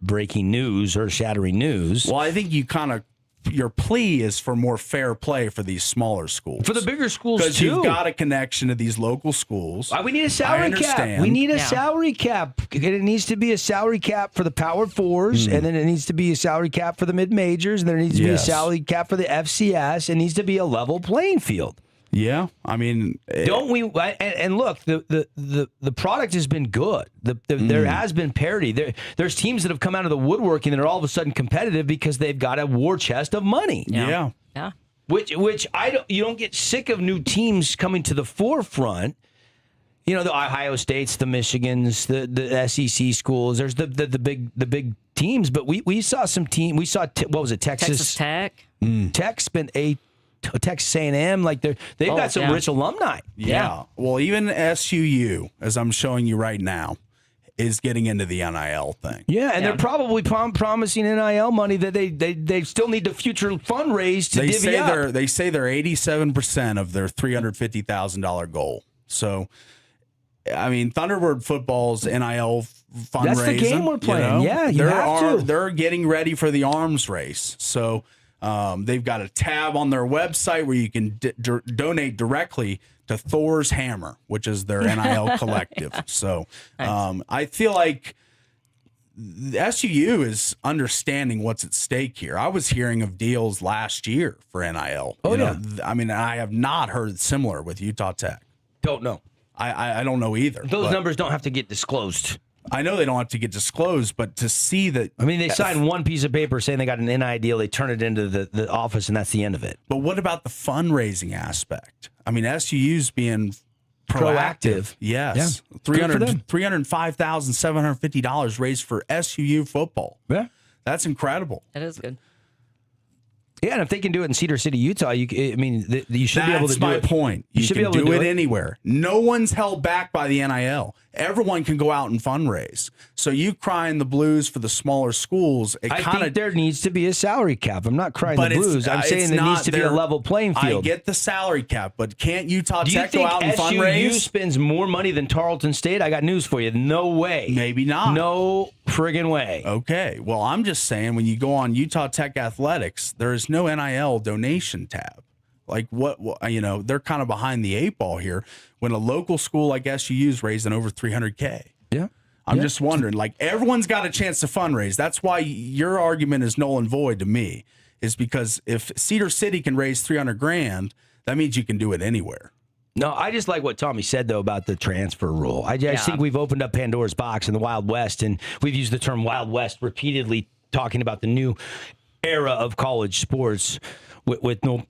[SPEAKER 1] breaking news or shattering news.
[SPEAKER 2] Well, I think you kind of your plea is for more fair play for these smaller schools.
[SPEAKER 1] For the bigger schools,
[SPEAKER 2] because
[SPEAKER 1] too.
[SPEAKER 2] you've got a connection to these local schools.
[SPEAKER 1] We need a salary cap. We need a salary cap. It needs to be a salary cap for the Power Fours, and then it needs to be a salary cap for the mid-majors, and there needs to be a salary cap for the FCS. It needs to be a level playing field.
[SPEAKER 2] Yeah, I mean,
[SPEAKER 1] don't we? And look, the product has been good. There has been parity. There's teams that have come out of the woodworking that are all of a sudden competitive because they've got a war chest of money.
[SPEAKER 2] Yeah.
[SPEAKER 1] Which you don't get sick of new teams coming to the forefront. You know, the Ohio States, the Michigans, the SEC schools. There's the big teams, but we saw some team. We saw what was it? Texas
[SPEAKER 4] Tech.
[SPEAKER 1] Tech's been Texas A&M, like they've got some rich alumni.
[SPEAKER 2] Yeah. Well, even SUU, as I'm showing you right now, is getting into the NIL thing.
[SPEAKER 1] Yeah, and they're probably promising NIL money that they still need to future fundraise to divvy up.
[SPEAKER 2] They say they're 87% of their $350,000 goal. So, I mean, Thunderbird football's NIL fundraising.
[SPEAKER 1] That's the game we're playing. You have to.
[SPEAKER 2] They're getting ready for the arms race. So. They've got a tab on their website where you can donate directly to Thor's Hammer, which is their NIL collective. So I feel like the SUU is understanding what's at stake here. I was hearing of deals last year for NIL. I mean, I have not heard similar with Utah Tech.
[SPEAKER 1] Don't know.
[SPEAKER 2] I don't know either.
[SPEAKER 1] Those numbers don't have to get disclosed.
[SPEAKER 2] I know they don't have to get disclosed, but to see that...
[SPEAKER 1] I mean, they signed one piece of paper saying they got an NIL deal, they turn it into the office, and that's the end of it.
[SPEAKER 2] But what about the fundraising aspect? I mean, SUU's being proactive. Yes. Yeah. $305,750 raised for SUU football.
[SPEAKER 1] Yeah.
[SPEAKER 2] That's incredible.
[SPEAKER 4] That is good.
[SPEAKER 1] Yeah, and if they can do it in Cedar City, Utah, you should be able to do it.
[SPEAKER 2] That's my point. You should be able to do it anywhere. No one's held back by the NIL. Everyone can go out and fundraise. So you crying the blues for the smaller schools.
[SPEAKER 1] I think there needs to be a salary cap. I'm not crying the blues. I'm saying there needs to be a level playing field.
[SPEAKER 2] I get the salary cap, but can't Utah Tech go out and fundraise? Do you think
[SPEAKER 1] SUU spends more money than Tarleton State? I got news for you. No way.
[SPEAKER 2] Maybe not.
[SPEAKER 1] No friggin' way.
[SPEAKER 2] Okay. Well, I'm just saying when you go on Utah Tech Athletics, there is no NIL donation tab. Like what they're kind of behind the eight ball here when a local school like SUU is raising over $300K.
[SPEAKER 1] Yeah.
[SPEAKER 2] I'm just wondering, like, everyone's got a chance to fundraise. That's why your argument is null and void to me, is because if Cedar City can raise $300,000, that means you can do it anywhere.
[SPEAKER 1] No, I just like what Tommy said, though, about the transfer rule. I just think we've opened up Pandora's box in the Wild West, and we've used the term Wild West repeatedly talking about the new era of college sports with no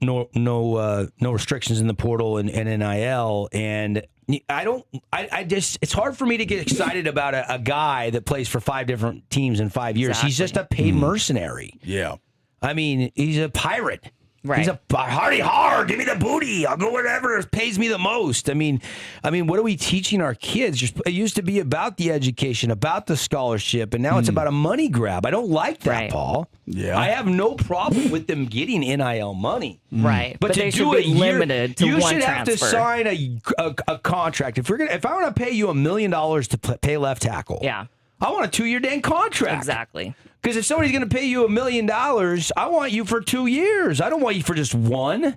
[SPEAKER 1] restrictions in the portal and NIL. And it's hard for me to get excited about a guy that plays for 5 different teams in 5 years. Exactly. He's just a paid mercenary.
[SPEAKER 2] Yeah.
[SPEAKER 1] I mean, he's a pirate.
[SPEAKER 4] Right.
[SPEAKER 1] He's a hardy hard. Give me the booty. I'll go wherever pays me the most. I mean, what are we teaching our kids? It used to be about the education, about the scholarship, and now it's about a money grab. I don't like that, Paul.
[SPEAKER 2] Yeah.
[SPEAKER 1] I have no problem with them getting NIL money.
[SPEAKER 4] Right.
[SPEAKER 1] But to
[SPEAKER 4] they
[SPEAKER 1] do
[SPEAKER 4] should
[SPEAKER 1] it
[SPEAKER 4] be limited to one transfer.
[SPEAKER 1] You should have to sign a contract. If I want to pay you $1 million to pay left tackle, I want a 2-year dang contract.
[SPEAKER 4] Exactly.
[SPEAKER 1] Because if somebody's going to pay you $1 million, I want you for 2 years. I don't want you for just one.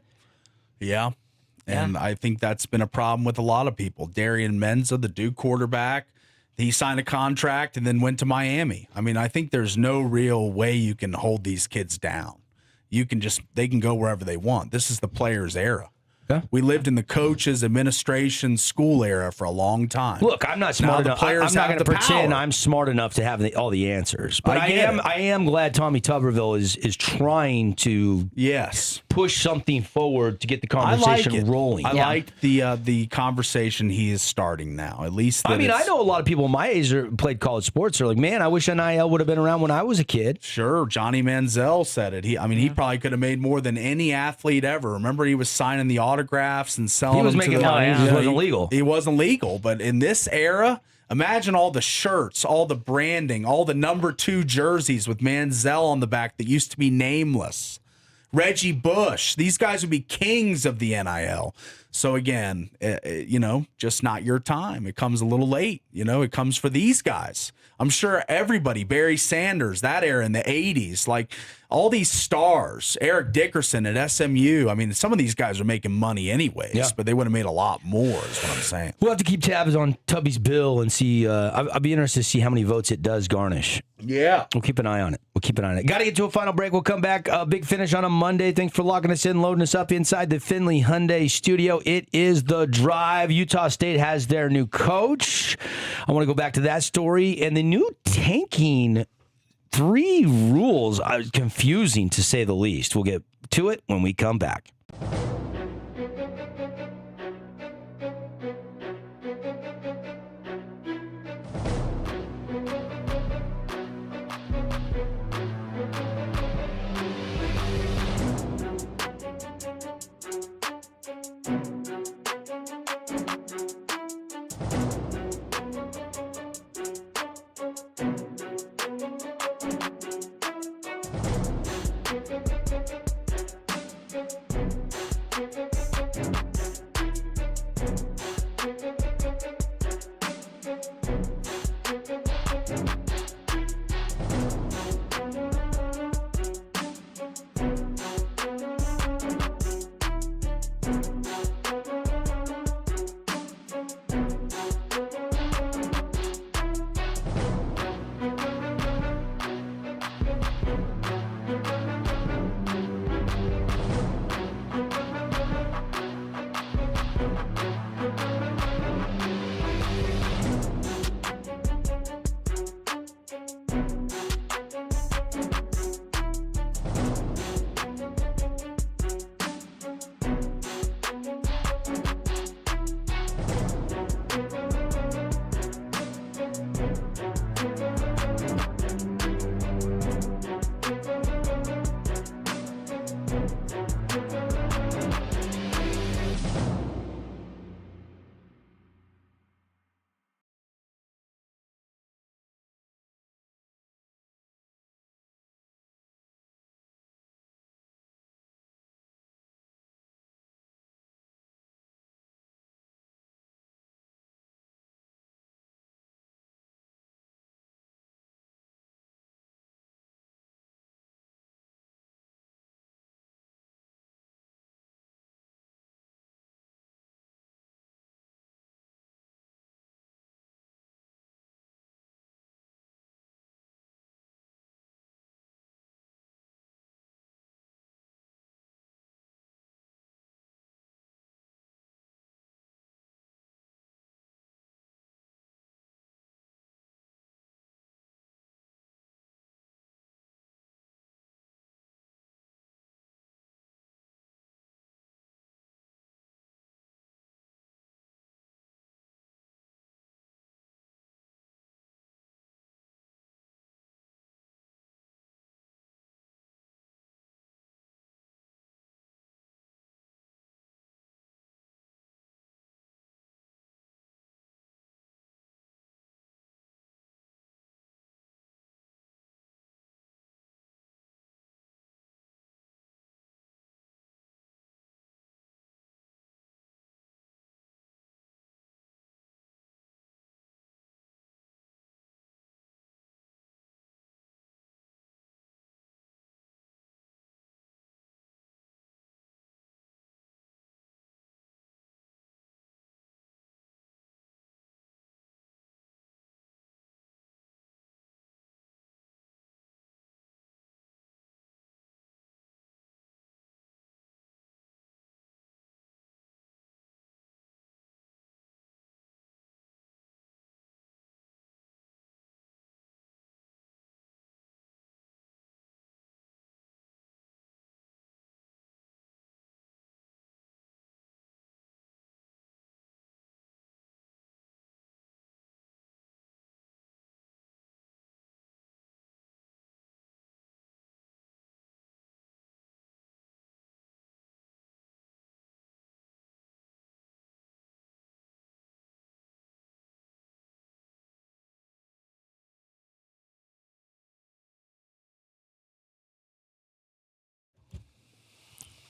[SPEAKER 2] Yeah. And I think that's been a problem with a lot of people. Darian Menza, the Duke quarterback, he signed a contract and then went to Miami. I mean, I think there's no real way you can hold these kids down. They can go wherever they want. This is the players' era. Yeah. We lived in the coaches, administration, school era for a long time.
[SPEAKER 1] Look, I'm not smart enough. I'm not going to pretend I'm smart enough to have all the answers. But I am glad Tommy Tuberville is trying to push something forward to get the conversation rolling.
[SPEAKER 2] I like the conversation he is starting now. At least
[SPEAKER 1] I know a lot of people my age that played college sports are like, man, I wish NIL would have been around when I was a kid.
[SPEAKER 2] Sure, Johnny Manziel said it. He probably could have made more than any athlete ever. Remember, he was signing the autographs and selling them.
[SPEAKER 1] He was making money. It wasn't legal.
[SPEAKER 2] It wasn't legal. But in this era, imagine all the shirts, all the branding, all the number 2 jerseys with Manziel on the back that used to be nameless. Reggie Bush. These guys would be kings of the NIL. So again, just not your time. It comes a little late. It comes for these guys. I'm sure everybody, Barry Sanders, that era in the 80s, like all these stars, Eric Dickerson at SMU. I mean, some of these guys are making money anyways, but they would have made a lot more is what I'm saying.
[SPEAKER 1] We'll have to keep tabs on Tubby's bill and see. I'll be interested to see how many votes it does garnish.
[SPEAKER 2] Yeah.
[SPEAKER 1] We'll keep an eye on it. Got to get to a final break. We'll come back. Big finish on a Monday. Thanks for locking us in, loading us up inside the Findlay Hyundai studio. It is The Drive. Utah State has their new coach. I want to go back to that story. And the new tanking 3 rules are confusing, to say the least. We'll get to it when we come back.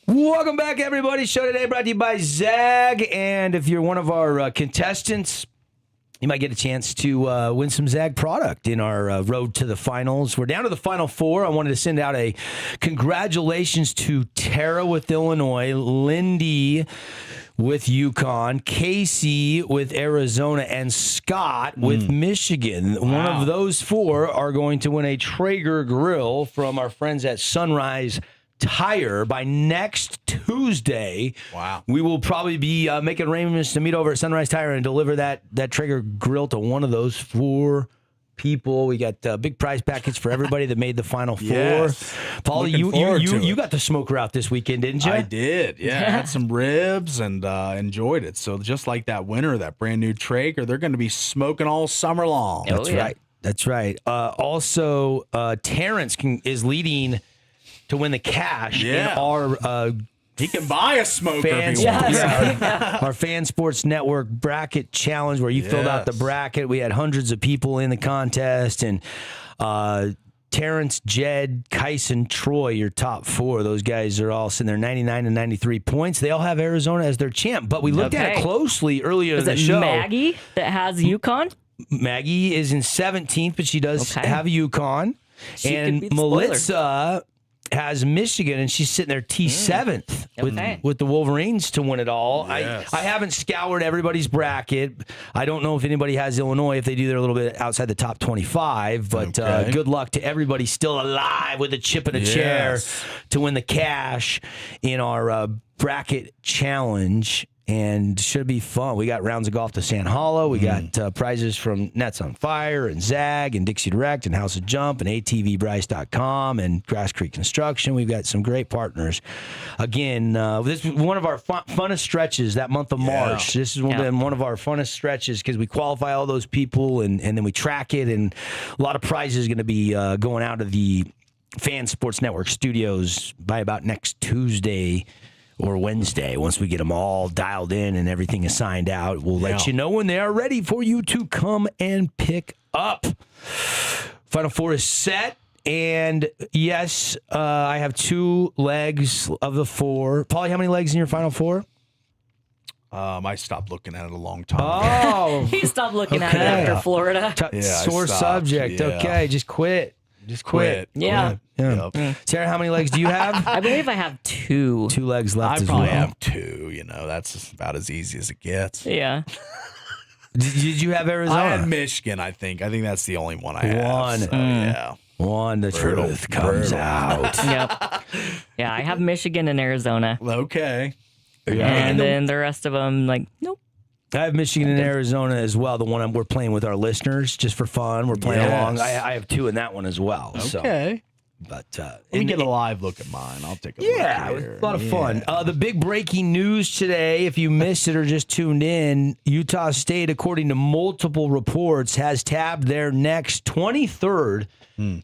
[SPEAKER 1] Welcome back, everybody. Show today brought to you by Zag. And if you're one of our contestants, you might get a chance to win some Zag product in our road to the finals. We're down to the final four. I wanted to send out a congratulations to Tara with Illinois, Lindy with UConn, Casey with Arizona, and Scott with Michigan. Wow. One of those four are going to win a Traeger grill from our friends at Sunrise Tire by next Tuesday.
[SPEAKER 2] Wow.
[SPEAKER 1] We will probably be making arrangements to meet over at Sunrise Tire and deliver that Traeger grill to one of those four people. We got a big prize package for everybody that made the final four.
[SPEAKER 2] Yes.
[SPEAKER 1] Paulie, you got the smoker out this weekend, didn't you?
[SPEAKER 2] I did. Yeah, I had some ribs and enjoyed it. So just like that winner, that brand new Traeger, they're going to be smoking all summer long.
[SPEAKER 1] That's right. That's right. Also, Terrence is leading to win the cash in our
[SPEAKER 2] he can buy a smoker if he wants.
[SPEAKER 1] Our Fan Sports Network bracket challenge where you filled out the bracket. We had hundreds of people in the contest, and Terrence, Jed, Kyson, Troy, your top four. Those guys are all sitting there 99 and 93 points. They all have Arizona as their champ, but we looked at it closely earlier in the show.
[SPEAKER 4] Maggie that has UConn?
[SPEAKER 1] Maggie is in 17th, but she does have UConn. And Melissa has Michigan, and she's sitting there T7th with the Wolverines to win it all.
[SPEAKER 2] Yes.
[SPEAKER 1] I haven't scoured everybody's bracket. I don't know if anybody has Illinois. If they do, they're a little bit outside the top 25. But good luck to everybody still alive with a chip in a chair to win the cash in our bracket challenge. And should be fun. We got rounds of golf to San Hollow. We got prizes from Nets on Fire and Zag and Dixie Direct and House of Jump and ATVBryce.com and Grass Creek Construction. We've got some great partners. Again, this is one of our funnest stretches that month of March. This has been one of our funnest stretches because we qualify all those people and then we track it. And a lot of prizes going to be going out of the Fan Sports Network studios by about next Tuesday or Wednesday. Once we get them all dialed in and everything is signed out, we'll let you know when they are ready for you to come and pick up. Final four is set. And yes, I have 2 legs of the 4. Paulie, how many legs in your final 4?
[SPEAKER 2] I stopped looking at it a long time
[SPEAKER 1] ago.
[SPEAKER 4] He stopped looking at it after Florida.
[SPEAKER 1] Sore subject. Yeah. Okay, just quit. Just quit.
[SPEAKER 4] Yeah.
[SPEAKER 1] Sarah, how many legs do you have?
[SPEAKER 4] I believe I have 2.
[SPEAKER 1] 2 legs left
[SPEAKER 2] I
[SPEAKER 1] as
[SPEAKER 2] probably
[SPEAKER 1] well.
[SPEAKER 2] have 2. You know, that's about as easy as it gets.
[SPEAKER 4] Yeah.
[SPEAKER 1] Did you have Arizona?
[SPEAKER 2] I had Michigan, I think. I think that's the only one I have. So, yeah.
[SPEAKER 1] One, the truth comes out.
[SPEAKER 4] Yep. Yeah, I have Michigan and Arizona.
[SPEAKER 2] Okay.
[SPEAKER 4] And then the rest of them, like, nope.
[SPEAKER 1] I have Michigan and Arizona as well. The one we're playing with our listeners just for fun. We're playing along. I have 2 in that one as well.
[SPEAKER 2] Okay.
[SPEAKER 1] But
[SPEAKER 2] let me get a live look at mine. I'll take a look.
[SPEAKER 1] Yeah, it was a lot of fun. The big breaking news today, if you missed it or just tuned in, Utah State, according to multiple reports, has tabbed their next 23rd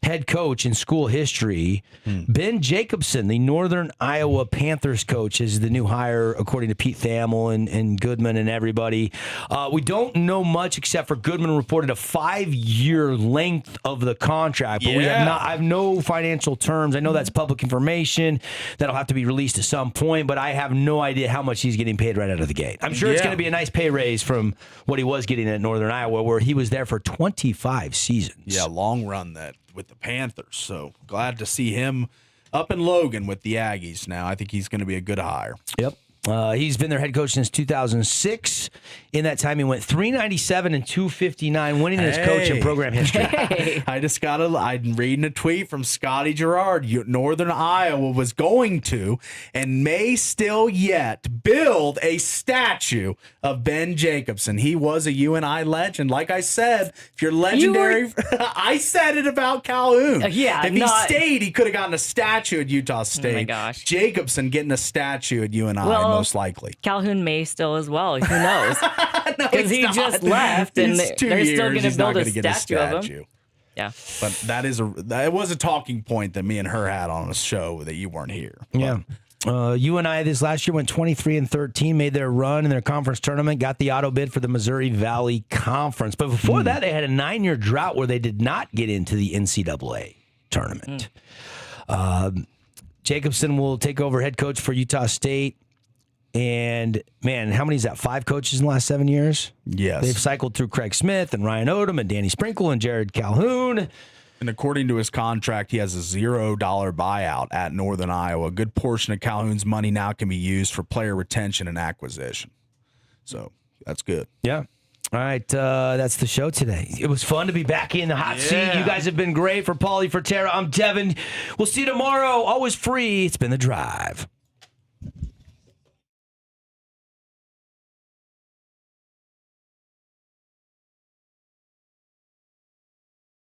[SPEAKER 1] head coach in school history. Ben Jacobson, the Northern Iowa Panthers coach, is the new hire, according to Pete Thamel and Goodman and everybody. We don't know much except for Goodman reported a 5-year length of the contract, but I have no financial terms. I know that's public information that'll have to be released at some point, but I have no idea how much he's getting paid right out of the gate. I'm sure it's going to be a nice pay raise from what he was getting at Northern Iowa, where he was there for 25 seasons.
[SPEAKER 2] Yeah, long run that with the Panthers. So glad to see him up in Logan with the Aggies now. I think he's going to be a good hire.
[SPEAKER 1] Yep. He's been their head coach since 2006. In that time, he went 397 and 259, winning his coach in program history.
[SPEAKER 2] I'm reading a tweet from Scotty Girard. Northern Iowa was going to and may still yet build a statue of Ben Jacobson. He was a UNI legend. Like I said, if you're legendary, I said it about Calhoun. If he stayed, he could have gotten a statue at Utah State.
[SPEAKER 4] Oh my gosh.
[SPEAKER 2] Jacobson getting a statue at UNI, most likely.
[SPEAKER 4] Calhoun may still as well. Who knows? Because he just left, and they're still going to build a statue of him. Yeah,
[SPEAKER 2] but that was a talking point that me and her had on a show that you weren't here.
[SPEAKER 1] Yeah. UNI this last year went 23-13, made their run in their conference tournament, got the auto bid for the Missouri Valley Conference. But before that, they had a 9-year drought where they did not get into the NCAA tournament. Jacobson will take over head coach for Utah State. And, man, how many is that? 5 coaches in the last 7 years?
[SPEAKER 2] Yes.
[SPEAKER 1] They've cycled through Craig Smith and Ryan Odom and Danny Sprinkle and Jared Calhoun.
[SPEAKER 2] And according to his contract, he has a $0 buyout at Northern Iowa. A good portion of Calhoun's money now can be used for player retention and acquisition. So that's good.
[SPEAKER 1] Yeah. All right, that's the show today. It was fun to be back in the hot seat. You guys have been great. For Paulie, for Tara, I'm Devin. We'll see you tomorrow. Always free. It's been The Drive.